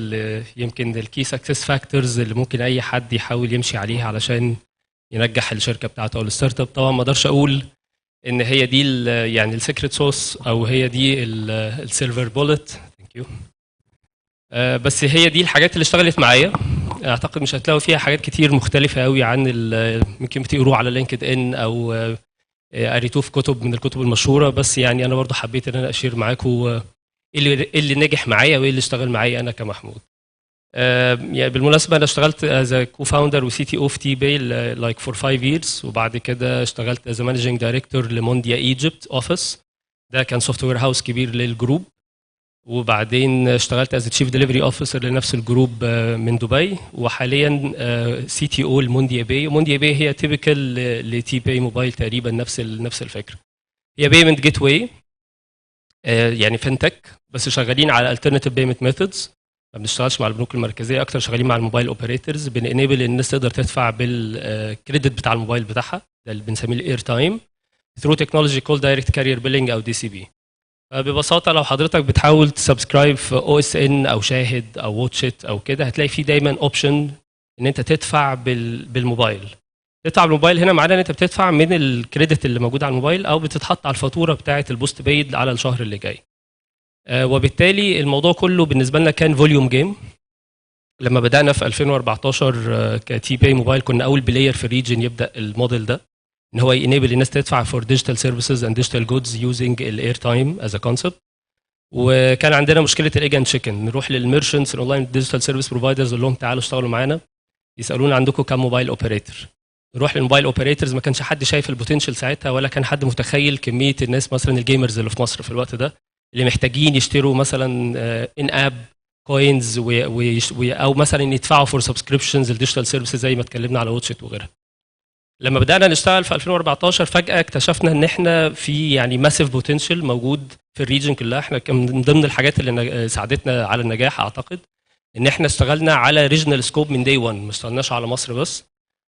يمكن الكي سكسس فاكتورز اللي ممكن اي حد يحاول يمشي عليها علشان ينجح الشركه بتاعته او الستارت اب. طبعا ما اقدرش اقول ان هي دي يعني السيكريت صوص او هي دي السيلفر بولت، ثانك يو، بس هي دي الحاجات اللي اشتغلت معايا. اعتقد مش هتلاقوا فيها حاجات كتير مختلفه قوي عن ممكن بتقروه على لينكد ان او قريتوه في كتب من الكتب المشهوره، بس يعني انا برضو حبيت ان انا اشير معاكم ايه اللي نجح معايا وايه اللي اشتغل معايا انا كمحمود. يعني بالمناسبه انا اشتغلت از كو فاوندر وسي تي او في تي باي لايك فور 5 years، وبعد كده اشتغلت از مانجنج دايركتور لمونديا ايجيبت اوفيس، ده كان سوفت وير هاوس كبير للجروب، وبعدين اشتغلت از تشيف ديليفري اوفيسر لنفس الجروب من دبي، وحاليا سي تي او لمونديا باي. ومونديا باي هي تيبيكال لتي باي موبايل تقريبا، نفس الفكره. هي بيمنت جيت واي يعني فينتك، بس شغالين على الترناتيف بيمنت ميثودز، ما بنشتغلش مع البنوك المركزيه، اكتر شغالين مع الموبايل اوبريتورز، بنانيبل الناس تقدر تدفع بالكريدت بتاع الموبايل بتاعها، ده اللي بنسميه الاير تايم، ثرو تكنولوجي كول دايركت كارير بيلينج او دي سي بي. ببساطه لو حضرتك بتحاول تسبسكرايب في او اس ان او شاهد او واتشت او كده، هتلاقي في دايما اوبشن ان انت تدفع بالموبايل. تدفع بالموبايل هنا معناه ان انت بتدفع من الكريدت اللي موجود على الموبايل، او بتتحط على الفاتوره بتاعه البوست بيد على الشهر اللي جاي. وبالتالي الموضوع كله بالنسبه لنا كان فوليوم جيم. لما بدانا في 2014 كتي باي موبايل كنا اول بلاير في الريجن يبدا الموديل ده، ان هو ينيبل الناس تدفع فور ديجيتال سيرفيسز اند ديجيتال جودز يوزنج الاير تايم از ا كونسبت. وكان عندنا مشكله الايج اند تشيكن، نروح للميرشنتس الاونلاين ديجيتال سيرفيس بروفايدرز نقول لهم تعالوا اشتغلوا معانا، يسالونا عندكم كام موبايل اوبريتور، نروح للموبايل اوبريتورز، ما كانش حد شايف البوتنشال ساعتها، ولا كان حد متخيل كميه الناس مثلا الجيمرز اللي في مصر في الوقت ده اللي محتاجين يشتروا مثلا ان اب كوينز او مثلا يدفعوا فور سبسكريبشنز الديجيتال سيرفيسز زي ما اتكلمنا على واتشت وغيرها. لما بدانا نشتغل في 2014 فجاه اكتشفنا ان احنا في يعني ماسيف بوتنشال موجود في الريجن كلها. احنا كان من ضمن الحاجات اللي ساعدتنا على النجاح اعتقد ان احنا اشتغلنا على ريجنال سكوب من داي 1، ما اشتغلناش على مصر بس.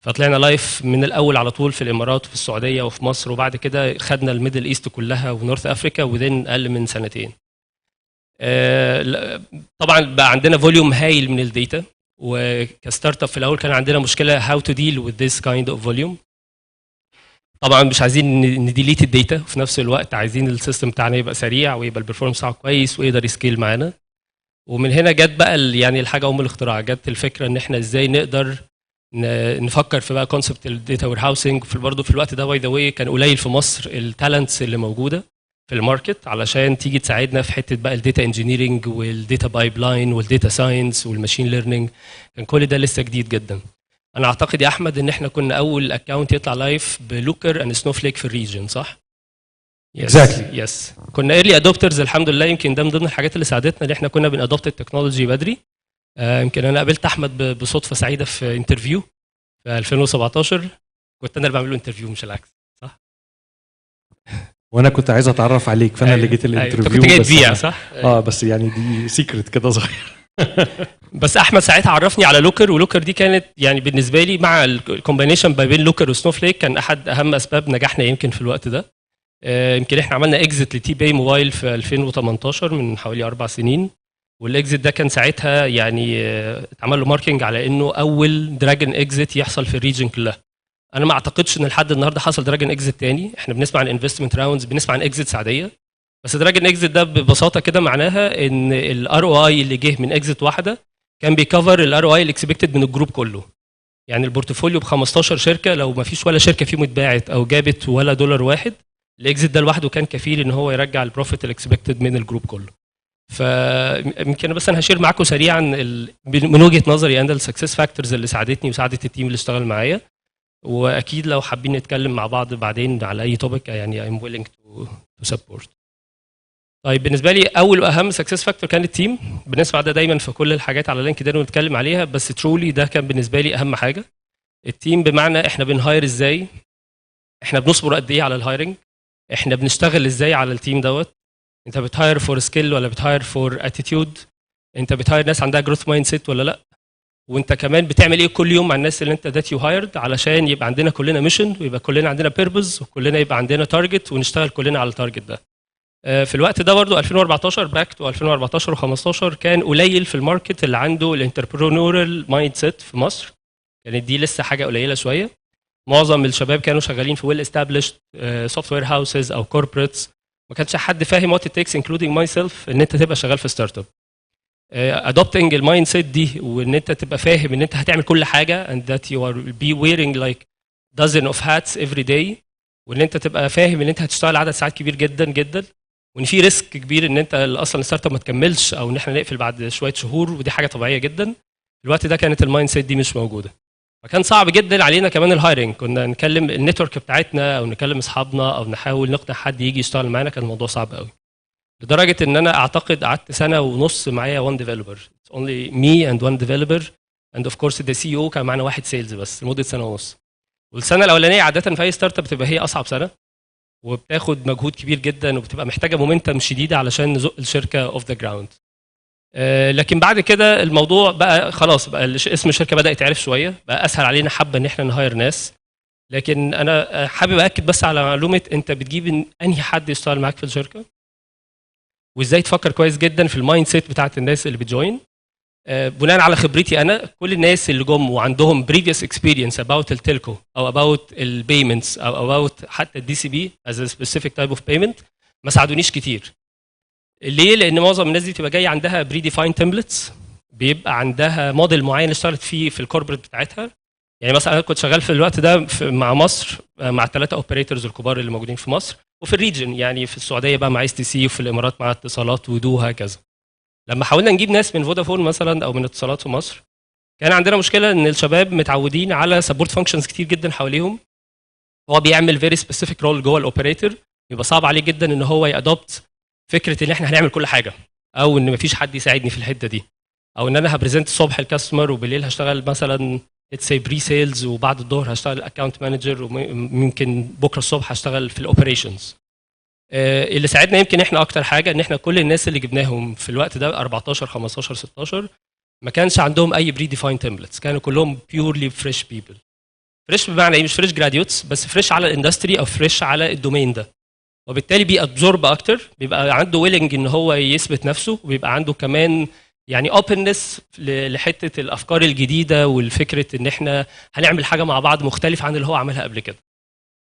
فطلعنا لايف من الاول على طول في الامارات وفي السعوديه وفي مصر، وبعد كده خدنا الميدل ايست كلها ونورث افريكا وذين اقل من سنتين. طبعا بقى عندنا فوليوم هايل من الداتا، وكستارت اب في الاول كان عندنا مشكله هاو تو ديل وذ ذيس كايند اوف فوليوم. طبعا مش عايزين نديليت الداتا، وفي نفس الوقت عايزين السيستم بتاعنا يبقى سريع ويبقى البرفورمانس بتاعه كويس ويقدر يسكيل معانا. ومن هنا جت بقى يعني الحاجه الاختراع، جت الفكره ان احنا ازاي نقدر نفكر في بقى كونسبت الداتا وير هاوسنج. برضه في الوقت ده باي ذا واي كان قليل في مصر التالنتس اللي موجوده في الماركت علشان تيجي تساعدنا في حته بقى الداتا انجينيرنج والداتا بايب لاين والداتا ساينس والماشين ليرنينج. كان كل ده لسه جديد جدا. انا اعتقد يا احمد ان احنا كنا اول اكونت يطلع لايف بلوكر اند سنوفليك في الريجن، صح؟ يس كنا ايرلي ادوبترز الحمد لله. يمكن ده من ضمن الحاجات اللي ساعدتنا ان احنا كنا بنادوبت التكنولوجي بدري. يمكن انا قابلت احمد بصدفه سعيده في انترفيو في 2017. كنت انا اللي بعمل له انترفيو مش العكس، صح؟ وانا كنت عايز اتعرف عليك، فانا اللي جيت الانترفيو. كنت جاي تبيع صح؟ بس يعني دي سيكريت كده صغير. بس احمد ساعتها عرفني على لوكر، ولوكر دي كانت يعني بالنسبه لي مع الكومبينيشن ما بين لوكر وسنوفليك كان احد اهم اسباب نجاحنا يمكن في الوقت ده. يمكن احنا عملنا اكزيت لتي باي موبايل في 2018 من حوالي 4 سنين، والاكزيت ده كان ساعتها يعني اتعمل له ماركينج على انه اول دراجون اكزيت يحصل في الريجن كلها. انا ما اعتقدش ان لحد النهارده حصل دراجون اكزيت تاني. احنا بنسمع عن انفستمنت راوندز، بنسمع عن اكزيتس عاديه، بس دراجون اكزيت ده ببساطه كده معناها ان الار او اي اللي جه من اكزيت واحده كان بيكفر الار او اي الاكسبكتد من الجروب كله. يعني البورتفوليو ب 15 شركه، لو ما فيش ولا شركه فيهم اتباعت او جابت ولا دولار واحد، الاكزيت ده لوحده كان كفيل ان هو يرجع البروفيت الاكسبكتد من الجروب كله. فيمكن بس انا هشير معاكم سريعا من وجهه نظري انا السكسس فاكتورز اللي ساعدتني وساعدت التيم اللي اشتغل معايا، واكيد لو حابين نتكلم مع بعض بعدين على اي توبيك يعني I'm willing to support. طيب بالنسبه لي اول واهم سكسس فاكتور كان التيم. بنسمع ده دايما في كل الحاجات على لينكدين ونتكلم عليها، بس ترولي ده كان بالنسبه لي اهم حاجه. التيم بمعنى احنا بنهاير ازاي، احنا بنصبر قد ايه على الهايرنج، احنا بنشتغل ازاي على التيم دوت. انت بتهاير فور سكيل ولا بتهاير فور اتيتيود؟ انت بتهاير ناس عندها جروث مايند سيت ولا لا؟ وانت كمان بتعمل ايه كل يوم مع الناس اللي انت ذات يو هايرد علشان يبقى عندنا كلنا ميشن ويبقى كلنا عندنا بيربز وكلنا يبقى عندنا تارجت ونشتغل كلنا على التارجت ده. في الوقت ده برضو 2014 باك تو 2014 و15 كان قليل في الماركت اللي عنده الانتربرونورال مايند سيت في مصر. كانت دي لسه حاجه قليله شويه. معظم الشباب كانوا شغالين في ويل استابليشد سوفت وير هاوسز او كوربريتس. ما كانش حد فاهم وات ات تيكس انكلودينج ماي سيلف ان انت تبقى شغال في ستارت اب. ادوبتنج المايند سيت دي وان انت تبقى فاهم ان انت هتعمل كل حاجه and that you are be wearing like dozen of hats every day، وان انت تبقى فاهم ان انت هتشتغل عدد ساعات كبير جدا جدا، وان في ريسك كبير ان انت اصلا الستارت اب ما تكملش او ان احنا نقفل بعد شويه شهور، ودي حاجه طبيعيه جدا. الوقت ده كانت المايند سيت دي مش موجوده، فكان صعب جدا علينا كمان الهايرنج. كنا نكلم النتورك بتاعتنا او نكلم اصحابنا او نحاول نقنع حد يجي يشتغل معانا، كان الموضوع صعب قوي. لدرجه ان انا اعتقد قعدت سنه ونص معايا 1 ديفلوبر، only me and one developer and of course the CEO كان معانا واحد سيلز بس لمده سنه ونص. والسنه الاولانيه عاده في اي ستارت اب بتبقى هي اصعب سنه، وبتاخد مجهود كبير جدا وبتبقى محتاجه مومنتم شديده علشان نزق الشركه اوف ذا جراوند. لكن بعد كده الموضوع بقى خلاص، بقى اسم الشركه بدا يتعرف شويه، بقى اسهل علينا حبه ان احنا نهاير ناس. لكن انا حابب اكد بس على معلومه، انت بتجيب انهي حد يشتغل معاك في الشركه، وازاي تفكر كويس جدا في المايند سيت بتاعت الناس اللي بتجوين. بناء على خبرتي انا، كل الناس اللي جم وعندهم previous experience about التلكو او about البيمنتس او about حتى الدي سي بي as a specific type of payment ما ساعدونيش كتير. ليه؟ لان معظم الناس دي بتبقى جايه عندها predefined templates، بيبقى عندها موديل معين اشتغلت فيه في الكوربريت بتاعتها. يعني مثلا انا كنت شغال في الوقت ده مع مصر مع 3 اوبريتورز الكبار اللي موجودين في مصر، وفي الريجن يعني في السعوديه بقى مع اس تي سي، وفي الامارات مع اتصالات ودو هكذا. لما حاولنا نجيب ناس من فودافون مثلا او من اتصالات في مصر، كان عندنا مشكله ان الشباب متعودين على سبورت فانكشنز كتير جدا حواليهم. هو بيعمل فيري سبيسيفيك رول جوه الاوبريتور، يبقى صعب عليه جدا ان هو يادوبت فكره ان احنا هنعمل كل حاجه، او ان مفيش حد يساعدني في الحته دي، او ان انا هبريزنت الصبح الكاستمر وبالليل هشتغل مثلا let's say بري سيلز، وبعد الظهر هشتغل اكونت مانجر، وممكن بكره الصبح هشتغل في الاوبريشنز. اللي ساعدنا يمكن احنا اكتر حاجه ان احنا كل الناس اللي جبناهم في الوقت ده 14 15 16 ما كانش عندهم اي بري ديفاين تمبلتس، كانوا كلهم بيورلي فريش بيبل. فريش بمعنى ايه؟ مش فريش جراديوتس بس، فريش على الاندستري او فريش على الدومين ده، وبالتالي بيأبزورب اكتر، بيبقى عنده ويلنج ان هو يثبت نفسه، وبيبقى عنده كمان يعني اوبنس لحته الافكار الجديده والفكره ان احنا هنعمل حاجه مع بعض مختلف عن اللي هو عملها قبل كده.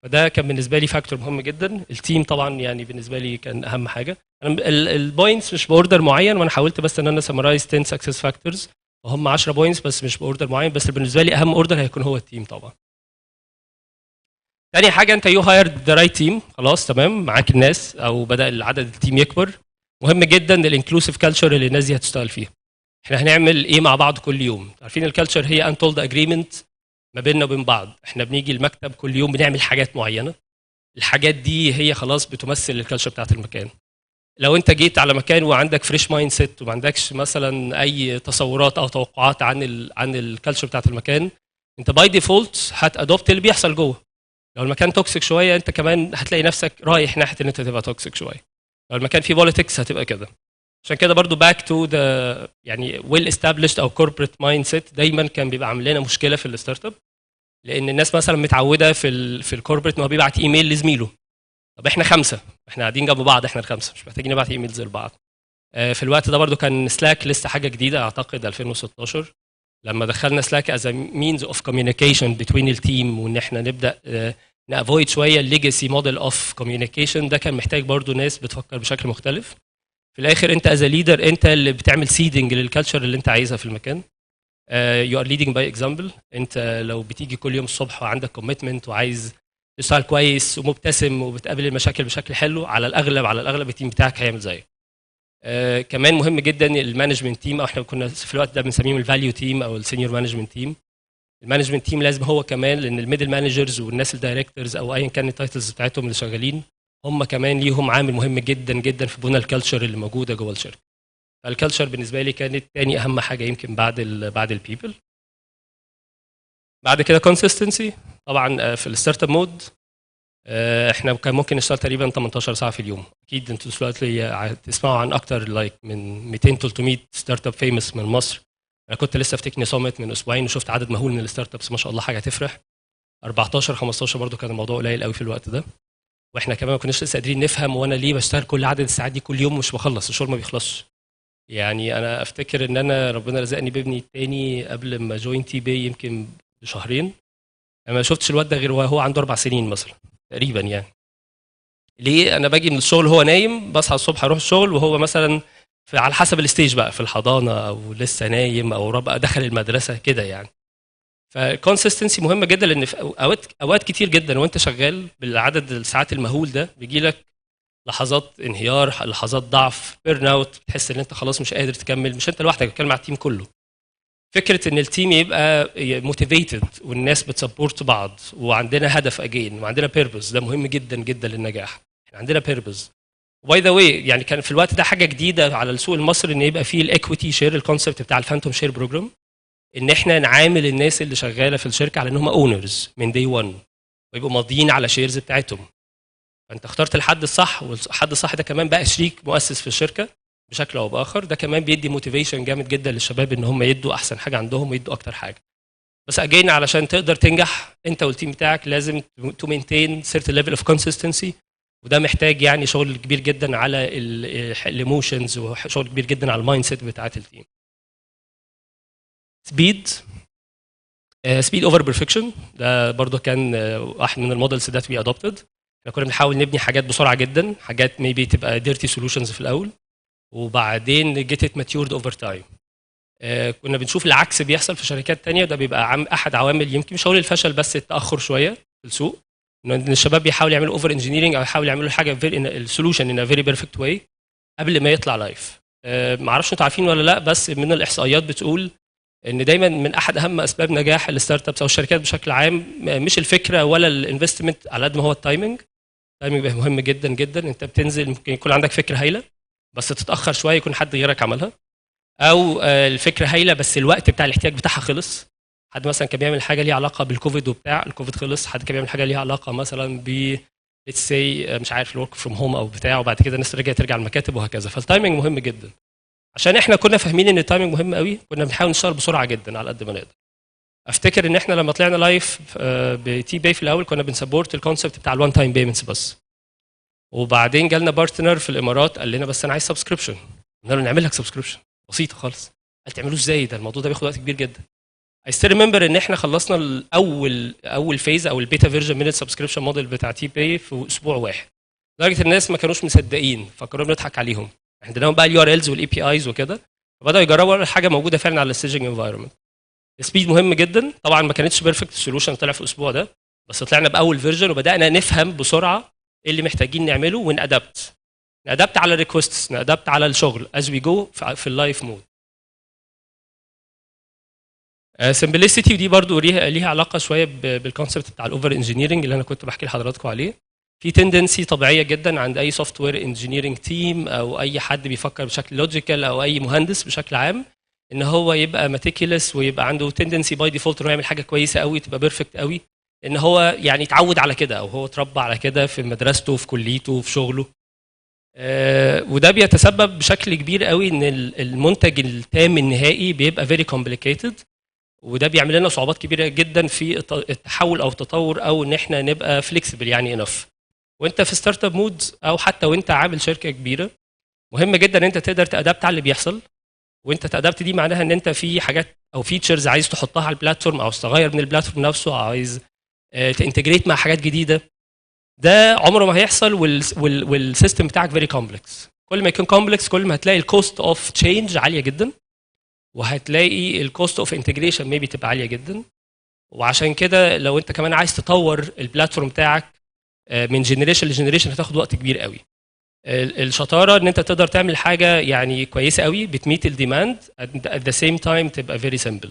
فده كان بالنسبه لي فاكتور مهم جدا. التيم طبعا يعني بالنسبه لي كان اهم حاجه. انا البوينتس مش باوردر معين، وانا حاولت بس ان انا سمرايز 10 سكسس فاكتورز، وهم 10 بوينتس بس مش باوردر معين، بس بالنسبه لي اهم اوردر هيكون هو التيم طبعا. تاني حاجه، انت يو هايرد ذا رايت تيم، خلاص تمام معاك الناس او بدا العدد التيم يكبر. مهم جدا الانكلوسيف كلتشر اللي الناس دي هتشتغل فيها. احنا هنعمل ايه مع بعض كل يوم؟ عارفين الكالتشر هي انتولد اجريمنت ما بيننا وبين بعض. احنا بنيجي المكتب كل يوم بنعمل حاجات معينه، الحاجات دي هي خلاص بتمثل الكالتشر بتاعت المكان. لو انت جيت على مكان وعندك فريش مايند سيت وما عندكش مثلا اي تصورات او توقعات عن الكالتشر بتاعت المكان، انت باي ديفولت هتادوبت اللي بيحصل جوه. لو المكان توكسيك شويه انت كمان هتلاقي نفسك رايح ناحيه ان انت تبقى توكسيك شويه. لو المكان فيه بوليتكس هتبقى كده. عشان كده برضو باك تو ذا يعني ويل استابليشد او كوربريت مايند سيت دايما كان بيبقى عامل لنا مشكله في الستارت اب، لان الناس مثلا متعوده في الكوربريت ان هو بيبعت ايميل لزميله. طب احنا 5، احنا قاعدين جنب بعض، احنا ال5 مش محتاجين نبعت ايميلز لبعض. في الوقت ده برضو كان سلاك لسه حاجه جديده اعتقد 2016. لما دخلنا سلاك از مينز اوف كوميونيكيشن بتوين التيم، وان احنا نبدا نافويد شويه الليجاسي موديل اوف كوميونيكيشن، ده كان محتاج برضو ناس بتفكر بشكل مختلف. في الاخر انت از ليدر انت اللي بتعمل سيدنج للكالتشر اللي انت عايزها في المكان. يو ار ليدنج باي اكزامبل. انت لو بتيجي كل يوم الصبح وعندك كوميتمنت وعايز تشتغل كويس ومبتسم وبتقابل المشاكل بشكل حلو، على الاغلب التيم بتاعك هيعمل زيك. كمان مهم جدا المانجمنت تيم، او احنا كنا في الوقت ده بنسميهم الفاليو تيم او السينيور مانجمنت تيم. المانجمنت تيم لازم هو كمان، لان الميدل مانجرز والناس الدايركتورز او ايا كان التايتلز بتاعتهم اللي شغالين، هم كمان ليهم عامل مهم جدا جدا في بناء الكالتشر اللي موجوده جوه الشركه. فالكالتشر بالنسبه لي كانت تاني اهم حاجه يمكن بعد البيبل. بعد كده كونسيستنسي. طبعا في الستارت اب مود احنا كان ممكن نشتغل تقريبا 18 ساعه في اليوم. اكيد انتوا دلوقتي هتسمعوا عن اكتر من 200 300 ستارت اب فيمس من مصر. انا كنت لسه في تكني سوميت من اسبوعين وشفت عدد مهول من الستارت ابس، ما شاء الله حاجه تفرح. 14 15 برضو كان الموضوع قليل قوي في الوقت ده، واحنا كمان ما كناش لسه قادرين نفهم وانا ليه بشتغل كل عدد الساعات دي كل يوم مش بخلص، الشغل ما بيخلصش. يعني انا افتكر ان انا ربنا رزقني بابني الثاني قبل ما جوين تي بي يمكن بشهرين. انا ما شفتش الواد ده غير وهو عنده 4 سنين مثلا تقريبا. يعني ليه؟ انا باجي من الشغل هو نايم، بصحى الصبح اروح الشغل وهو مثلا على حسب الستيج بقى في الحضانه او لسه نايم او ربع دخل المدرسه كده يعني. فالكونسستنسي مهمه جدا، لان في اوقات كتير جدا وانت شغال بالعدد الساعات المهول ده بيجي لك لحظات انهيار، لحظات ضعف، بيرن اوت، بتحس ان انت خلاص مش قادر تكمل. مش انت لوحدك، بتكلم مع التيم كله. فكره ان التيم يبقى موتيفيتد والناس بتسبورت بعض وعندنا هدف اجين وعندنا بيربز، ده مهم جدا جدا للنجاح. احنا عندنا بيربز. باي ذا واي يعني كان في الوقت ده حاجه جديده على السوق المصري ان يبقى فيه الايكويتي شير، الكونسبت بتاع الفانتوم شير بروجرام، ان احنا نعامل الناس اللي شغاله في الشركه على انهم اونرز من دي 1 ويبقوا ماضيين على شيرز بتاعتهم. فانت اخترت الحد الصح، والحد الصح ده كمان بقى شريك مؤسس في الشركه بشكل او باخر. ده كمان بيدي موتيفيشن جامد جدا للشباب ان هم يدوا احسن حاجه عندهم ويدوا اكتر حاجه. بس اجين علشان تقدر تنجح انت والتيم بتاعك لازم تو مينتين سيرتن ليفل اوف كونسستنسي، وده محتاج يعني شغل كبير جدا على الايموشنز وشغل كبير جدا على المايند سيت بتاعت التيم. سبيد اوفر بيرفكشن، ده برضو كان واحد من المودلز ذات وي ادوبتد. احنا كنا بنحاول نبني حاجات بسرعه جدا، حاجات ميبي تبقى ديرتي سولوشنز في الاول وبعدين جيت ات ماتيورد اوفر تايم. كنا بنشوف العكس بيحصل في شركات تانية، ده بيبقى احد عوامل يمكن مش هقول الفشل بس التاخر شويه في السوق، ان الشباب بيحاولوا يعملوا اوفر انجينيرنج او يحاولوا يعملوا حاجه السولوشن ان فيري بيرفكت واي قبل ما يطلع لايف. ما اعرفش انتوا عارفين ولا لا، بس من الاحصائيات بتقول ان دايما من احد اهم اسباب نجاح الستارت ابس او الشركات بشكل عام مش الفكره ولا الانفستمنت على قد ما هو التايمنج. التايمنج مهم جدا جدا. انت بتنزل ممكن يكون عندك فكره هايله بس تتاخر شويه يكون حد غيرك عملها، او الفكره هايله بس الوقت بتاع الاحتياج بتاعها خلص حد مثلا كان بيعمل حاجه ليها علاقه بالكوفيد وبتاع، الكوفيد خلص، حد كان بيعمل حاجه ليها علاقه مثلا ب let's say مش عارف الورك فروم هوم او بتاع، وبعد كده الناس ترجع المكاتب وهكذا. فالتايمنج مهم جدا. عشان احنا كنا فاهمين ان التايمنج مهم قوي، كنا بنحاول نشتغل بسرعه جدا على قد ما نقدر. افتكر ان احنا لما طلعنا لايف بتي باي في الاول كنا بنسبورت الكونسبت بتاع الوان تايم بيمنتس بس، وبعدين جالنا بارتنر في الامارات قال لنا بس انا عايز سبسكريبشن. قلنا له نعمل لك سبسكريبشن بسيطه خالص. قال تعملوه ازاي؟ ده الموضوع ده بياخد وقت كبير جدا. I still remember ان احنا خلصنا اول فيز او البيتا فيرجن من السبسكريبشن موديل بتاع تي باي في اسبوع واحد. لدرجه الناس ما كانوش مصدقين، فكرنا بنضحك عليهم. احنا اديناهم بقى اليو ار الز والاي بي ايز وكده، فبداوا يجربوا الحاجه موجوده فعلا على الستيجنج انفايرمنت. السبيد مهم جدا طبعا، ما كانتش بيرفكت سولوشن طلع في الاسبوع ده، بس طلعنا باول فيرجن وبدانا نفهم بسرعه ايه اللي محتاجين نعمله ونادبت على الريكوستس، نادبت على الشغل از وي جو في اللايف مود. سمبلسيتي ودي برضو ليها علاقه شويه بالكونسبت بتاع الاوفر انجينيرنج اللي انا كنت بحكي لحضراتكم عليه. في تندنسي طبيعيه جدا عند اي سوفت وير انجينيرنج تيم او اي حد بيفكر بشكل لوجيكال او اي مهندس بشكل عام، ان هو يبقى ماتيكيلس ويبقى عنده تندنسي باي ديفولت انه يعمل حاجه كويسه قوي تبقى بيرفكت قوي، ان هو يعني اتعود على كده او هو اتربى على كده في مدرسته في كليته في شغله. وده بيتسبب بشكل كبير قوي ان المنتج التام النهائي بيبقى فيري كومبليكيتد، وده بيعمل لنا صعوبات كبيره جدا في التحول او التطور او ان احنا نبقى فليكسبل يعني انف. وانت في ستارت اب مود او حتى وانت عامل شركه كبيره مهم جدا ان انت تقدر تادبت على اللي بيحصل. وانت تادبت دي معناها ان انت في حاجات او فيتشرز عايز تحطها على البلاتفورم او تغير من البلاتفورم نفسه، او عايز تانتجريت مع حاجات جديده. ده عمره ما هيحصل والسيستم بتاعك فيري كومبلكس. كل ما يكون كومبلكس كل ما هتلاقي الكوست اوف تشينج عاليه جدا، وهتلاقي الكوست اوف انتجريشن ميبي تبقى عاليه جدا. وعشان كده لو انت كمان عايز تطور البلاتفورم بتاعك من جنريشن لجنريشن هتاخد وقت كبير قوي. الشطاره ان انت تقدر تعمل حاجه يعني كويسه قوي بتميت الديماند at the same time تبقى very simple.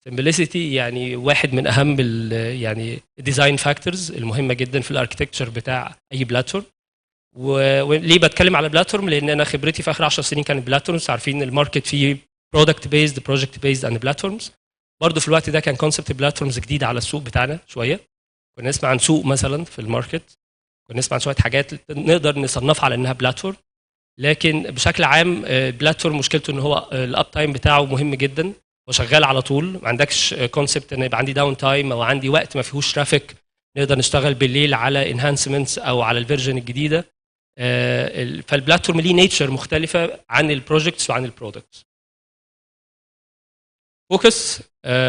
simplicity يعني واحد من اهم يعني الديزاين فاكتورز المهمه جدا في الاركتكتشر بتاع اي بلاتفورم. وليه بتكلم على بلاتفورم؟ لان انا خبرتي في اخر 10 سنين كانت بلاتفورمز. عارفين الماركت فيه برودكت بيزد بروجكت بيزد اند بلاتفورمز. برضه في الوقت ده كان كونسبت بلاتفورمز جديد على السوق بتاعنا شويه. كنا نسمع عن سوق مثلا في الماركت، كنا نسمع عن شويه حاجات نقدر نصنفها على انها بلاتفورم، لكن بشكل عام البلاتفورم مشكلته ان هو الاب تايم بتاعه مهم جدا وشغال على طول. ما عندكش كونسبت ان يبقى عندي داون تايم او عندي وقت ما فيهوش ترافيك نقدر نشتغل بالليل على انهانسمنتس او على الفيرجن الجديده. فالبلاتفورم ليه نيتشر مختلفه عن البروجكتس وعن البرودكتس. فوكس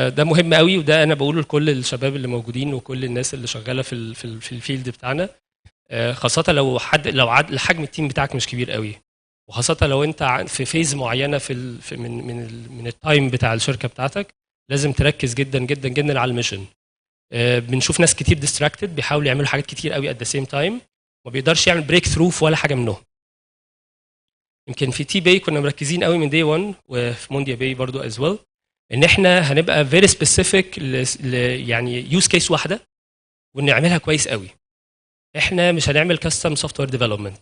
ده مهم قوي، وده انا بقوله لكل الشباب اللي موجودين وكل الناس اللي شغاله في الفيلد بتاعنا، خاصه لو حجم التيم بتاعك مش كبير قوي، وخاصه لو انت في فيز معينه من التايم بتاع الشركه بتاعتك. لازم تركز جدا جدا جدا على الميشن. بنشوف ناس كتير ديستراكتد بيحاولوا يعملوا حاجات كتير قوي ات ذا سيم تايم، ما بيقدرش يعمل بريك ثرو في ولا حاجه منهم. يمكن في تي باي كنا مركزين قوي من دي 1 وفي مونديا باي برضو از ويل ان احنا هنبقى فيري سبيسيفيك يعني يوز كيس واحده ونعملها كويس قوي. احنا مش هنعمل كاستم سوفت وير ديفلوبمنت،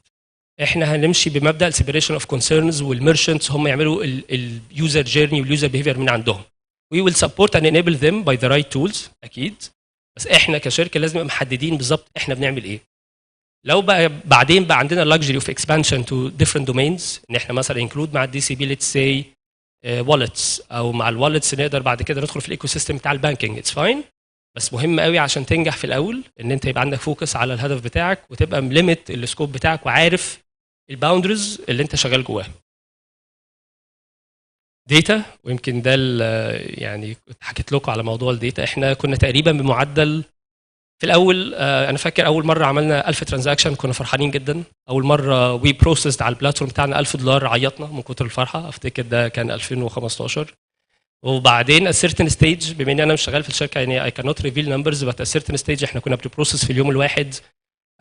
احنا هنمشي بمبدا السيبريشن اوف كونسيرنز، والميرشنتس هم يعملوا اليوزر جيرني واليوزر بيهيفير من عندهم. We will support and enable them by the right tools اكيد، بس احنا كشركه لازم نبقى محددين بالظبط احنا بنعمل ايه. لو بقى بعدين بقى عندنا luxury of expansion to different domains، ان احنا مثلا include مع الدي سي بي let's say wallets، او مع الوالتس نقدر بعد كده ندخل في الايكو سيستم بتاع البانكينج، اتس فاين. بس مهم قوي عشان تنجح في الاول ان انت يبقى عندك فوكس على الهدف بتاعك وتبقى مليمت السكوب بتاعك وعارف الباوندرز اللي انت شغال جواها. داتا، ويمكن ده يعني كنت حكيت لكم على موضوع الداتا. احنا كنا تقريبا بمعدل في الاول، انا فاكر اول مره عملنا 1000 ترانزاكشن كنا فرحانين جدا. اول مره وي بروسيسد على البلاتفورم بتاعنا $1000 عيطنا من كتر الفرحه، افتكر ده كان 2015. وبعدين at certain stage بما ان انا مش شغال في الشركه يعني I cannot reveal numbers but at certain stage احنا كنا بنبروسس في اليوم الواحد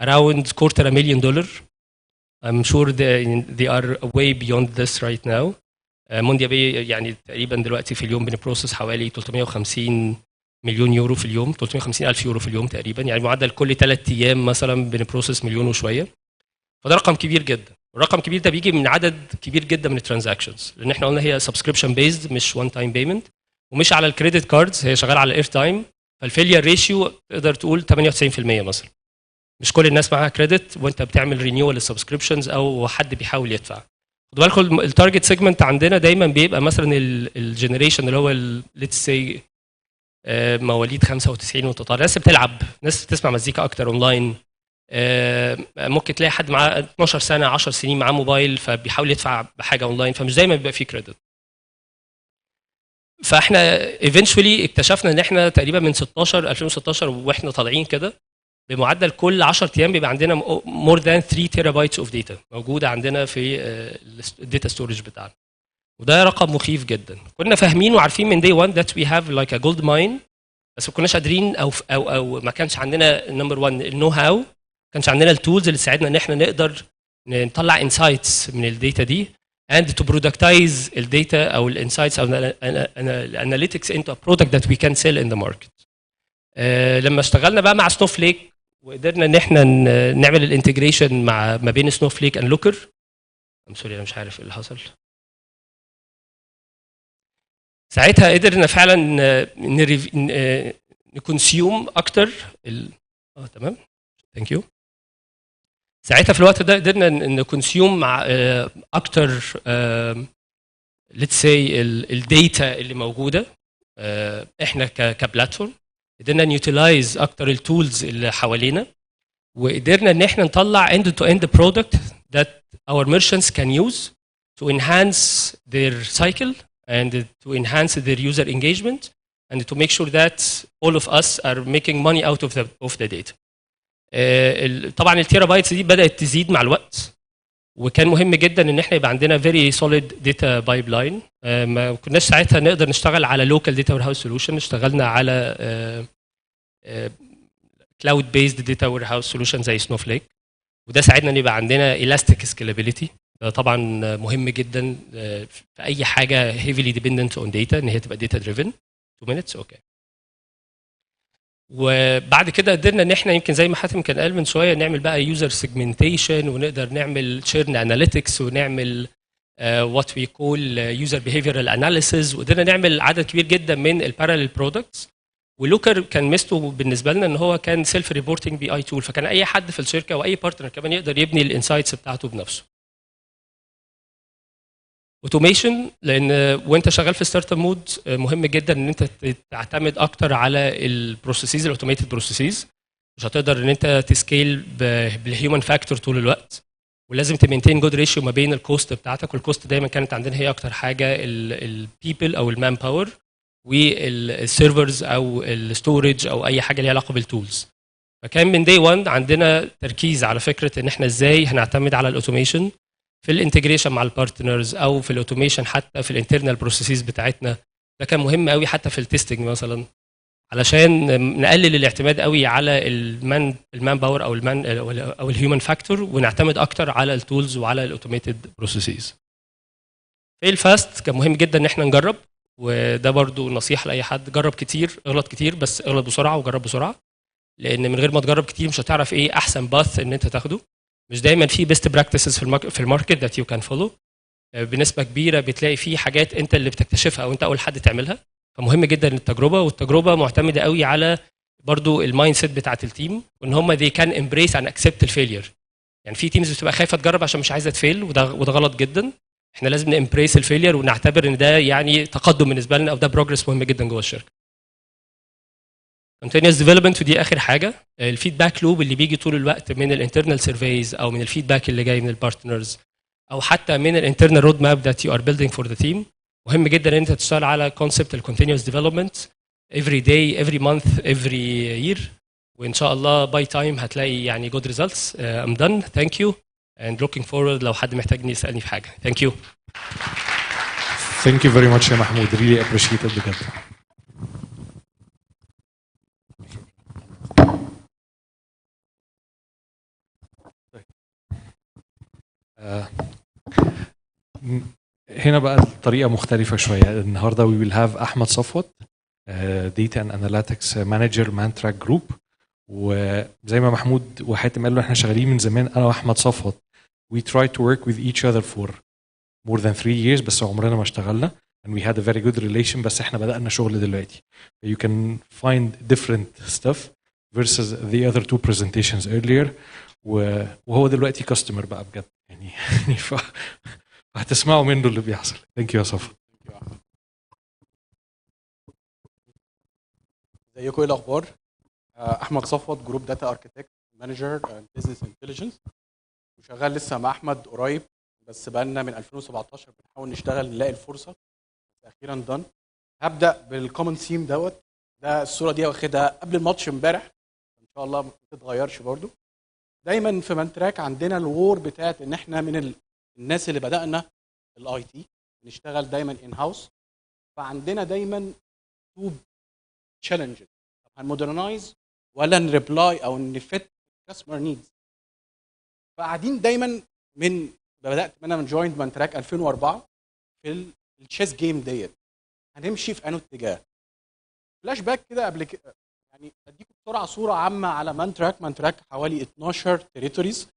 around $250,000. I'm sure they are way beyond this right now. مونديا بي يعني تقريبا دلوقتي في اليوم بنبروسس حوالي 350 مليون يورو في اليوم، 350 ألف يورو في اليوم تقريبا، يعني معدل كل 3 أيام مثلا بنبروسس مليون وشويه. فده رقم كبير جدا. الرقم الكبير ده بيجي من عدد كبير جدا من الترانزاكشنز، لان احنا قلنا هي سبسكريبشن بيزد مش وان تايم بيمنت. ومش على الكريدت كاردز، هي شغاله على الاير تايم، فالفيلير ريشيو تقدر تقول 98% مثلا. مش كل الناس معاها كريدت وانت بتعمل رينيوال للسبسكريبشنز او حد بيحاول يدفع. خدوا بالكم التارجت سيجمنت عندنا دايما بيبقى مثلا الجنريشن اللي هو ليتس سي مواليد 95 وتطالع، ناس بتلعب، ناس بتسمع مزيكا اكتر اونلاين، ممكن تلاقي حد معاه 12 سنه 10 سنين معاه موبايل فبيحاول يدفع بحاجه اونلاين، فمش دايما بيبقى فيه كريدت. فاحنا ايفينشولي اكتشفنا ان احنا تقريبا من 2016 واحنا طالعين كده بمعدل كل 10 ايام بيبقى عندنا مور ذان 3 تيرا بايتس اوف داتا موجوده عندنا في الداتا ستورج بتاعنا، وده رقم مخيف جدا. كنا فاهمين وعارفين من day one that we have like a gold mine، بس ما كناش قادرين او ما كانش عندنا نمبر 1 النو هاو، ما كانش عندنا التولز اللي تساعدنا ان احنا نقدر نطلع انسايتس من الداتا دي and to productize الداتا او الانسايتس او الاناليتكس into a product that we can sell in the market. لما اشتغلنا بقى مع سنوفليك وقدرنا ان احنا نعمل الانتجريشن ما بين سنوفليك اند لوكر، سوري انا مش عارف ايه اللي حصل. ساعتها قدرنا فعلا نكونسيوم اكتر تمام ثانك يو. ساعتها في الوقت ده قدرنا نكونسيوم مع اكتر ليتس سي الداتا اللي موجوده احنا كبلاتفورم، قدرنا نيوتيلايز اكتر التولز اللي حوالينا، وقدرنا ان احنا نطلع end to end product that our merchants can use to enhance their cycle and to enhance their user engagement and to make sure that all of us are making money out of the data. طبعا التيرا بايتس دي بدات تزيد مع الوقت، وكان مهم جدا ان احنا يبقى عندنا very solid data pipeline. ما كناش ساعتها نقدر نشتغل على local data warehouse solution، اشتغلنا على cloud based data warehouse solution زي سنوفليك، وده ساعدنا ان يبقى عندنا elastic scalability. ده طبعا مهم جدا في اي حاجه heavily dependent on data ان هي تبقى data driven. 2 minutes اوكي. وبعد كده قدرنا ان احنا يمكن زي ما حاتم كان قال من شويه نعمل بقى يوزر سيجمنتيشن، ونقدر نعمل شيرن اناليتكس، ونعمل وات وي كول يوزر بيهيفيرال اناليسيز، وقدرنا نعمل عدد كبير جدا من الباراليل برودكتس. ولوكر كان ميزته بالنسبه لنا ان هو كان سيلف ريبورتنج بي اي تول، فكان اي حد في الشركه واي بارتنر كمان يقدر يبني الانسايتس بتاعته بنفسه. اوتوميشن، لان وانت شغال في ستارت اب مود مهم جدا ان انت تعتمد اكتر على البروسيسز الاوتوميتد بروسيسز، مش هتقدر ان انت تسكيل بالهيومن فاكتور طول الوقت، ولازم تمينتين جود ريشيو ما بين الكوست بتاعتك، والكوست دايما كانت عندنا هي اكتر حاجه البيبل او المان باور والسيرفرز او الستورج او اي حاجه ليها علاقه بالتولز. فكان من داي 1 عندنا تركيز على فكره ان احنا ازاي هنعتمد على الاوتوميشن في الانتجريشن مع البارتنرز او في الاوتوميشن حتى في الانترنال بروسيسز بتاعتنا. ده كان مهم قوي حتى في التستنج مثلا، علشان نقلل الاعتماد قوي على المان باور او الهيومن فاكتور، ونعتمد اكتر على التولز وعلى الاوتوميتد بروسيسز. في الفاست كان مهم جدا ان احنا نجرب، وده برضو نصيحه لاي حد، جرب كتير، اغلط كتير، بس اغلط بسرعه وجرب بسرعه، لان من غير ما تجرب كتير مش هتعرف ايه احسن باث ان انت تاخده. مش دايما في بيست براكتسز في الماركت ذات يو كان فولو، بنسبه كبيره بتلاقي في حاجات انت اللي بتكتشفها او انت اول حد تعملها. فمهم جدا التجربه، والتجربه معتمده قوي على برضو المايند سيت بتاعت التيم، وان هم they can embrace and accept الفيلير. يعني في تيمز بتبقى خايفه تجرب عشان مش عايزه تفيل، وده غلط جدا. احنا لازم نامبريس الفيلير ونعتبر ان ده يعني تقدم بالنسبه لنا، او ده بروجرس مهم جدا جوه الشركه. continuous development، ودي اخر حاجه، الفيدباك لوب اللي بيجي طول الوقت من الانترنال سيرفيز او من الفيدباك اللي جاي من البارتنرز او حتى من الانترنال رود ماب ذات يو ار بيلدينج فور ذا تيم. مهم جدا ان انت تشتغل على كونسبت الكونتينوس ديفلوبمنت every day every month every year، وان شاء الله باي تايم هتلاقي يعني good results. I'm done. Thank you and looking forward لو حد محتاجني يسالني في حاجه. Thank you. Thank you very much يا محمود. Really appreciate it بجد. هنا بقى الطريقة مختلفة شوية. النهاردة we will have أحمد صفوت Data and Analytics Manager Mantrack Group، وزي ما محمود وحاتم قالوا احنا شغالين من زمان أنا وأحمد صفوت. We try to work with each other for more than 3 years، بس عمرنا ما اشتغلنا. and we had a very good relation. بس احنا بدأنا شغل دلوقتي. You can find different stuff versus the other two presentations earlier. وهو دلوقتي كاستمر بقى بجد يعني هتسمعوا منه اللي بيحصل. ثانك يو يا صفا. ازيكم، ايه الاخبار؟ احمد صفوت، جروب داتا اركتكت مانجر بزنس انتليجنس، وشغال لسه مع احمد قريب، بس بقالنا من 2017 بنحاول نشتغل نلاقي الفرصه، اخيرا دان. هبدا بالكومن ثيم دوت. ده الصوره دي واخدها قبل الماتش امبارح، ان شاء الله ما تتغيرش برده. دايما في مانتراك عندنا الوور بتاعت ان احنا من الناس اللي بدانا الاي تي نشتغل دايما ان هاوس، فعندنا دايما تو تشالنجز، هنمودرنايز ولا نريبلاي او نفت كاستمر نيدز. فقاعدين دايما بدات انا من جوينت مانتراك 2004 في التشيس جيم ديت، هنمشي في انه اتجاه. فلاش باك كده قبل كده، يعني اديكم بسرعه صوره عامه على مانتراك. مانتراك حوالي 12 تريتوريز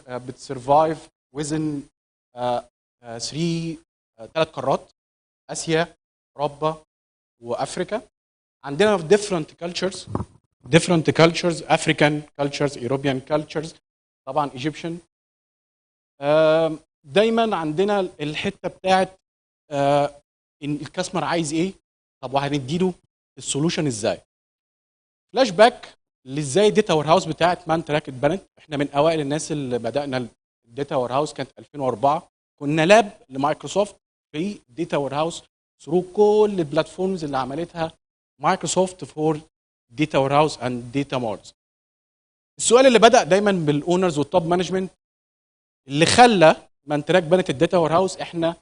بتسرفايف وزن 3 قارات، اسيا، اوروبا، وافريكا. عندنا different cultures، African cultures، European cultures، طبعا Egyptian. دايما عندنا الحته بتاعت ان الكاستمر عايز ايه، طب وهنديله السولوشن ازاي. فلاش باك لازاي الداتا وير هاوس بتاعت مانتراك اتبنت. احنا من اوائل الناس اللي بدانا الداتا وير هاوس، كانت 2004. كنا لاب لمايكروسوفت في الداتا وير هاوس ثرو كل البلاتفورمز اللي عملتها مايكروسوفت فور داتا وير هاوس اند داتا مارز. السؤال اللي بدا دايما بالاونرز والتوب مانجمنت اللي خلى مانتراك بنت الداتا وير هاوس، احنا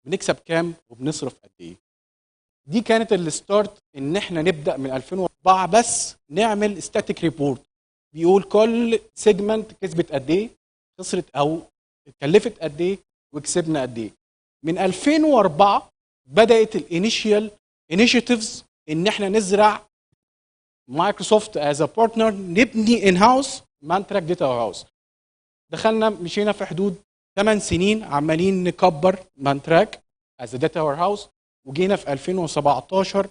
بنكسب كام وبنصرف قد ايه. دي كانت الستارت ان احنا نبدا من 2004 بس نعمل ستاتيك ريبورت بيقول كل سيجمنت كسبت قد ايه، خسرت او اتكلفت قد ايه، وكسبنا قد ايه. من 2004 بدات الانيشيال انيشيتيفز ان احنا نزرع مايكروسوفت از ا بارتنر، نبني ان هاوس مانتراك داتا هاوس. دخلنا مشينا في حدود 8 سنين عمالين نكبر مانتراك از داتا وير هاوس، وجينا في 2017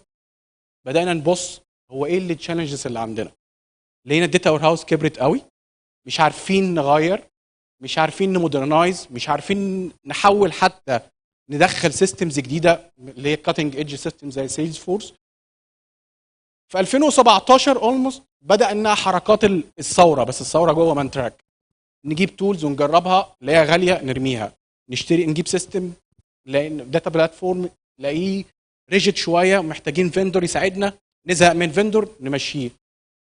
بدانا نبص هو ايه اللي التشالنجز اللي عندنا. لقينا الداتا وير هاوس كبرت قوي، مش عارفين نغير، مش عارفين نمودرنايز، مش عارفين نحول حتى ندخل سيستمز جديده اللي هي كاتنج ايدج سيستم زي سيلز فورس. في 2017 اولموست بدا انها حركات الثوره، بس الثوره جوه مانتراك. نجيب تولز ونجربها، نلاقيها غاليه نرميها، نشتري نجيب سيستم لان داتا بلاتفورم نلاقيه ريجيد شويه، محتاجين فيندور يساعدنا، نزهق من فيندور نمشيه.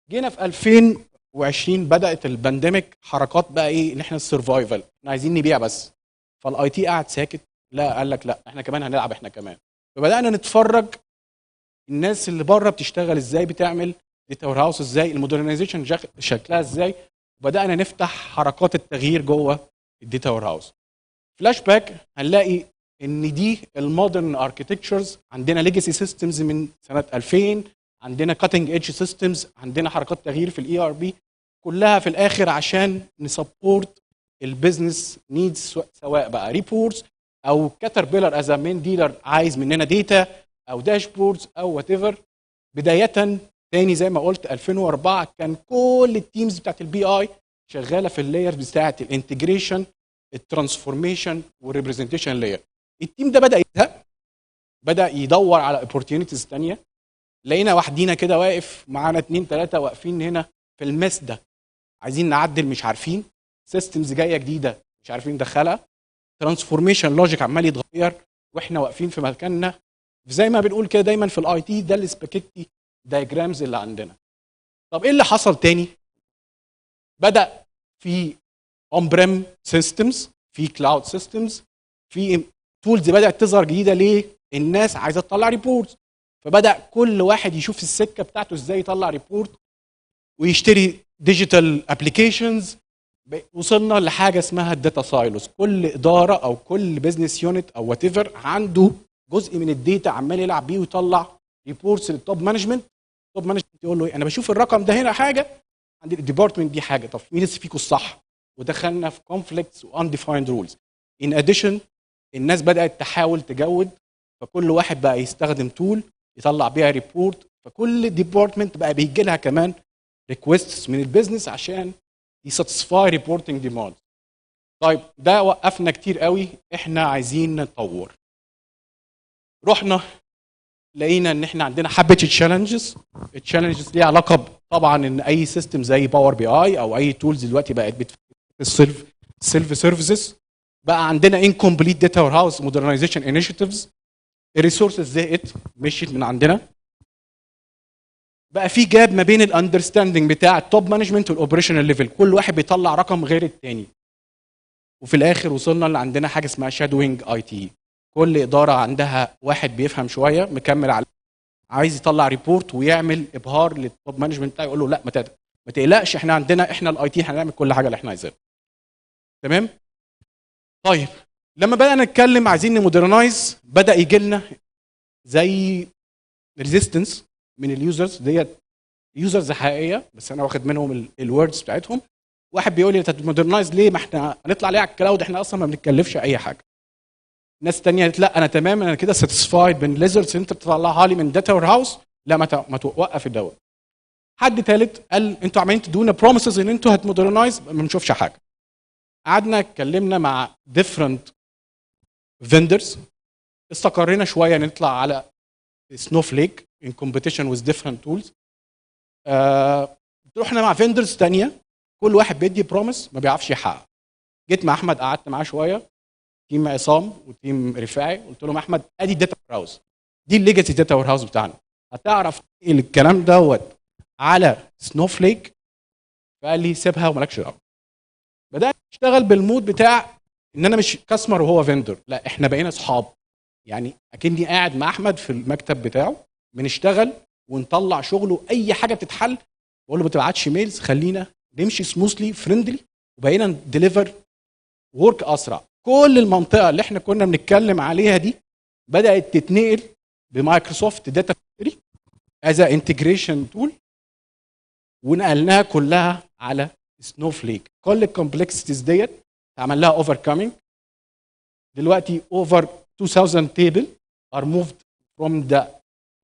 جينا في 2020 بدات البانديميك، حركات بقى ايه ان احنا السرفايفل، احنا عايزين نبيع بس. فالاي تي قاعد ساكت، لا قال لك لا احنا كمان هنلعب احنا كمان. فبدانا نتفرج الناس اللي بره بتشتغل ازاي، بتعمل داتا وير هاوس ازاي، المودرنايزيشن شكلها ازاي. وبدانا نفتح حركات التغيير جوه الداتا وير هاوس. فلاش باك هنلاقي ان دي المودرن اركتكتشرز. عندنا ليجاسي سيستمز من سنه 2000، عندنا كاتنج ايدج سيستمز، عندنا حركات تغيير في الاي ار بي، كلها في الاخر عشان نسبورت البيزنس نيدز، سواء بقى ريبورتس او كاتربيلر از مين ديلر عايز مننا داتا او داشبوردز او وات ايفر. بدايه تاني زي ما قلت 2004 كان كل التيمز بتاعت البي اي شغاله في اللاير بتاعت الانتجريشن، الترانسفورميشن والريبريزنتيشن لاير. التيم ده بدا يزهق، بدا يدور على اوبورتيونيتيز ثانيه. لقينا وحدينا كده واقف معانا 2 3 واقفين هنا في المس ده، عايزين نعدل مش عارفين، سيستمز جايه جديده مش عارفين ندخلها، ترانسفورميشن لوجيك عمال يتغير، واحنا واقفين في مكاننا. زي ما بنقول كده دايما في الاي تي، ده السباكيتي دايجرامز اللي عندنا. طب ايه اللي حصل تاني؟ بدا في اون بريم سيستمز، في كلاود سيستمز، في تولز بدات تظهر جديده. ليه؟ الناس عايزه تطلع ريبورت، فبدا كل واحد يشوف السكه بتاعته ازاي يطلع ريبورت ويشتري ديجيتال ابلكيشنز. وصلنا لحاجه اسمها الداتا سايلوس. كل اداره او كل بزنس يونت او وات ايفر عنده جزء من الداتا عمال يلعب بيه ويطلع ريبورتس للتوب مانجمنت. التوب مانجمنت يقول له انا بشوف الرقم ده هنا حاجه، عندي الديبارتمنت دي حاجه، طب مين لسه فيكم الصح؟ ودخلنا في كونفليكتس وانديفايند رولز. ان اديشن الناس بدات تحاول تجود، فكل واحد بقى يستخدم تول يطلع بيها ريبورت، فكل ديبارتمنت بقى بيجي لها كمان ريكويستس من البيزنس عشان يساتسفاي ريبورتنج ديماند. طيب ده وقفنا كتير قوي، احنا عايزين نطور. رحنا لقينا ان احنا عندنا حبه تشالنجز. التشالنجز ليها علاقه طبعا ان اي سيستم زي باور بي اي او اي تولز دلوقتي بقت السيلف سيرفيسز، بقى عندنا انكمبليت داتا وير هاوس مودرنايزيشن انيشيتيفز، الريسورسز زهقت مشيت من عندنا، بقى في جاب ما بين الاندرستاندنج بتاع التوب مانجمنت والاوبريشنال ليفل، كل واحد بيطلع رقم غير الثاني، وفي الاخر وصلنا اللي عندنا حاجه اسمها شادوينج اي تي. كل اداره عندها واحد بيفهم شويه مكمل على عايز يطلع ريبورت ويعمل ابهار للتوب مانجمنت بتاعه، يقول له لا ما تقلقش، احنا عندنا احنا الاي تي هنعمل كل حاجه اللي احنا عايزينها. تمام؟ طيب لما بدانا نتكلم عايزين نمودرنايز، بدا يجي لنا زي ريزيستنس من اليوزرز ديت، يوزرز حقيقيه بس انا واخد منهم الوردز بتاعتهم. واحد بيقول لي انت مودرنايز ليه؟ ما احنا هنطلع ليه على الكلاود، احنا اصلا ما بنتكلفش اي حاجه. ناس تانية قالت لا انا تمام، انا كده ساتيسفايد بالليزردز انت بتطلعها لي من داتا وير هاوس، لا ما توقف الدواء. حد ثالث قال انتوا عمالين تدونا بروميسز ان انتوا هتمودرنايز ما بنشوفش حاجه. قعدنا اتكلمنا مع ديفرنت فيندرز، استقرينا شويه نطلع على سنوفليك ان كومبيتيشن وذ ديفرنت تولز. رحنا مع فيندرز ثانيه كل واحد بيدي بروميس ما بيعرفش يحقق. جيت مع احمد قعدت معاه شويه، تيم عصام وتيم رفاعي، قلت لهم احمد ادي الداتا وير هاوس، دي الليجاسي داتا وير هاوس بتاعنا، هتعرف الكلام دوت على سنوفليك؟ فقال لي سيبها ومالكش دعوه. بدات اشتغل بالمود بتاع ان انا مش كاستمر وهو فيندور، لا احنا بقينا اصحاب، يعني اكني قاعد مع احمد في المكتب بتاعه بنشتغل ونطلع شغله، اي حاجه بتتحل بقول له ما تبعتش ميلز، خلينا نمشي سموثلي فريندلي، وبقينا نديليفر ورك اسرع. كل المنطقه اللي احنا كنا بنتكلم عليها دي بدات تتنقل بمايكروسوفت داتا فاكتوري از انتجريشن تول، ونقلناها كلها على سنوفليك. كل الكومبلكسيتيز ديت عمل لها اوفر كامينج. دلوقتي اوفر 2000 تيبل ار موفد فروم ذا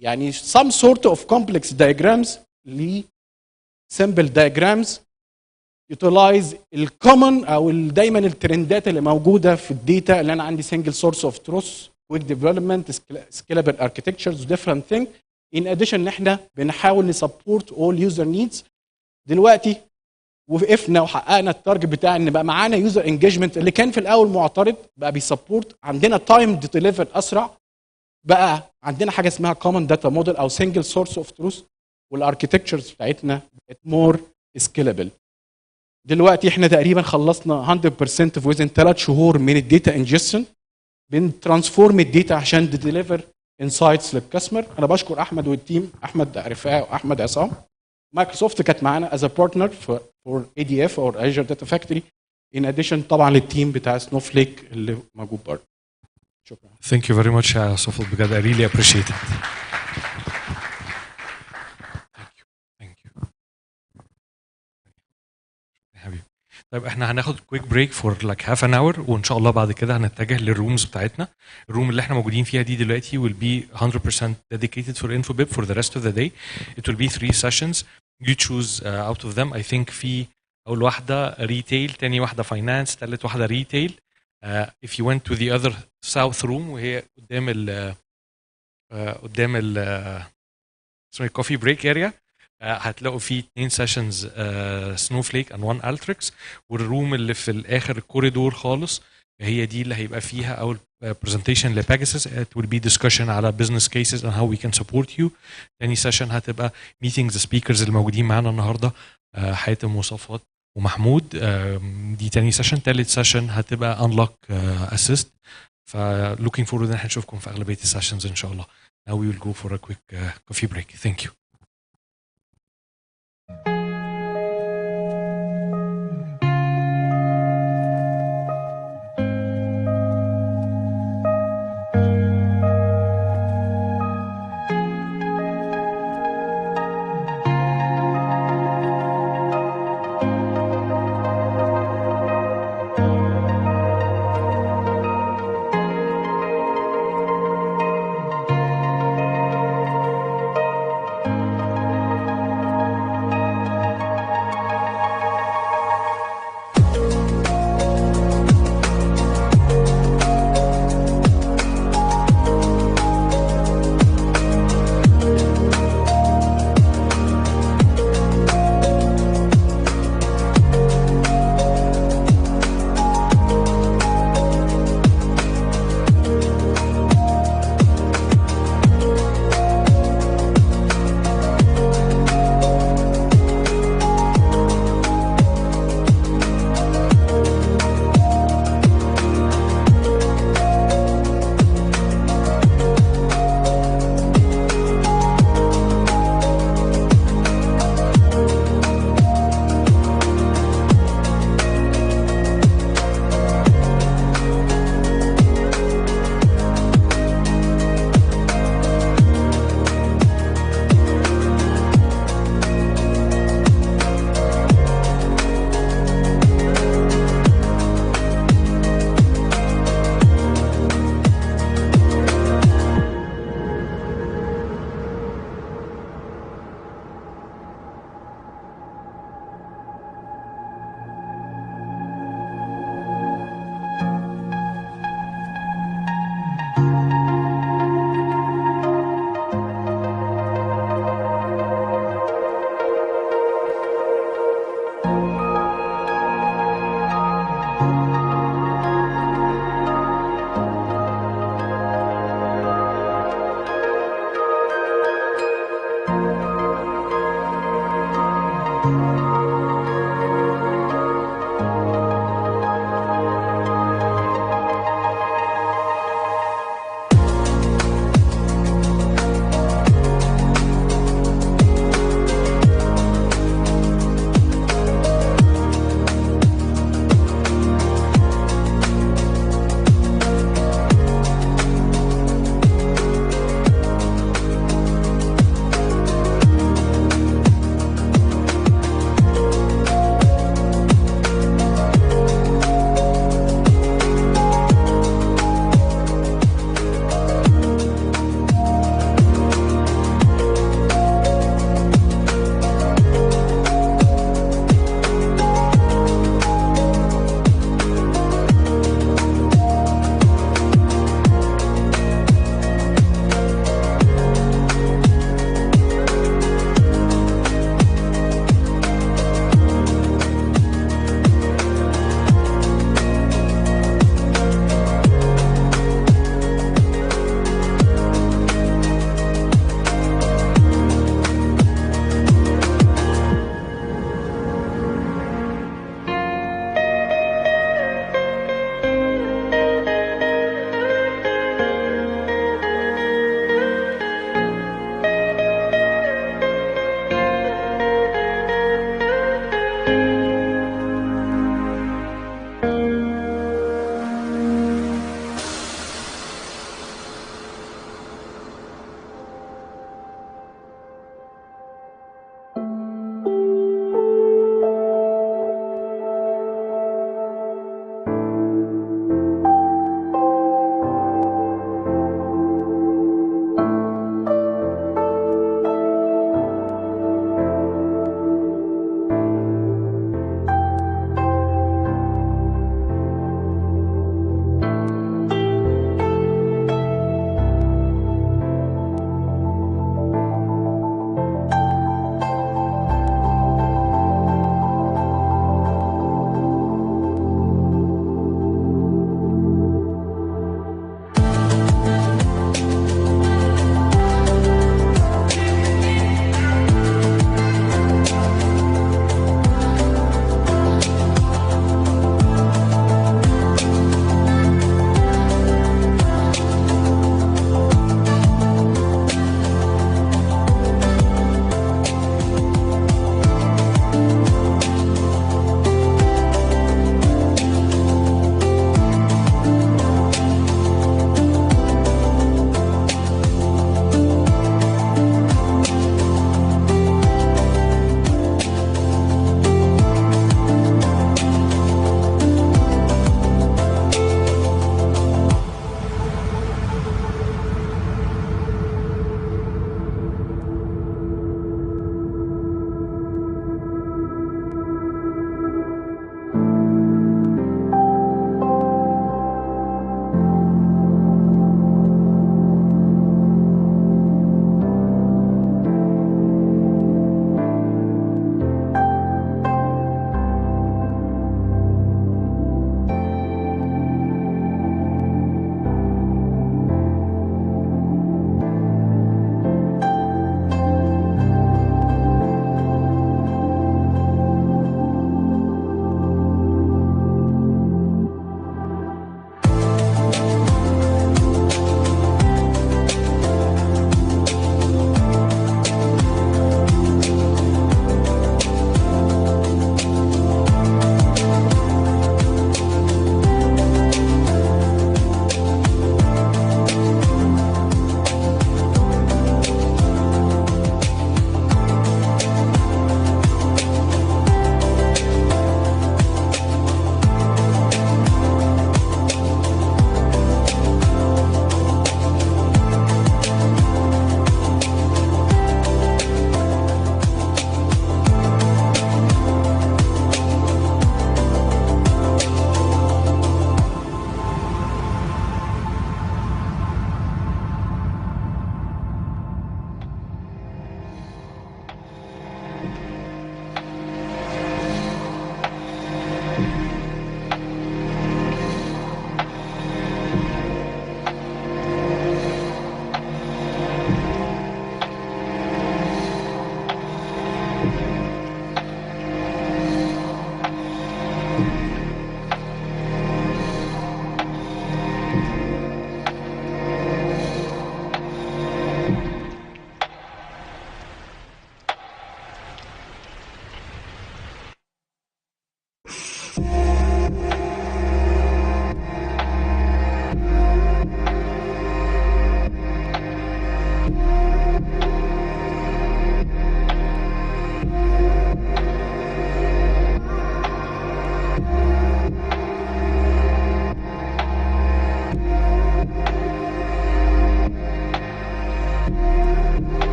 يعني some sort of complex diagrams ل simple diagrams utilize الكومن او دايما الترندات اللي موجوده في الداتا، اللي انا عندي single source of truth, quick development, scalable architectures, different thing. in addition ان احنا بنحاول نسبورت all user needs. دلوقتي وقفنا وحققنا التارجت بتاع ان بقى معانا يوزر انجيجمنت اللي كان في الاول معترض بقى بيسبورت، عندنا تايم ديليفر اسرع، بقى عندنا حاجه اسمها كومن داتا موديل او سنجل سورس اوف تروث، والاركتكتشرز بتاعتنا بقت مور سكيلبل. دلوقتي احنا تقريبا خلصنا 100% في وزن 3 شهور من الداتا انجستشن، بنترانسفورم الداتا عشان ديليفر انسايتس للكاستمر. انا بشكر احمد والتيم، احمد رفاعي واحمد عصام. مايكروسوفت كانت معانا از بارتنر فور اي دي اف اور ايجر داتا فاكتوري، ان اديشن طبعا للتيم بتاع سنوفليك اللي موجود بره. شكرا. Thank you very much يا صفوت، بجد I really appreciate it. Thank you. حبيبي. طيب احنا هناخد كويك بريك فور لايك هاف ان اور، وان شاء الله بعد كده هنتجه للرومز بتاعتنا. الروم اللي احنا موجودين فيها دي دلوقتي will be 100% dedicated for InfoBip for the rest of the day. It will be 3 sessions. You choose out of them. I think في اول واحده ريتيل، تاني واحده فاينانس، ثالث واحده ريتيل. If you went to the other south room وهي قدام ال اسمه كوفي بريك اريا، هتلاقوا فيه 2 سيشنز سنوفليك and 1 التريكس. والروم اللي في الاخر الكوريدور خالص هي دي اللي هيبقى فيها اول برزنتيشن لبيجاسس. It will be discussion على business cases and how we can support you. تاني سيشن هتبقى meeting the speakers اللي موجودين معانا النهارده، حاتم وصفوت ومحمود. دي تاني سيشن. تالت سيشن هتبقى unlock assist. ف looking forward ان احنا نشوفكم في اغلبيه السيشنز ان شاء الله. Now we will go for a quick coffee break. Thank you.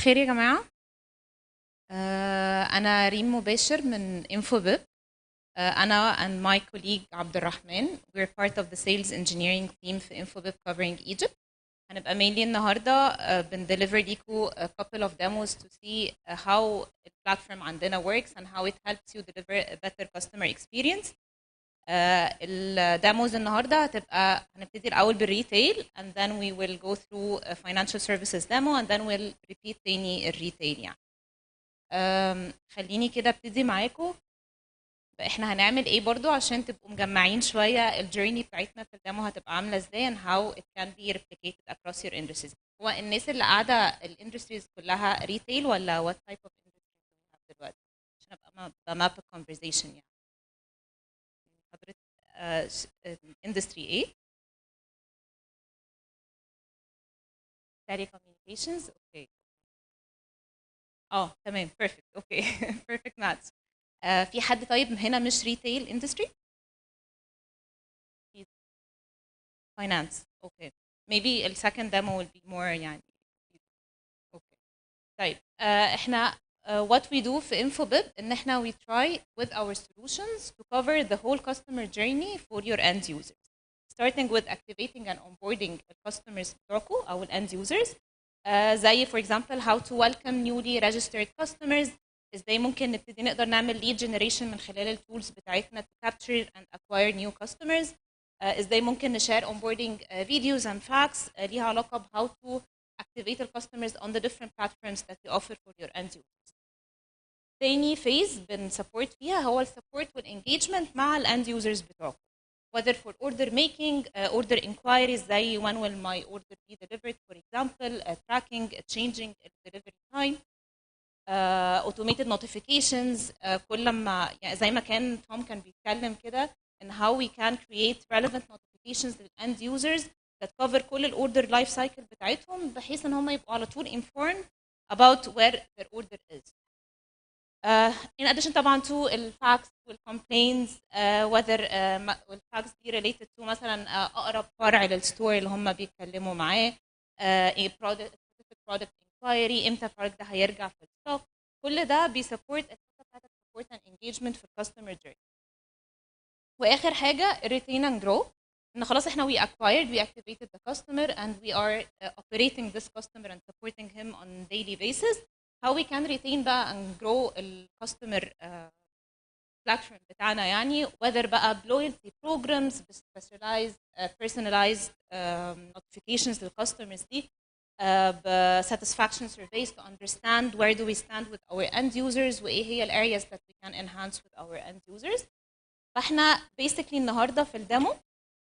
خير يا جماعة. أنا ريم مباشر من InfoBip. أنا and my colleague عبد الرحمن we're part of the sales engineering team في InfoBip covering Egypt. هنبقى mainly النهاردة بندeliver ليكوا a couple of demos to see how the platform عندنا works and how it helps you deliver a better customer experience. الديموز النهارده هتبقى هنبتدي الاول بالريتيل and then we will go through a financial services demo and then we'll repeat تاني الريتيل يعني. خليني كده ابتدي معاكم. احنا هنعمل ايه برضو عشان تبقوا مجمعين شويه الجيرني بتاعتنا في الديمو هتبقى عامله ازاي and how it can be replicated across your industries. هو الناس اللي قاعده الاندستريز كلها ريتيل ولا what type of industry دلوقتي عشان ابقى بماب conversation يعني. حضرتك industry ايه؟ telecommunications. اوكي. تمام perfect. اوكي perfect match. في حد طيب هنا مش ريتيل اندستري؟ فاينانس. اوكي. maybe the second demo will be more يعني. اوكي. طيب احنا what we do في InfoBip ان احنا we try with our solutions to cover the whole customer journey for your end users. Starting with activating and onboarding the customers بتوعكم او ال end users. زي for example how to welcome newly registered customers. ازاي ممكن نبتدي نقدر نعمل lead generation من خلال التولز بتاعتنا to capture and acquire new customers. ازاي ممكن نشare onboarding videos and facts ليها علاقه ب how to activate the customers on the different platforms that we offer for your end users. تاني phase بنسبورت فيها هو السبورت والengagement مع ال end users بتوعكم. whether for order making, order inquiries زي when will my order be delivered for example, tracking, changing delivery time, automated notifications. كل ما يعني زي ما كان توم كان بيتكلم كده and how we can create relevant notifications لل end users that cover كل ال order life cycle بتاعتهم بحيث ان هم يبقوا على طول informed about where their order is. in addition طبعا to الفاكس والكومبلينز whether الفاكس دي related to مثلا اقرب فرع للستور اللي هم بيتكلموا معاه ايه product inquiry امتى البرودكت ده هيرجع في الستوك. كل ده بيسبورت الحته بتاعت السبورت اند انجيجمنت في الكاستمر جيرني. واخر حاجه retain and grow، ان خلاص احنا we acquired we activated the customer and we are operating this customer and supporting him on daily basis. how we can retain بقى and grow الكاستمر platform بتاعنا يعني whether بقى loyalty programs specialized personalized notifications للcustomers دي satisfaction surveys to understand where do we stand with our end users وايه هي ال areas that we can enhance with our end users. فاحنا basically النهارده في الديمو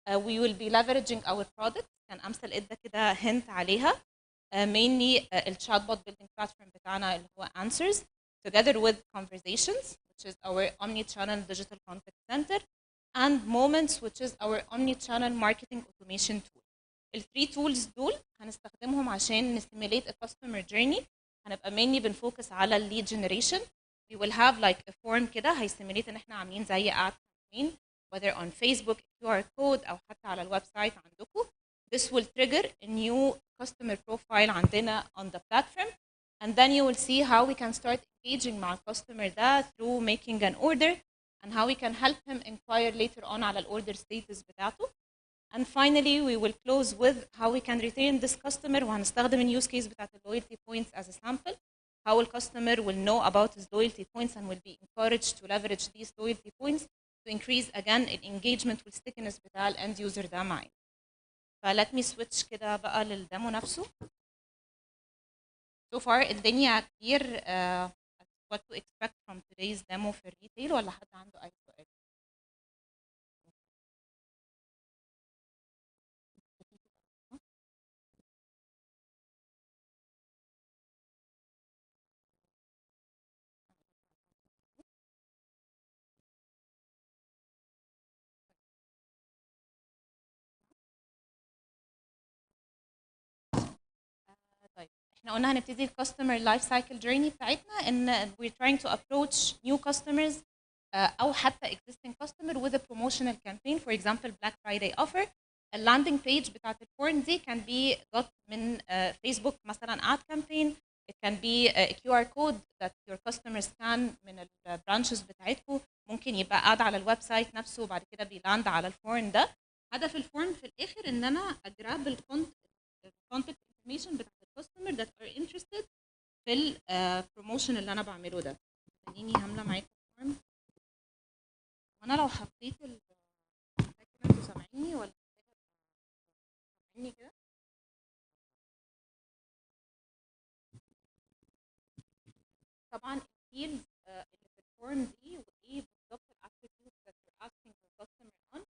we will be leveraging our product. كان امثل ادى كده hint عليها mainly الشات بوت building platform بتاعنا اللي هو answers together with conversations which is our omni-channel digital contact center and moments which is our omni-channel marketing automation tool. الثري تولز دول هنستخدمهم عشان نستيميليت الكاستمر جيرني. هنبقى mainly بنفوكس على الليد جنريشن. we will have like a form كده هيستيميليت ان احنا عاملين زي ad campaign whether on Facebook QR code او حتى على الويب سايت عندكم. This will trigger a new customer profile عندنا on the platform and then you will see how we can start engaging مع الكاستمر ده through making an order and how we can help him inquire later on على الاوردر status بتاعته. And finally we will close with how we can retain this customer وهنستخدم ال use case بتاعت loyalty points as a sample. How a customer will know about his loyalty points and will be encouraged to leverage these loyalty points to increase again engagement والstickiness بتاع ال end user ده معانا. let me switch كده بقى للديمو نفسه. So far الدنيا كتير what to expect from today's demo في الريتيل ولا حد عنده أي سؤال؟ طيب احنا قلنا هنبتدي الكاستمر لايف سايكل جيرني بتاعتنا ان we're trying to approach new customers او حتى existing customer with a promotional campaign. For example Black Friday offer. اللاندنج بيج بتاعت الفورم دي can be got من فيسبوك مثلا ad campaign. It can be a QR code that your customers scan من البرانشز بتاعتكم. ممكن يبقى ad على الويب سايت نفسه وبعد كده بيلاند على الفورم ده. هدف الفورم في الاخر ان انا اجراب الكونتاكت information بتاعت الكاستمر that are interested في البروموشن اللي انا بعمله ده. خليني هامله معاكم الفورم. وانا لو حطيت انتوا سامعيني ولا سامعيني كده؟ طبعا الفيلدز اللي في الفورم دي وايه بالظبط الاتريبيوتس that you're asking the customer on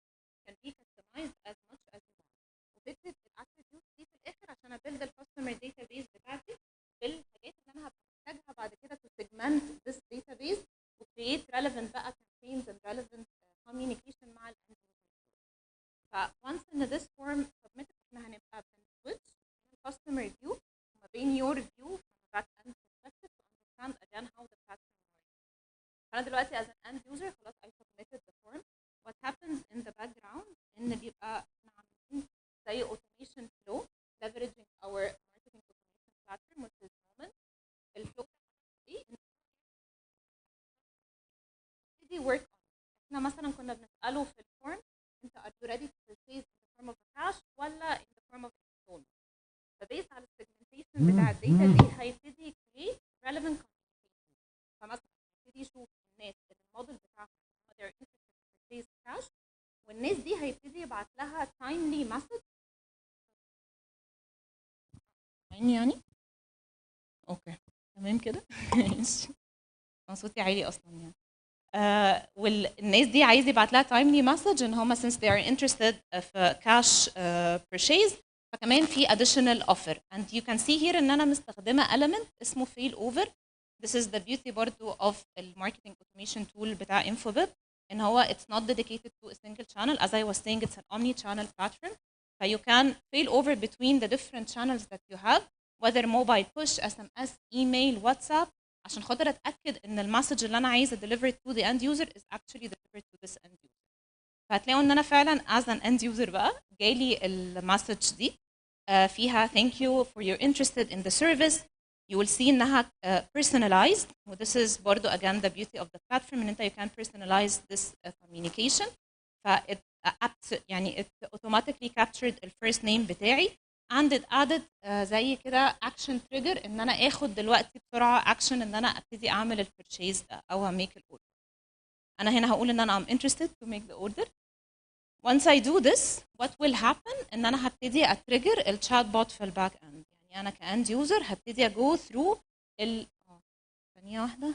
can be customized as much as you want. وفكره الاتريبيوتس دي في الاخر عشان ابيلد الكاستمر داتابيز بتاعتي بالحاجات اللي انا هبقى محتاجها بعد كده to segment this database و create relevant بقى campaigns and relevant communication مع ال end user. ف once in this form submitted احنا هنبقى بنسويتش من customer view وما بين your view from a back end perspective to understand again how the platform works. فأنا دلوقتي as an end user خلاص I submitted the form. What happens in the background إن بيبقى احنا عاملين زي automation flow leveraging our marketing automation platform which is Moment. الفلو ايه؟ نبتدي work on. احنا مثلا كنا بنسأله في الفورم انت are you ready to purchase in the form of a cash ولا in the form of installment. فبيس على السيجمنتيشن بتاع الداتا دي هيبتدي create relevant communication. فمثلا هيبتدي يشوف الناس اللي الموديل بتاعهم they're interested to purchase cash والناس دي هيبتدي يبعت لها timely message. يعني اوكي تمام كده. انا صوتي عالي اصلا يعني. والناس دي عايز يبعت لها timely message ان هم since they are interested في cash purchase فكمان في additional offer and you can see here ان انا مستخدمه element اسمه fail over. This is the beauty برضو of the marketing automation tool بتاع Infobip ان هو it's not dedicated to a single channel. As I was saying it's an omni-channel platform. So you can fail over between the different channels that you have whether mobile push, SMS, email, WhatsApp عشان خاطر اتاكد ان المسج اللي انا عايزه deliver to the end user is actually delivered to this end user. فهتلاقوا ان انا فعلا as an end user بقى جالي المسج دي فيها thank you for your interested in the service. You will see انها personalized, و this is برضو again the beauty of the platform ان انت you can personalize this communication. ف it يعني it automatically captured the first name بتاعي and it added زي كده action trigger ان انا اخد دلوقتي بسرعه action ان انا ابتدي اعمل البرتشيز او make الاوردر. انا هنا هقول ان انا I'm interested to make the order. Once I do this, what will happen ان انا هبتدي اتريجر الشات بوت في الباك اند. يعني انا كاند يوزر هبتدي اجو ثرو ثانيه واحده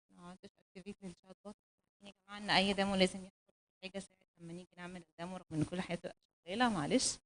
ما عملتش اكتيفيت للشات بوت. يا جماعه ان اي ديمو لازم يحصل حاجه ساعه لما نيجي نعمل الديمو رغم ان كل حاجه تبقى شغاله. معلش.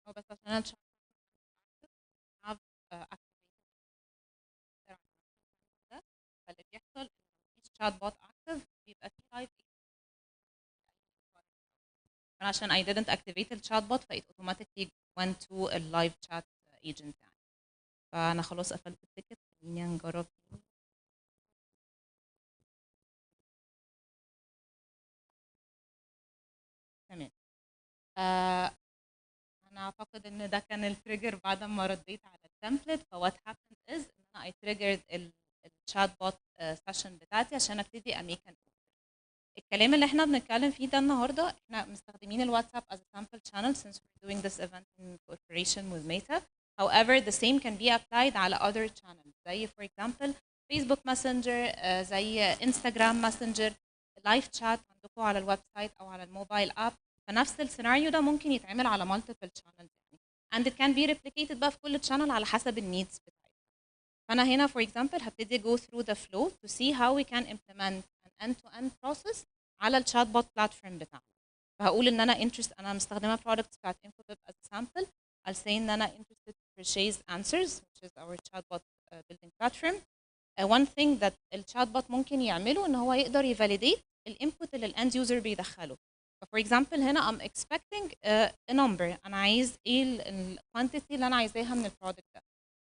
هو بس عشان انا have activated ده، فاللي بيحصل ان مفيش شات بوت اكتف بيبقى في لايف. انا عشان I didn't activate الشات بوت ف it automatically went to a live chat agent يعني. فانا خلاص قفلت التيكت. خلينا نجرب تاني. تمام. انا اعتقد ان ده كان التريجر بعد ما رديت على التمبلت. فوات happened is ان انا I triggered الشات بوت سيشن بتاعتي عشان ابتدي اميك ان. الكلام اللي احنا بنتكلم فيه ده النهارده احنا مستخدمين الواتساب as a sample channel since we're doing this event in cooperation with Meta. However, the same can be applied على other channels زي for example Facebook Messenger, زي Instagram Messenger, لايف شات عندكم على الويب سايت او على الموبايل اب. فنفس السيناريو ده ممكن يتعمل على multiple channels يعني. And it can be replicated بقى في كل channel على حسب النيدز بتاعتها. فانا هنا for example هبتدي go through the flow to see how we can implement an end-to-end process على الشات بوت بلاتفورم بتاعنا. فهقول ان انا مستخدمه products بتاعت InfoBip as a sample. I'll say ان انا interested to purchase answers which is our chatbot building platform. One thing that الشات بوت ممكن يعمله ان هو يقدر يفاليديت الانبوت اللي الاند يوزر بيدخله. فور اكزامبل هنا I'm expecting a number. انا عايز ايه الكوانتيتي اللي انا عايزاها من البرودكت ده.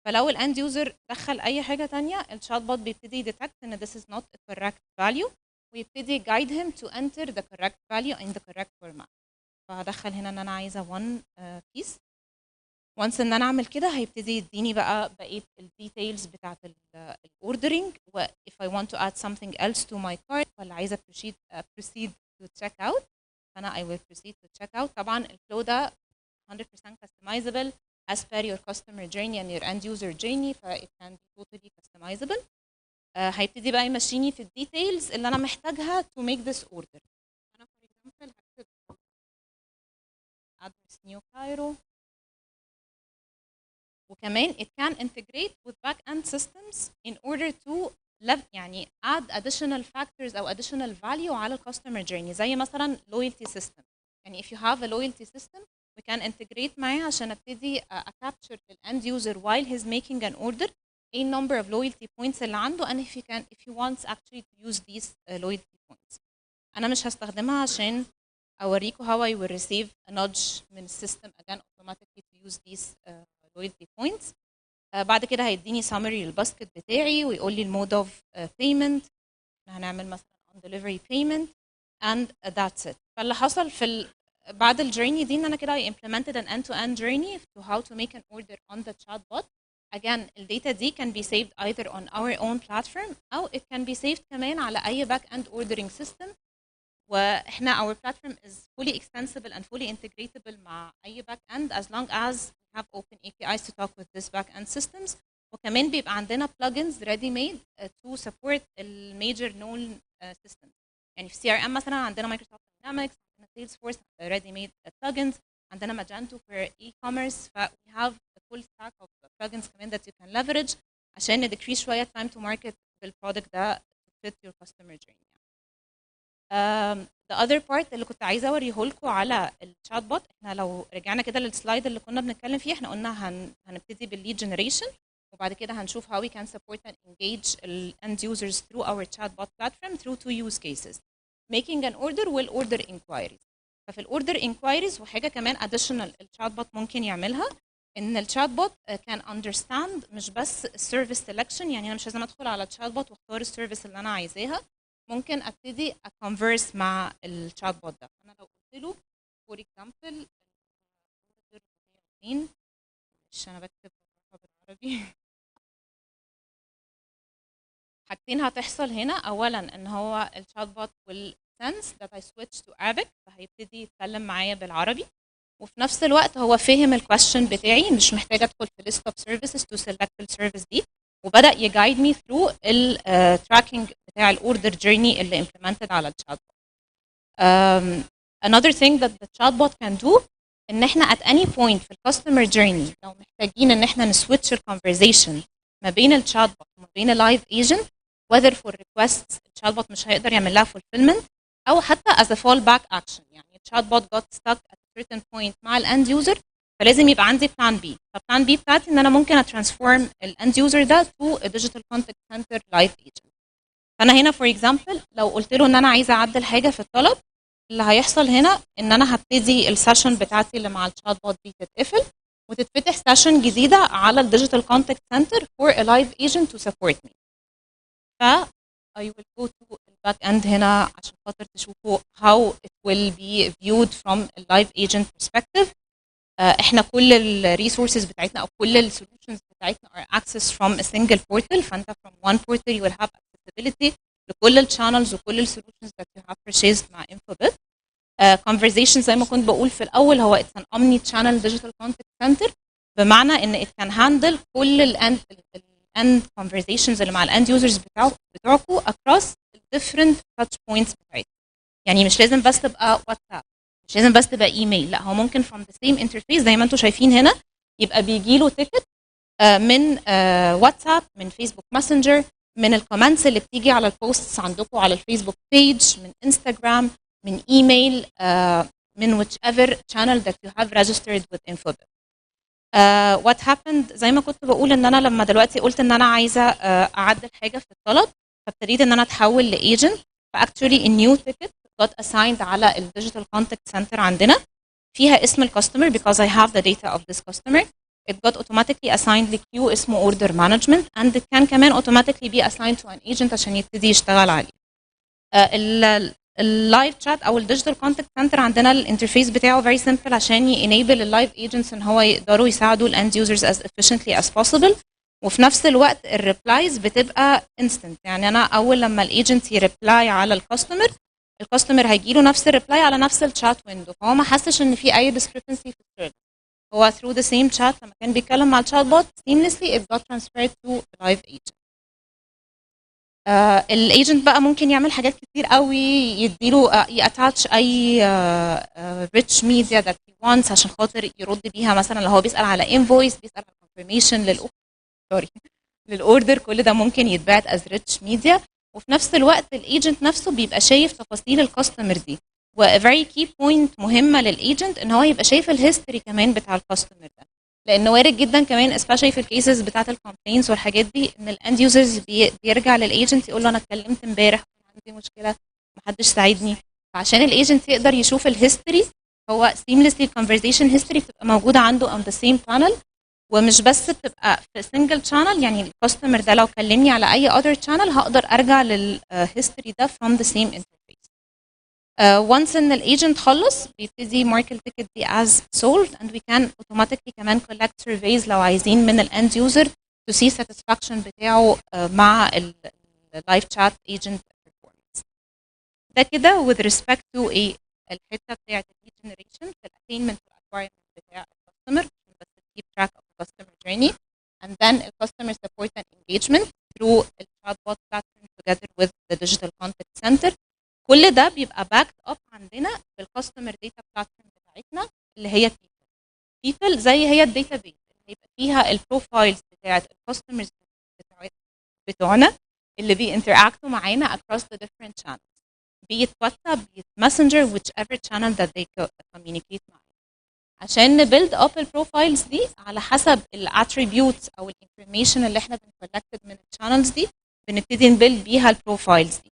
فلو الاند يوزر دخل اي حاجه ثانيه الشات بوت بيبتدي يديتكت ان this is not a correct value ويبتدي guide him to enter the correct value in the correct format. فهدخل هنا ان انا عايزه 1 piece. once ان انا اعمل كده هيبتدي يديني بقى بقيه الديتيلز بتاعت الاوردرنج و if I want to add something else to my cart ولا عايزه proceed to check out. فانا I will proceed to check out. طبعا الفلو ده 100% customizable as per your customer journey and your end user journey. ف it can be totally customizable. هيبتدي بقى يمشيني في الديتيلز اللي انا محتاجها to make this order. انا for example هكتب address New Cairo. وكمان it can integrate with back end systems in order to يعني add additional factors او additional value على الكاستمر journey زي مثلا loyalty system. يعني if you have a loyalty system we can integrate معاه عشان ابتدي capture the end user while he's making an order a number of loyalty points اللي عنده and if he wants actually to use these loyalty points. انا مش هستخدمها عشان اوريكم how I will receive a nudge من السيستم again automatically to use these loyalty points. بعد كده هيديني summary للباسكت بتاعي ويقول لي المود اوف payment. هنعمل مثلا on delivery payment and that's it. فاللي حصل في بعد الجيرني دي ان انا كده I implemented an end-to-end journey to how to make an order on the chatbot. Again الداتا دي can be saved either on our own platform او it can be saved كمان على اي back end ordering system. واحنا our platform is fully extensible and fully integratable مع اي back end as long as we have open APIs to talk with this back end systems. وكمان بيبقى عندنا plugins ready made to support الميجر known systems. يعني في CRM مثلا عندنا مايكروسوفت داينامكس، عندنا Salesforce ready made plugins، عندنا Magento for e-commerce. ف we have a full stack of plugins كمان that you can leverage عشان decrease شوية time to market بالبرودكت ده to fit your customer journey. the other part اللي كنت عايزه اوريه لكم على الشات بوت، احنا لو رجعنا كده للسلايد اللي كنا بنتكلم فيه، احنا قلنا هنبتدي بالليد جنريشن، وبعد كده هنشوف how we can support and engage the end users through our chatbot platform through two use cases: making an order والorder inquiries. ففي الاوردر inquiries وحاجه كمان additional الشات بوت ممكن يعملها، ان الشات بوت can understand مش بس السيرفيس selection. يعني انا مش لازم ادخل على الشات بوت واختار السيرفيس اللي انا عايزاها، ممكن ابتدي اكونفرس مع الشات بوت ده. انا لو قلت له فور اكزامبل مش انا بكتب بالعربي حاجتين هتحصل هنا. اولا ان هو الشات بوت will sense that I switch to Arabic، فهيبتدي يتكلم معايا بالعربي، وفي نفس الوقت هو فهم الكويستشن بتاعي، مش محتاجه ادخل في list of services to select السيرفيس دي، وبدا يجايد مي ثرو التراكنج بتاع الاوردر جيرني اللي implemented على الشات بوت. Another thing that the chatbot can do ان احنا at any point في الكاستمر جيرني لو محتاجين ان احنا نسويتش الكونفرزيشن ما بين الشات بوت وما بين اللايف ايجنت whether for requests الشات بوت مش هيقدر يعمل لها fulfillment، او حتى as a fallback action. يعني الشات بوت got stuck at a certain point مع الاند يوزر، فلازم يبقى عندي بلان بي. فبلان بي بتاعتي ان انا ممكن اترانسفورم الاند يوزر ده to a digital contact center live agent. فانا هنا فور اكزامبل لو قلت له ان انا عايزه اعدل حاجه في الطلب، اللي هيحصل هنا ان انا هبتدي السيشن بتاعتي اللي مع الشات بوت دي تتقفل وتتفتح سيشن جديده على الديجيتال كونتاكت سنتر for a live agent to support me. ف I will go to the back end هنا عشان خاطر تشوفوا how it will be viewed from a live agent perspective. احنا كل الريسورسز بتاعتنا او كل السوليوشنز بتاعتنا are accessed from a single portal. فانت from one portal you will have accessibility لكل الشانلز وكل السوليوشنز that you have purchased مع Infobip. conversation زي ما كنت بقول في الاول هو it's an omni channel digital contact center، بمعنى ان it can handle كل الاند conversations اللي مع الاند يوزرز بتوعكم across different touch points بتاعتكم. يعني مش لازم بس تبقى واتساب، مش لازم بس تبقى ايميل، لا هو ممكن from the same interface زي ما انتم شايفين هنا يبقى بيجي له تيكت من واتساب، من فيسبوك ماسنجر، من الكومنتس اللي بتيجي على البوستس عندكم على الفيسبوك بيج، من انستغرام، من ايميل، من whichever channel that you have registered with Infobip. what happened زي ما كنت بقول ان انا لما دلوقتي قلت ان انا عايزه اعدل حاجه في الطلب، فابتديت ان انا اتحول لايجنت. فاكتشولي النيو تيكت got assigned على الديجيتال كونتاكت سنتر عندنا فيها اسم الكاستمر because I have the data of this customer. It got automatically assigned لكيو اسمه order management and it can كمان automatically be assigned to an agent عشان يبتدي يشتغل عليه. اللايف شات او الديجيتال كونتاكت سنتر عندنا الانترفيس بتاعه very simple عشان ينيبل اللايف ايجنتس ان هو يقدروا يساعدوا الاند يوزرز as efficiently as possible، وفي نفس الوقت الريبلايز بتبقى انستنت. يعني انا اول لما الايجنت يريبلاي على الكاستمر هيجي له نفس الريبلاي على نفس الشات ويندو، فهو ما حسش ان في اي discrepancy في السيرفيس. هو through the same chat لما كان بيتكلم مع الشات بوت seamlessly it got transferred to the live agent. الايجنت بقى ممكن يعمل حاجات كتير قوي، يديله ياتاتش اي ريتش ميديا ذات هي وانتس عشان خاطر يرد بيها. مثلا لو هو بيسال على انفويس، بيسال على كونفirmation للاوردر، كل ده ممكن يتبعت از ريتش ميديا. وفي نفس الوقت الايجنت نفسه بيبقى شايف تفاصيل الكاستمر دي. و very key point مهمه للايجنت ان هو يبقى شايف الهيستوري كمان بتاع الكاستمر ده، لانه وارد جدا كمان especially في الكيسز بتاعه الكومبلينز والحاجات دي ان الاند يوزرز بيرجع للايجنت يقول له انا اتكلمت امبارح عندي مشكله محدش ساعدني. فعشان الايجنت يقدر يشوف الهيستوري، هو seamlessly conversation history بتبقى موجوده عنده on the same channel، ومش بس بتبقى في single channel. يعني الكاستمر ده لو كلمني على اي other channel هقدر ارجع للهيستوري ده from the same interface. once ان الايجنت خلص بيبتدي مارك التيكت دي as solved and we can automatically كمان collect surveys لو عايزين من الاند يوزر to see satisfaction بتاعه مع اللايف chat agent performance. ده كده with respect to الحته بتاعت lead generation في attainment والacquirement بتاع الكاستمر، بس keep track of the customer journey. and then customer support and engagement through the chatbot platform together with the digital contact center. كل ده بيبقى backed up عندنا بالcustomer data platform بتاعتنا اللي هي people زي هي الداتا بيس اللي هيبقى فيها البروفايلز بتاعت الكاستمرز بتوعنا اللي بينتراكتوا معانا across the different channels. be it WhatsApp, be it Messenger, whichever channel that they communicate معانا. عشان نبيلد اب البروفايلز دي على حسب الاتريبيوتس او الانفورميشن اللي احنا بنكولكتد من الشانلز دي بنبتدي نبيلد بيها البروفايلز دي.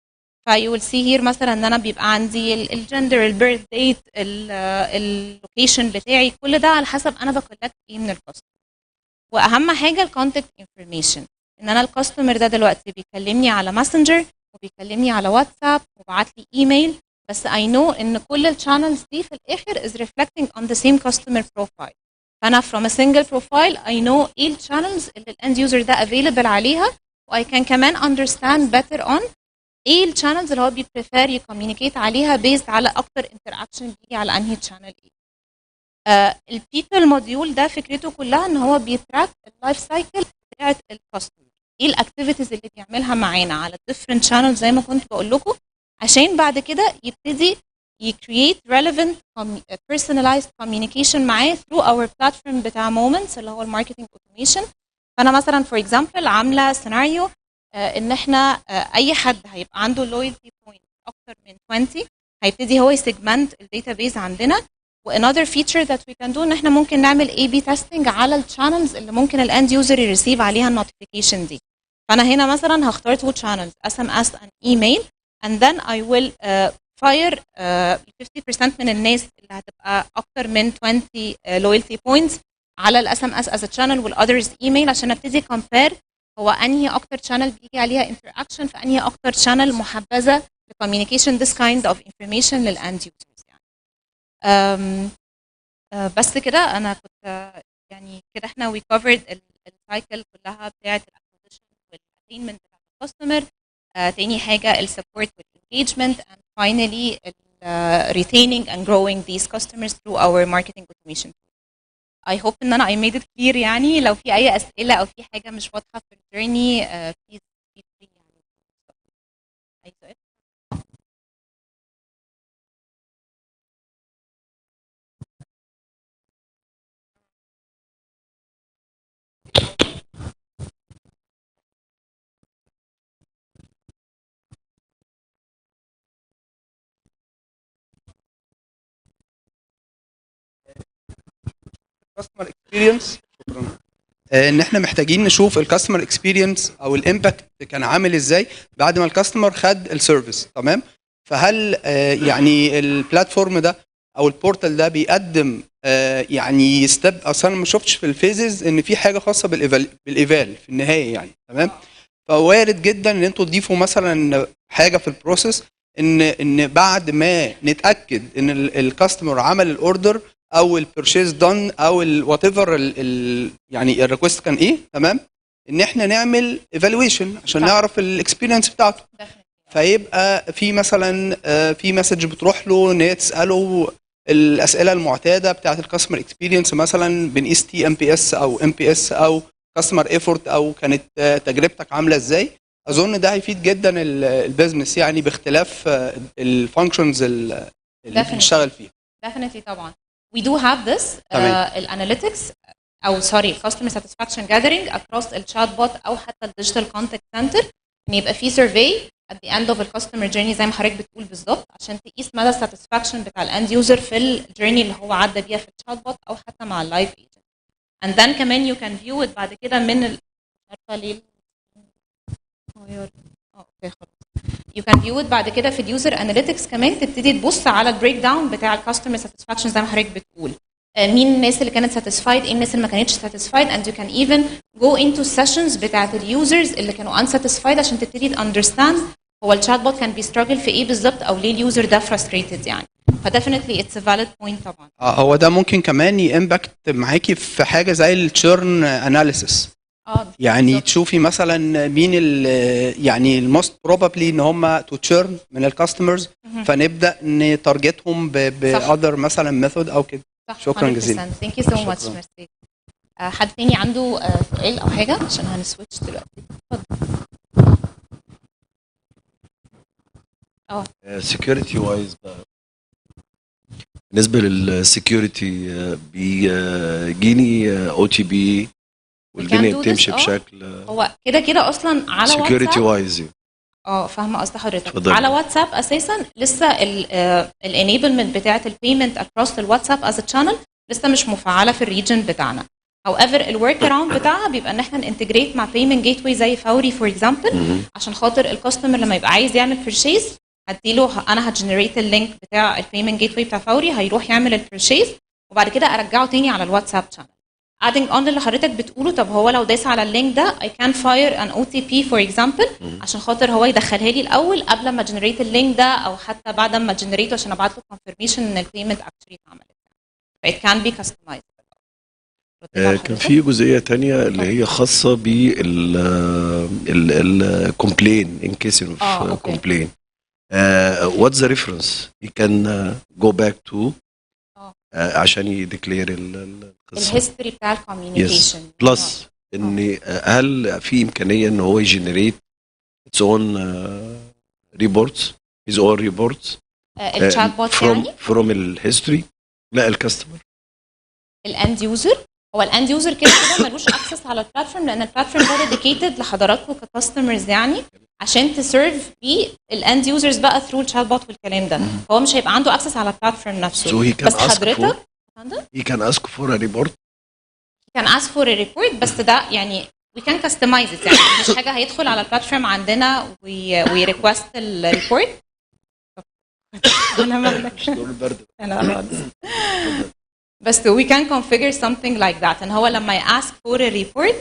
فيو ويل سي هير مثلا ان انا بيبقى عندي الجندر، البيرث ديت، اللوكيشن بتاعي، كل ده على حسب انا بكولكت ايه من الكاستمر. واهم حاجه الكونتاكت انفورميشن، ان انا الكاستمر ده دلوقتي بيكلمني على ماسنجر وبيكلمني على واتساب وبعت لي ايميل، بس I know ان كل الشانلز دي في الاخر is reflecting on the same customer profile. فانا from a single profile I know ايه الشانلز اللي الاند يوزر ده available عليها، و I can كمان understand better on ايه الشانلز اللي هو بيبريفير يكوميونيكيت عليها based على اكتر interaction بيجي على انهي channel ايه. البيبل موديول ده فكرته كلها ان هو بيتراك اللايف سايكل بتاعت الكاستمر، ايه الاكتيفيتيز اللي بيعملها معانا على different channels زي ما كنت بقول لكم، عشان بعد كده يبتدي يكريت relevant personalized communication معاه through our platform بتاع moments اللي هو الماركتنج اوتوميشن. فانا مثلا فور اكزامبل عامله سيناريو ان احنا اي حد هيبقى عنده loyalty point اكتر من 20 هيبتدي هو يسيجمنت الداتا بيز عندنا. وانذر فيتشر ذات وي كان دو ان احنا ممكن نعمل اي بي تيستنج على الشانلز اللي ممكن الاند يوزر يريسيف عليها النوتيفيكيشن دي. فانا هنا مثلا هختار تو channels SMS and email and then I will fire 50% من الناس اللي هتبقى اكتر من 20 loyalty points على الاس ام اس as a channel والاذرز ايميل، عشان ابتدي compare هو انهي اكتر channel بيجي عليها interaction، في انهي اكتر channel محبذه ل communication this kind of information للاند users يعني. بس كده انا كنت يعني كده احنا we covered السايكل كلها بتاعت الاكوزيشن والاتينمنت بتاعت الكاستمر. تاني حاجه السبورت والengagement and finally retaining and growing these customers through our marketing automation. I hope ان انا I made it clear يعني. لو في اي اسئله او في حاجه مش واضحه في الجيرني please feel free يعني. اي سؤال؟ كاستمر اكسبيرينس. شكرا. ان احنا محتاجين نشوف الكاستمر اكسبيرينس او الامباكت كان عامل ازاي بعد ما الكاستمر خد السيرفيس. تمام. فهل يعني البلاتفورم ده او البورتال ده بيقدم يعني ستيب، اصلا ما شفتش في الفيزز ان في حاجه خاصه بالايفال في النهايه يعني. تمام. فوارد جدا ان انتوا تضيفوا مثلا حاجه في البروسيس ان بعد ما نتاكد ان الكاستمر عمل الاوردر او البيرشيز دون او وات ايفر يعني الريكوست كان ايه. تمام. ان احنا نعمل ايفالويشن عشان نعرف الاكسبيرينس بتاعته. فيبقى في مثلا في مسج بتروح له ان هي تساله الاسئله المعتاده بتاعه الكاستمر اكسبيرينس، مثلا بنقيس تي ام بي اس او ام بي اس او كاستمر ايفورت او كانت تجربتك عامله ازاي. اظن ده هيفيد جدا البيزنس يعني باختلاف الفانكشنز اللي بنشتغل فيها. Definitely طبعا. We do have this الاناليتكس او سوري customer satisfaction gathering across الشات بوت او حتى الديجيتال كونتاكت سنتر، ان يبقى في survey at the end of الكاستمر جيرني زي ما حضرتك بتقول بالظبط، عشان تقيس مدى الساتسفاكشن بتاع الاند يوزر في الجيرني اللي هو عدى بيها في الشات بوت او حتى مع اللايف ايجنت. and then كمان you can view it بعد كده من عارفه ليه اوكي خلاص. You can view it بعد كده في اليوزر اناليتكس كمان، تبتدي تبص على البريك داون بتاع الكاستمر ساتسفاكشن زي ما حضرتك بتقول. مين الناس اللي كانت ساتسفايد، ايه الناس اللي ما كانتش ساتسفايد، and you can even go into sessions بتاعت اليوزرز اللي كانوا unsatisfied عشان تبتدي understand هو الشات بوت كان بيستراجل في ايه بالظبط او ليه اليوزر ده frustrated يعني. فديفنتلي اتس ا فاليد بوينت طبعا. هو ده ممكن كمان يمباكت معاكي في حاجه زي التشيرن اناليسيس. يعني بالزبط. تشوفي مثلا مين يعني الموست بروبابلي ان هم تو تشيرن من الكاستمرز، فنبدا نتارجتهم باذر مثلا ميثود او كده. شكرا جزيلا. ثانك يو سو ماتش. حد تاني عنده سؤال او حاجه عشان هنسويتش دلوقتي؟ اتفضل. سكيورتي وايز بقى، بالنسبه للسكيورتي بيجيني او تي بي والدنيا بتمشي بشكل هو كده كده اصلا على سكيورتي واتساب. وايز فاهمه قصد حضرتك. اتفضل. على واتساب اساسا لسه الانيبلمنت بتاعه البيمنت اكروس الواتساب از تشانل لسه مش مفعله في الريجن بتاعنا. however الورك اراوند بتاعها بيبقى ان احنا ننتجريت مع بيمنت جيت واي زي فوري فور اكزامبل، عشان خاطر الكاستمر لما يبقى عايز يعمل بيرشيز هديله، انا هجنريت اللينك بتاع البيمنت جيت واي بتاع فوري، هيروح يعمل البيرشيز وبعد كده ارجعه تاني على الواتساب شانل. adding on اللي حضرتك بتقوله، طب هو لو داس على اللينك ده I can fire an OTP for example عشان خاطر هو يدخلها لي الاول قبل ما جنريت اللينك ده، او حتى بعد ما جنريته عشان ابعت له confirmation ان البيمنت actually اتعملت. ف it can be customized. كان في جزئيه تانية اللي هي خاصه بال الكومبلين ان كيس اوف كومبلين. what's the reference he can go back to عشان يديكلير القصه الهيستوري بتاع الكوميونيكيشن بلس ان هل في امكانيه ان هو يجنريت its own reports his own reports الشات بوت يعني from الهيستوري؟ لا الكاستمر الاند يوزر. هو الاند يوزر كده كده ملوش اكسس على البلاتفورم، لان البلاتفورم ده ديديكيتد لحضراتكم ككاستمرز يعني عشان تسيرف بيه الاند يوزرز بقى ثرو الشات بوت والكلام ده. هو مش هيبقى عنده اكسس على البلاتفورم نفسه. بس حضرتك he can ask for a report. he can ask for a report، بس ده يعني we can customize it، يعني مش حاجه هيدخل على البلاتفورم عندنا ويريكوست الريبورت. انا مالك انا بس we can configure something like that ان هو لما ask for a report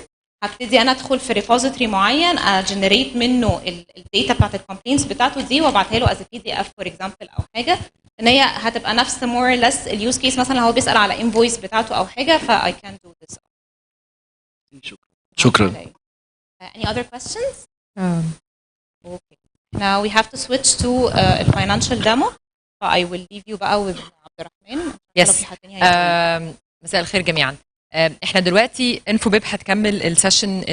هبتدي انا ادخل في ريبوزيتوري معين اجنريت منه الداتا بتاعت الكومبلينتس بتاعته دي وابعتها له از بي دي اف فور اكزامبل او حاجه، ان هي هتبقى نفس مور لس اليوز كيس. مثلا هو بيسال على انفويس بتاعته او حاجه ف I can do this. شكرا. Any other questions? Okay. Now we have to switch to financial demo. I will leave you بقى with عبد الرحمن. يس. مساء الخير جميعا. احنا دلوقتي انفوبيب هتكمل السيشن